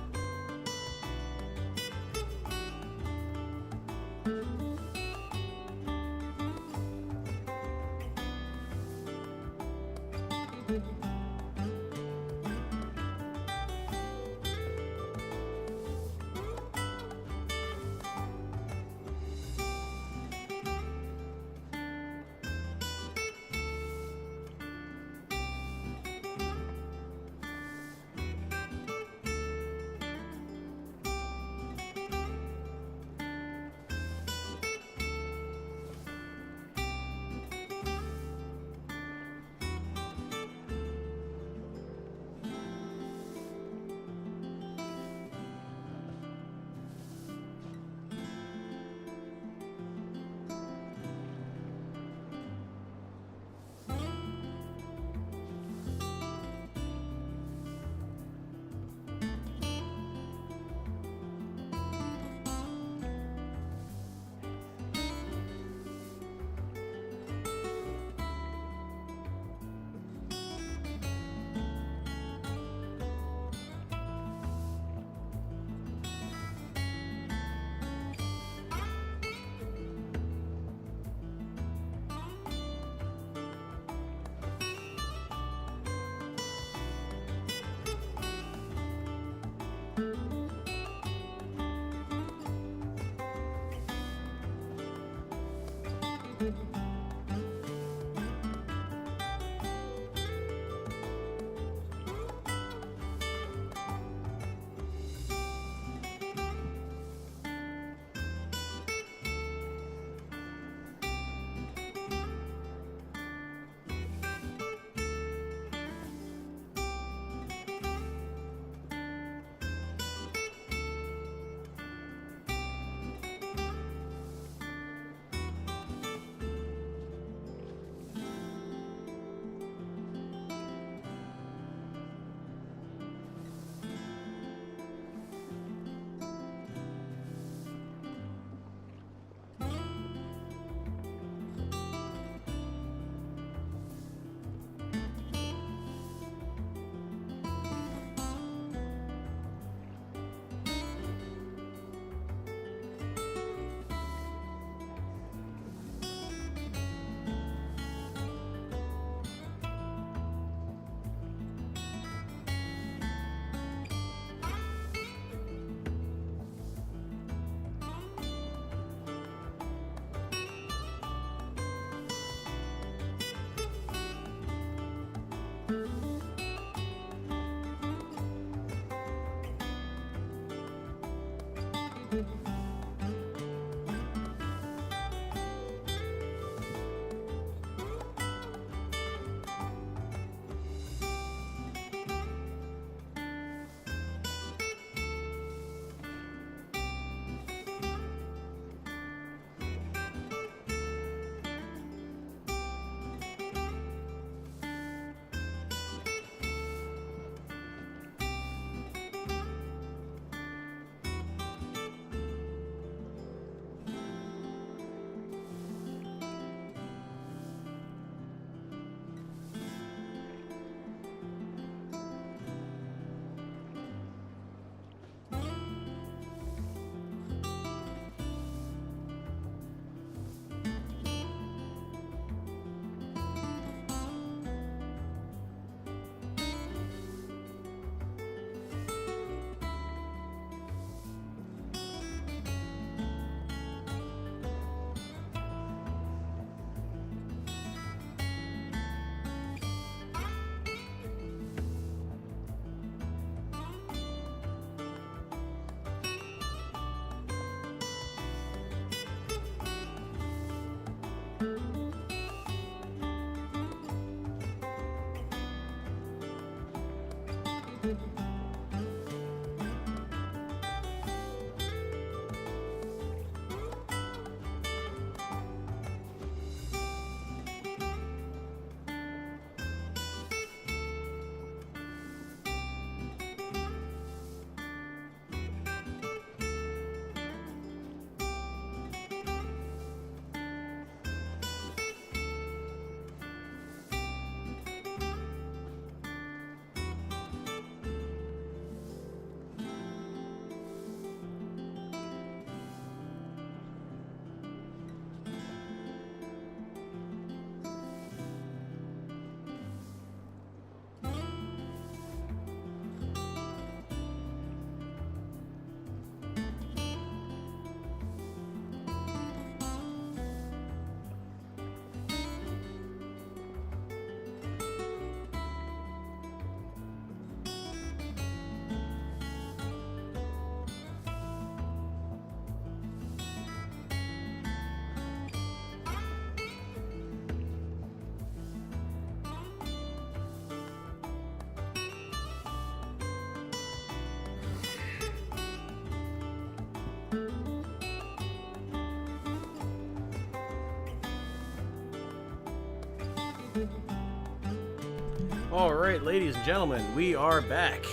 Alright, ladies and gentlemen, we are back.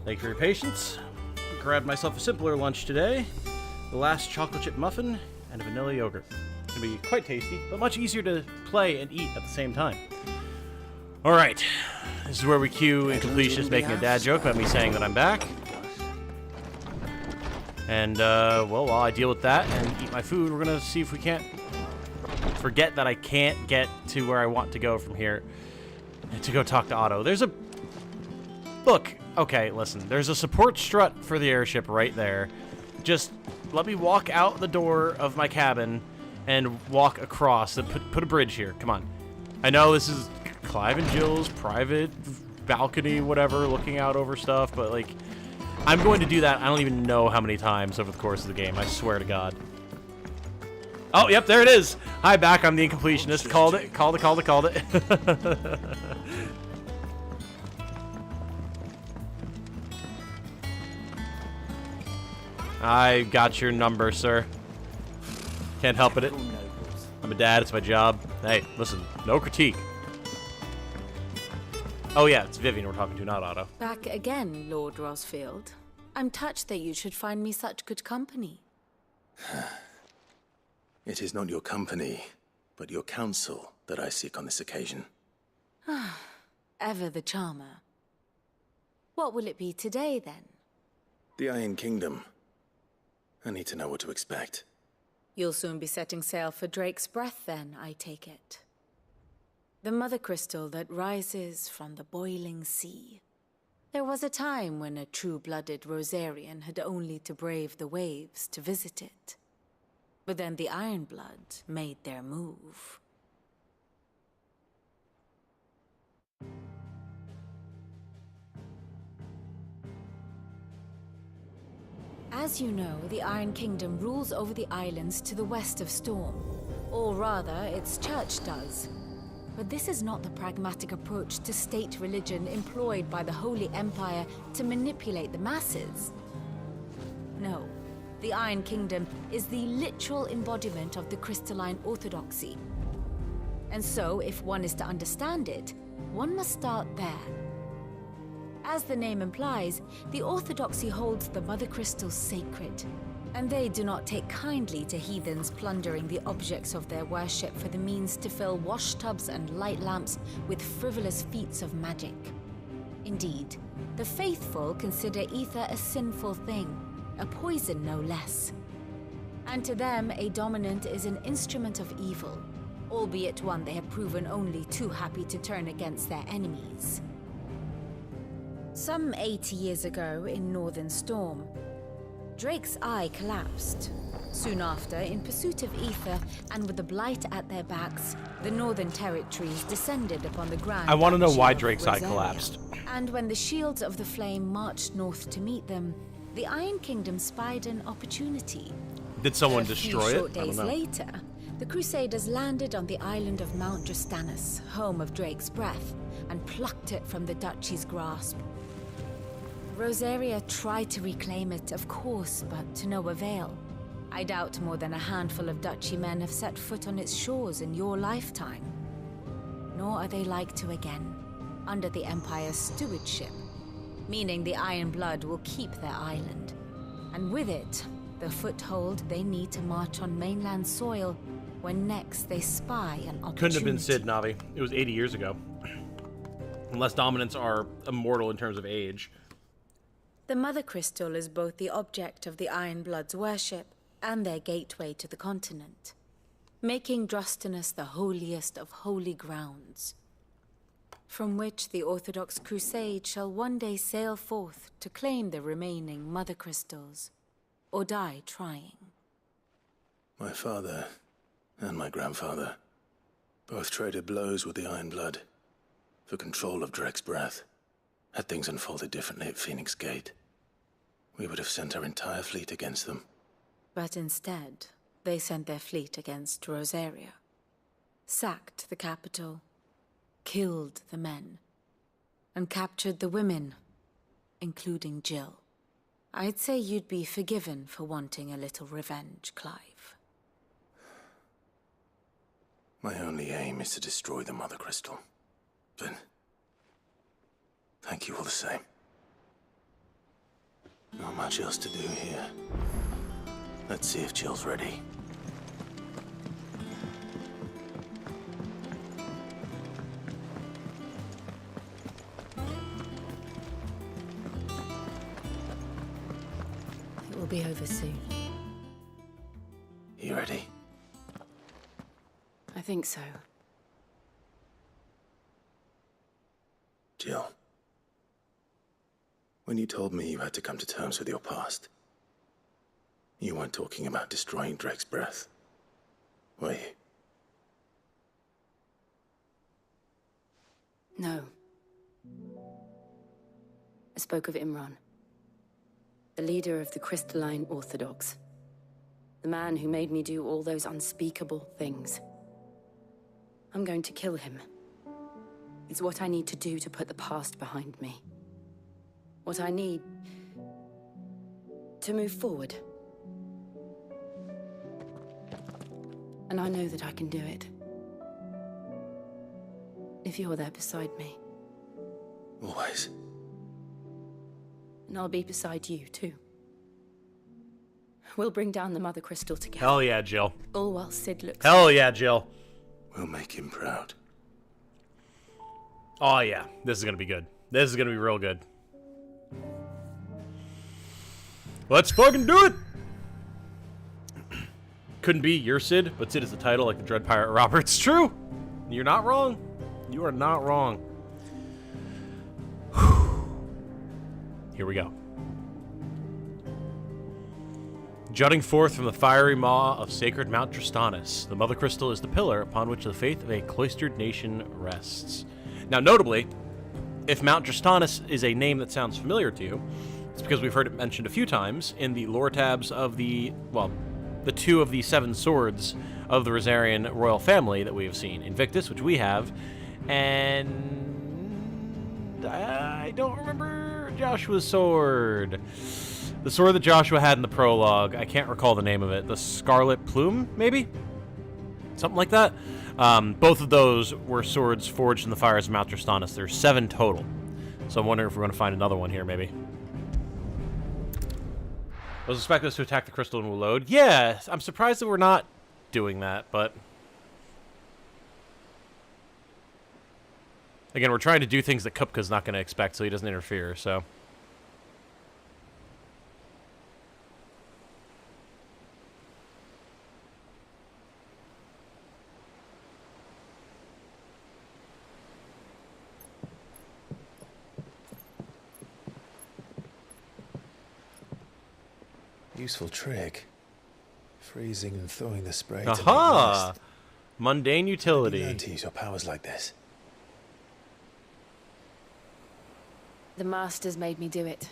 Thank you for your patience. Grabbed myself a simpler lunch today. The last chocolate chip muffin and a vanilla yogurt. It's gonna be quite tasty, but much easier to play and eat at the same time. Alright, this is where we cue Incompletionist making a dad joke about me saying that I'm back. And, well, while I deal with that and eat my food, we're gonna see if we can't forget that I can't get to where I want to go from here to go talk to Otto. There's a... Look, okay, listen. There's a support strut for the airship right there. Just let me walk out the door of my cabin and walk across. Put a bridge here. Come on. I know this is Clive and Jill's private balcony, whatever, looking out over stuff, but, like, I'm going to do that I don't even know how many times over the course of the game. I swear to God. Oh, yep, there it is. Hi, back. I'm the Incompletionist. Called it. Called it. I got your number, sir. Can't help it. I'm a dad. It's my job. Hey, listen. No critique. Oh, yeah, it's Vivian we're talking to, not Otto. Back again, Lord Rosfield. I'm touched that you should find me such good company. It is not your company, but your counsel that I seek on this occasion. Ever the charmer. What will it be today, then? The Iron Kingdom. I need to know what to expect. You'll soon be setting sail for Drake's Breath, then, I take it. The mother crystal that rises from the boiling sea. There was a time when a true-blooded Rosarian had only to brave the waves to visit it. But then the Ironblood made their move. As you know, the Iron Kingdom rules over the islands to the west of Storm. Or rather, its church does. But this is not the pragmatic approach to state religion employed by the Holy Empire to manipulate the masses. No. The Iron Kingdom is the literal embodiment of the crystalline orthodoxy. And so, if one is to understand it, one must start there. As the name implies, the orthodoxy holds the mother crystals sacred, and they do not take kindly to heathens plundering the objects of their worship for the means to fill washtubs and light lamps with frivolous feats of magic. Indeed, the faithful consider ether a sinful thing, a poison no less. And to them, a dominant is an instrument of evil, albeit one they have proven only too happy to turn against their enemies. Some 80 years ago, in Northern Storm, Drake's eye collapsed. Soon after, in pursuit of ether, and with the blight at their backs, the Northern Territories descended upon the ground. I want to know why Drake's eye collapsed. And when the Shields of the Flame marched north to meet them, the Iron Kingdom spied an opportunity. Did someone destroy it? Short days later, the Crusaders landed on the island of Mount Drastanus, home of Drake's Breath, and plucked it from the Duchy's grasp. Rosaria tried to reclaim it, of course, but to no avail. I doubt more than a handful of Duchy men have set foot on its shores in your lifetime. Nor are they like to again, under the Empire's stewardship, meaning the Iron Blood will keep their island. And with it, the foothold they need to march on mainland soil when next they spy an opportunity. Couldn't have been Sid, Navi. It was 80 years ago. Unless dominants are immortal in terms of age. The Mother Crystal is both the object of the Iron Blood's worship and their gateway to the continent, making Drastanus the holiest of holy grounds, from which the Orthodox Crusade shall one day sail forth to claim the remaining Mother Crystals, or die trying. My father and my grandfather both traded blows with the Iron Blood for control of Drake's Breath. Had things unfolded differently at Phoenix Gate, we would have sent our entire fleet against them. But instead, they sent their fleet against Rosaria, sacked the capital, killed the men, and captured the women, including Jill. I'd say you'd be forgiven for wanting a little revenge, Clive. My only aim is to destroy the Mother Crystal. But Thank you all the same. Not much else to do here. Let's see if Jill's ready. It will be over soon. You ready? I think so. Jill. When you told me you had to come to terms with your past, you weren't talking about destroying Drake's breath, were you? No. I spoke of Imran, the leader of the Crystalline Orthodox. The man who made me do all those unspeakable things. I'm going to kill him. It's what I need to do to put the past behind me. What I need to move forward. And I know that I can do it. If you're there beside me. Always. And I'll be beside you, too. We'll bring down the Mother Crystal together. Hell yeah, Jill. All while Sid looks... Hell yeah, Jill. We'll make him proud. Oh yeah, this is gonna be good. This is gonna be real good. Let's fucking do it! Couldn't be your Sid, but Sid is the title, like the Dread Pirate Roberts. True! You're not wrong. You are not wrong. Here we go. Jutting forth from the fiery maw of sacred Mount Tristanus, the Mother Crystal is the pillar upon which the faith of a cloistered nation rests. Now, notably, if Mount Tristanus is a name that sounds familiar to you, it's because we've heard it mentioned a few times in the lore tabs of the 2 of the 7 swords of the Rosarian royal family that we have seen. Invictus, which we have, and I don't remember Joshua's sword. The sword that Joshua had in the prologue, I can't recall the name of it. The Scarlet Plume, maybe? Something like that. Both of those were swords forged in the fires of Mount Tristanus. There's 7 total. So I'm wondering if we're going to find another one here, maybe. I was expecting us to attack the crystal and we'll load. Yeah, I'm surprised that we're not doing that, but... Again, we're trying to do things that Kupka's not going to expect, so he doesn't interfere, so... Useful trick. Freezing and throwing the spray to Aha! make Mundane utility. learn to use your powers like this. The Masters made me do it.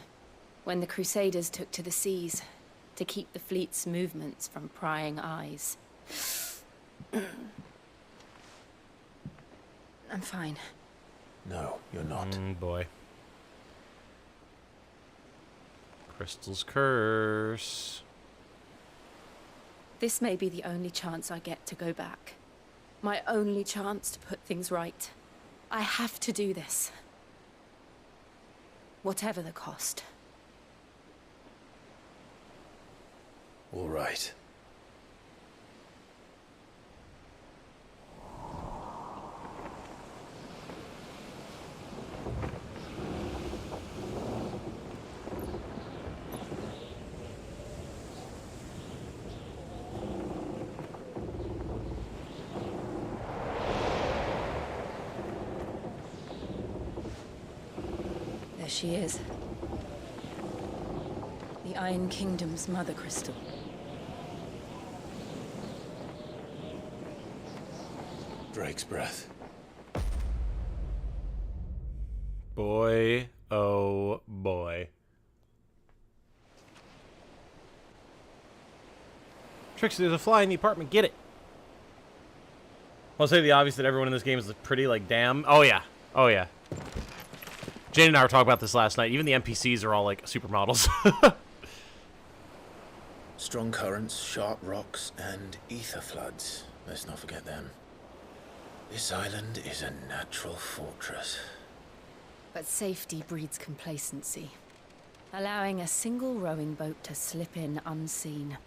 When the Crusaders took to the seas, to keep the fleet's movements from prying eyes. I'm fine. No, you're not. Boy. Crystal's curse. This may be the only chance I get to go back. My only chance to put things right. I have to do this. Whatever the cost. All right. There she is. The Iron Kingdom's Mother Crystal. Drake's breath. Boy, oh boy. Trixie, there's a fly in the apartment. Get it. I'll say the obvious that everyone in this game is pretty, like, damn. Oh, yeah. Oh, yeah. Jane and I were talking about this last night. Even the NPCs are all, like, supermodels. Strong currents, sharp rocks, and ether floods. Let's not forget them. This island is a natural fortress. But safety breeds complacency, allowing a single rowing boat to slip in unseen.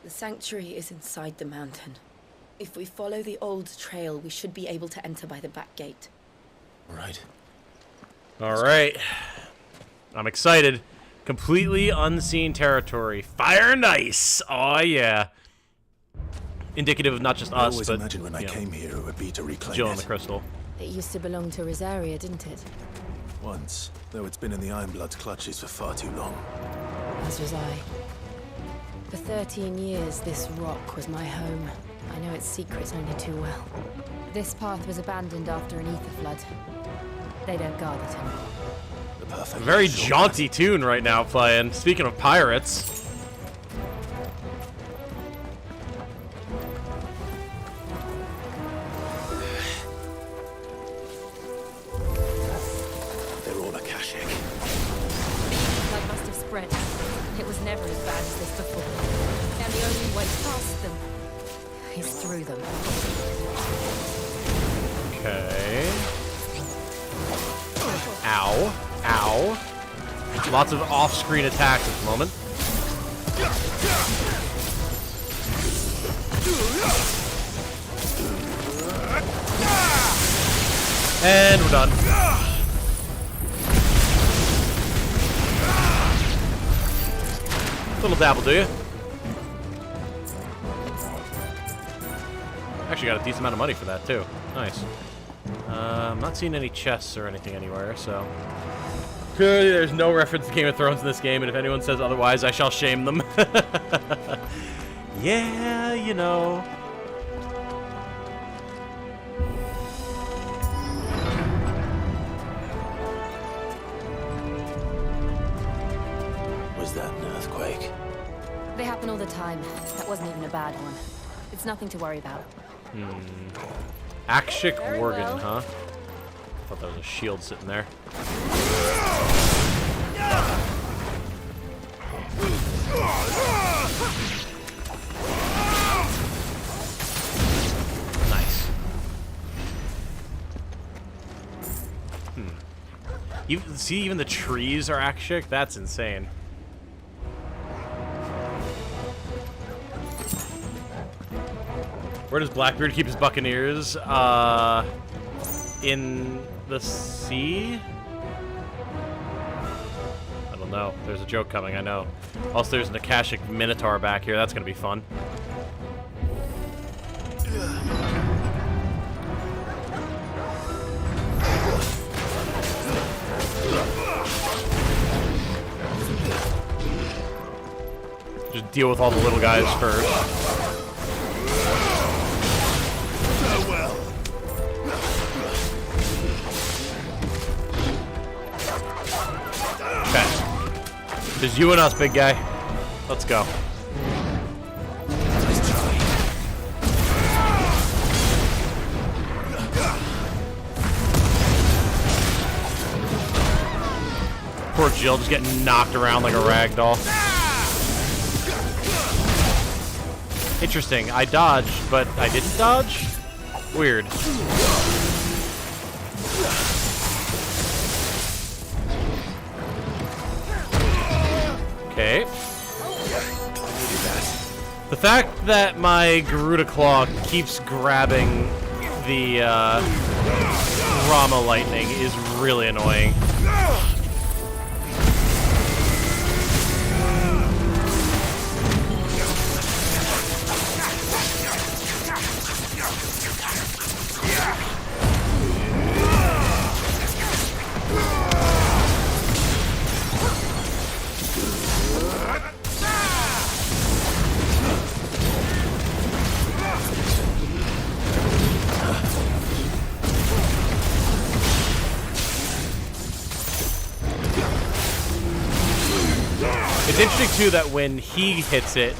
The sanctuary is inside the mountain. If we follow the old trail, we should be able to enter by the back gate. Right. All right. I'm excited. Completely unseen territory. Fire and ice. Oh, yeah. Indicative of not just I us, always but imagined when I came here it would be to reclaim Jill it. and the crystal. It used to belong to Rosaria, didn't it? Once, though it's been in the Ironblood's clutches for far too long. As was I. For 13 years, this rock was my home. I know its secrets only too well. This path was abandoned after an ether flood. They don't guard it anymore. The perfect Very jaunty tune right now playing. Speaking of pirates. They're all Akashic. Blood must have spread. It was never as bad as this before. And the only way past them is through them. Okay. Ow. Ow. Lots of off-screen attacks at the moment. And we're done. Little dabble, do you? Actually got a decent amount of money for that, too. Nice. I'm not seeing any chests or anything anywhere, so... Clearly there's no reference to Game of Thrones in this game, and if anyone says otherwise, I shall shame them. Yeah, you know... Was that an earthquake? They happen all the time. That wasn't even a bad one. It's nothing to worry about. Akshik Very Worgen, well. huh? Thought there was a shield sitting there. Nice. See, even the trees are Akshik? That's insane. Where does Blackbeard keep his buccaneers? In the sea? I don't know. There's a joke coming, I know. Also, there's an Akashic Minotaur back here. That's gonna be fun. Just deal with all the little guys first. Just you and us, big guy. Let's go. Poor Jill just getting knocked around like a rag doll. Interesting. I dodged, but I didn't dodge? Weird. Okay. The fact that my Garuda Claw keeps grabbing the Rama Lightning is really annoying. It's interesting too that when he hits it,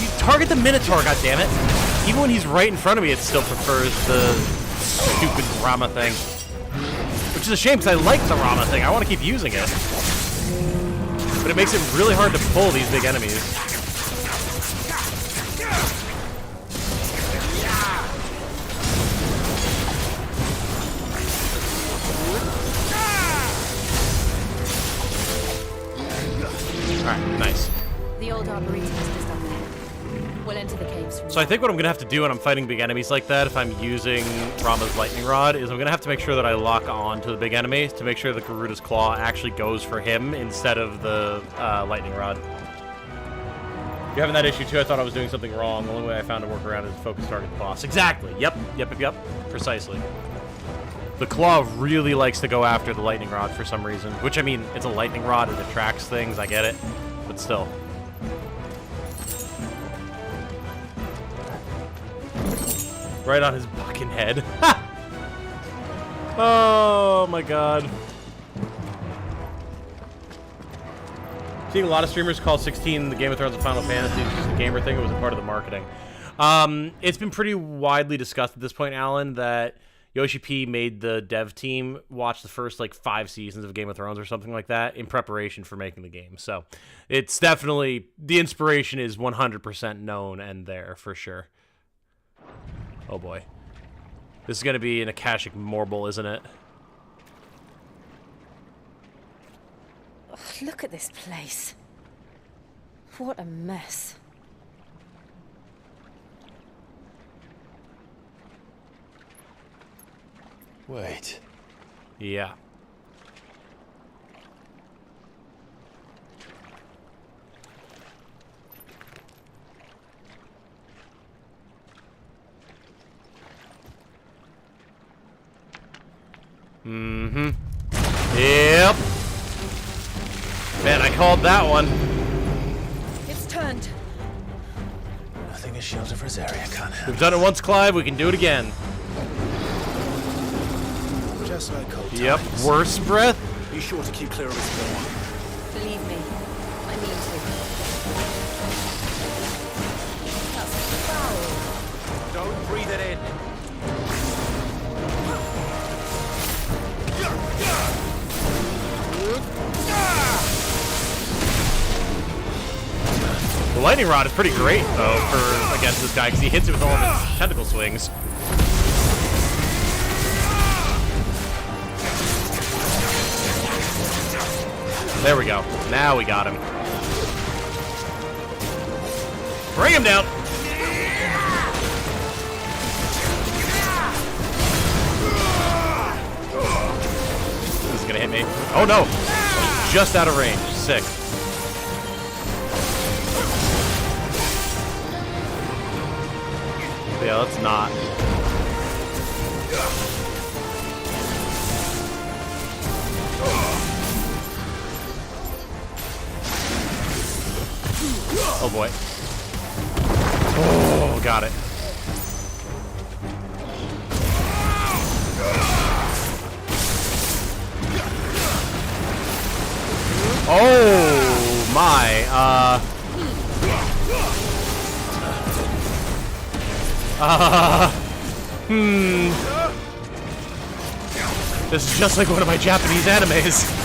you target the Minotaur, goddammit. Even when he's right in front of me, it still prefers the stupid Rama thing. Which is a shame, because I like the Rama thing. I want to keep using it. But it makes it really hard to pull these big enemies. The old arboretum is just up ahead. We'll enter the caves from So I think what I'm going to have to do when I'm fighting big enemies like that, if I'm using Rama's lightning rod, is I'm going to have to make sure that I lock on to the big enemy to make sure the Garuda's claw actually goes for him instead of the lightning rod. You're having that issue too. I thought I was doing something wrong. The only way I found to work around is focus target the boss. Exactly. Yep. Precisely. The claw really likes to go after the lightning rod for some reason. Which, I mean, it's a lightning rod. It attracts things. I get it. But still. Right on his fucking head. Oh my god. Seeing a lot of streamers call 16 the Game of Thrones and Final Fantasy. It's just a gamer thing. It was a part of the marketing. It's been pretty widely discussed at this point, Alan, that Yoshi P made the dev team watch the first, like, 5 seasons of Game of Thrones or something like that in preparation for making the game. So it's definitely, the inspiration is 100% known and there for sure. Oh boy. This is going to be an Akashic Marble, isn't it? Ugh, look at this place. What a mess. Wait. Yeah. Mm-hmm. Yep. Man, I called that one. It's turned. Nothing a shield of Rosaria can't handle. We've done it once, Clive. We can do it again. Just like cold Yep. times. Worse breath. Be sure to keep clear of his claw. Believe me, I mean to. That's foul. Don't breathe it in. The lightning rod is pretty great, though, for against this guy, because he hits it with all of his tentacle swings. There we go. Now we got him. Bring him down! This is gonna hit me. Oh no! Just out of range. Sick. Yeah, let's not. Oh boy. Oh, got it. Oh my, This is just like one of my Japanese animes.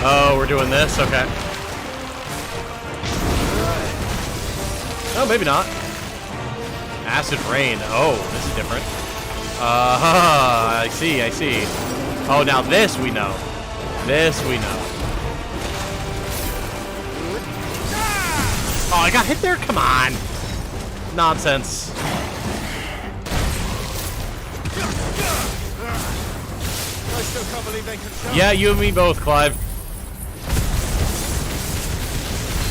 Oh, we're doing this? Okay. Oh, maybe not. Acid rain. Oh, this is different. I see, I see. Oh, now this we know. This we know. Oh, I got hit there? Come on. Nonsense. I still can't believe they can jump. Yeah, you and me both, Clive.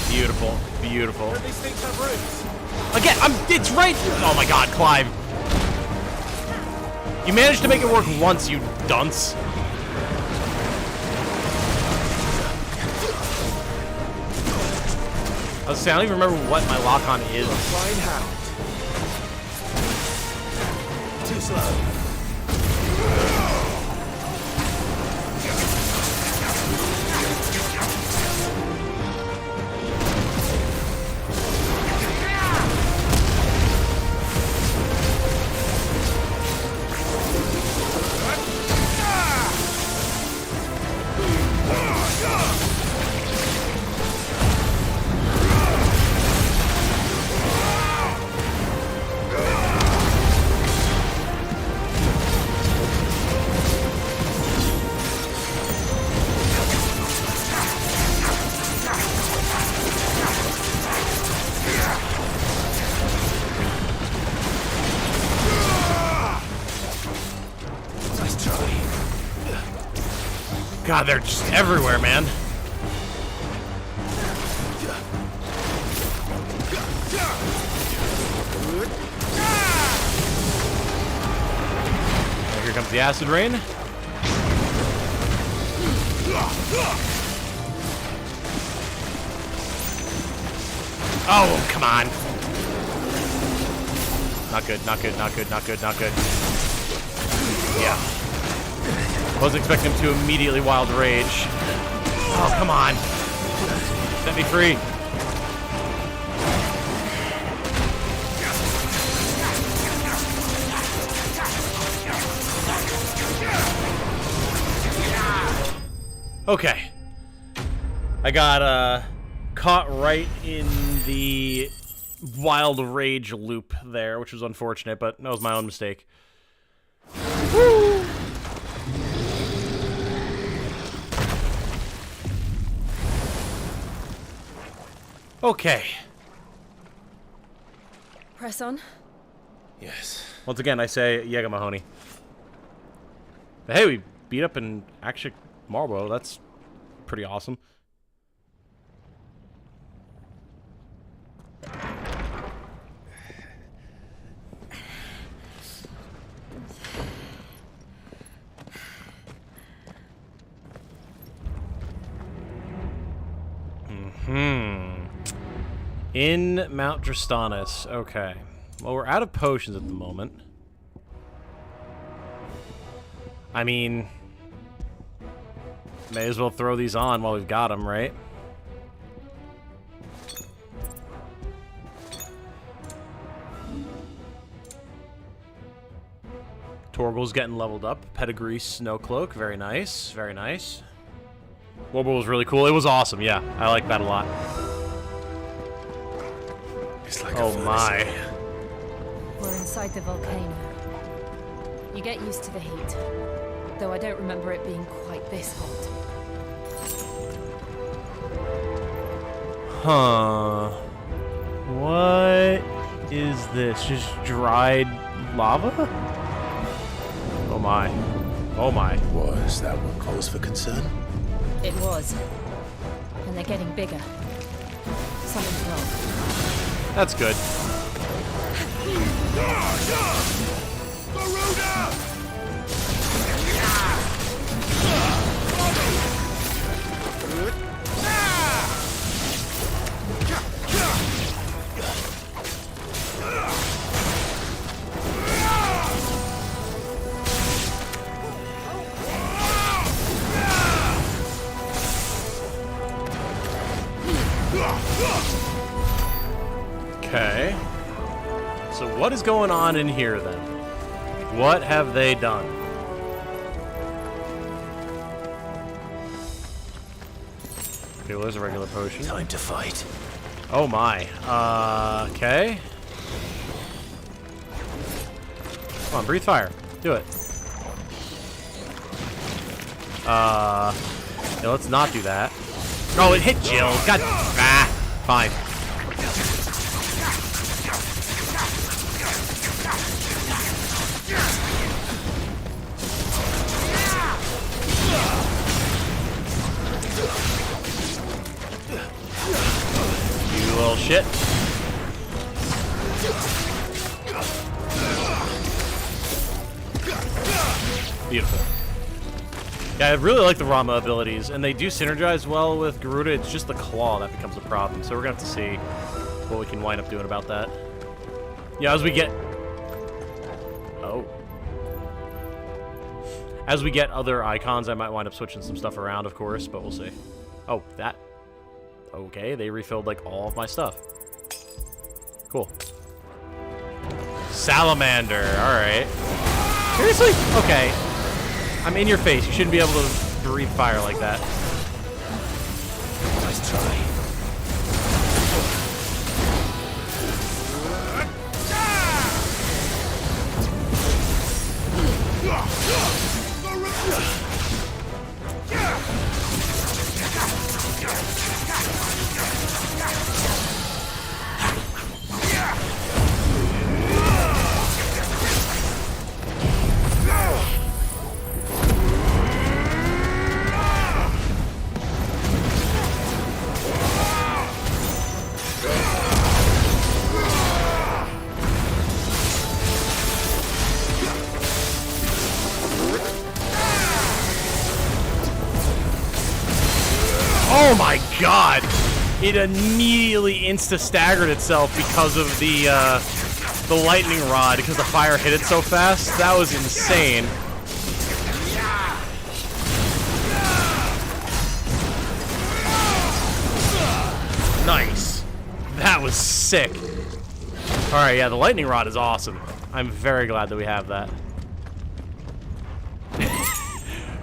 Beautiful, beautiful. Don't these things have roots? Again, it's right. Oh my god, Clive. You managed to make it work once, you dunce. I was saying, I don't even remember what my lock-on is. Flying hound. Too slow. God, they're just everywhere, man. Here comes the acid rain. Oh, come on. Not good, not good, not good, not good, not good. Yeah. Wasn't expecting him to immediately wild rage. Oh, come on. Set me free. Okay. I got caught right in the wild rage loop there, which was unfortunate, but that was my own mistake. Woo! Okay. Press on. Yes. Once again, I say Yega Mahoney. But hey, we beat up an Akshik Marlborough. That's pretty awesome. In Mount Drastanis. Okay. Well, we're out of potions at the moment. I mean, may as well throw these on while we've got them, right? Torgal's getting leveled up. Pedigree Snowcloak. Very nice. Very nice. Warble was really cool. It was awesome. Yeah, I like that a lot. It's like oh my. We're inside the volcano. You get used to the heat, though I don't remember it being quite this hot. Huh. What is this? Just dried lava? Oh my. Oh my. Was that what calls for concern? It was. And they're getting bigger. Something's wrong. That's good. Okay. So what is going on in here then? What have they done? Okay, well, there's a regular potion. Time to fight. Oh my. Okay. Come on, breathe fire. Do it. Yeah, let's not do that. Oh, it hit Jill. God. Ah, fine. You little shit. Beautiful. Yeah, I really like the Rama abilities, and they do synergize well with Garuda. It's just the claw that becomes a problem, so we're gonna have to see what we can wind up doing about that. Yeah, as we get... Oh. As we get other icons, I might wind up switching some stuff around, of course, but we'll see. Oh, that... Okay, they refilled, like, all of my stuff. Cool. Salamander, alright. Seriously? Okay. I'm in your face. You shouldn't be able to breathe fire like that. Nice try. Oh my god! It immediately insta-staggered itself because of the lightning rod, because the fire hit it so fast. That was insane. Nice. That was sick. Alright, yeah, the lightning rod is awesome. I'm very glad that we have that.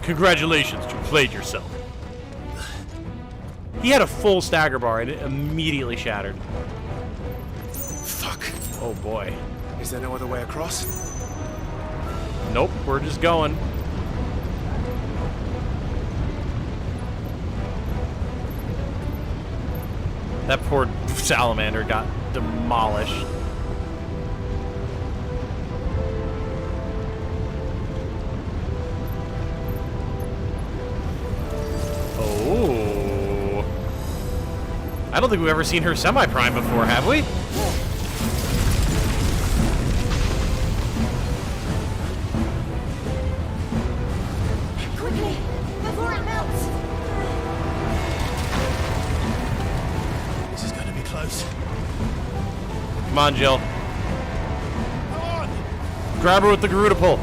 Congratulations, you played yourself. He had a full stagger bar and it immediately shattered. Fuck. Oh boy. Is there no other way across? Nope, we're just going. That poor salamander got demolished. Oh. I don't think we've ever seen her semi-prime before, have we? Quickly, before it melts. This is going to be close. Come on, Jill. Grab her with the Garuda pull.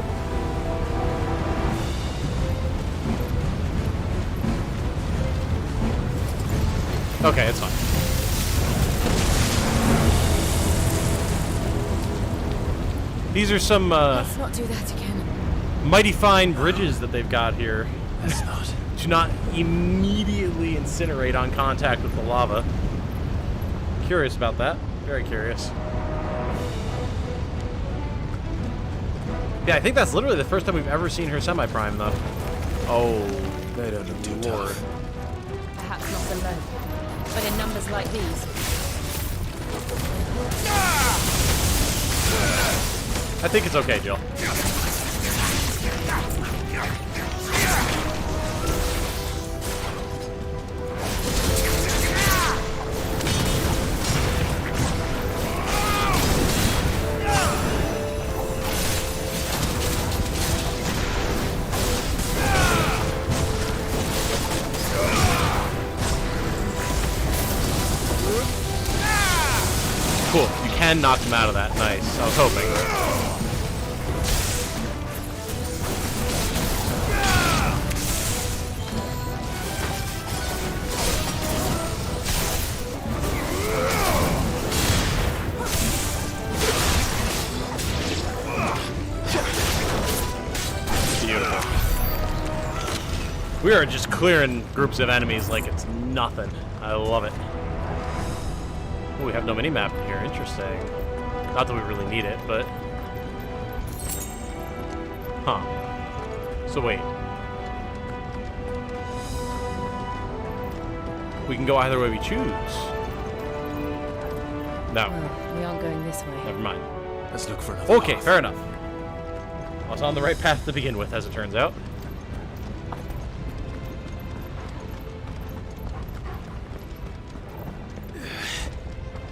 Okay, it's fine. These are some Let's not do that again. mighty fine bridges that they've got here. Let's not. Do not immediately incinerate on contact with the lava. Curious about that. Very curious. Yeah, I think that's literally the first time we've ever seen her semi-prime, though. Oh, They don't look too Lord. tough. Perhaps not alone, but in numbers like these. I think it's okay, Jill. Cool. You can knock them out of that. Nice. I was hoping. Beautiful. We are just clearing groups of enemies like it's nothing. I love it. Oh, we have no mini-map here. Interesting. Not that we really need it, but... Huh. So wait. We can go either way we choose. No. Well, we aren't going this way. Never mind. Let's look for another Okay, path. fair enough. I was on the right path to begin with, as it turns out.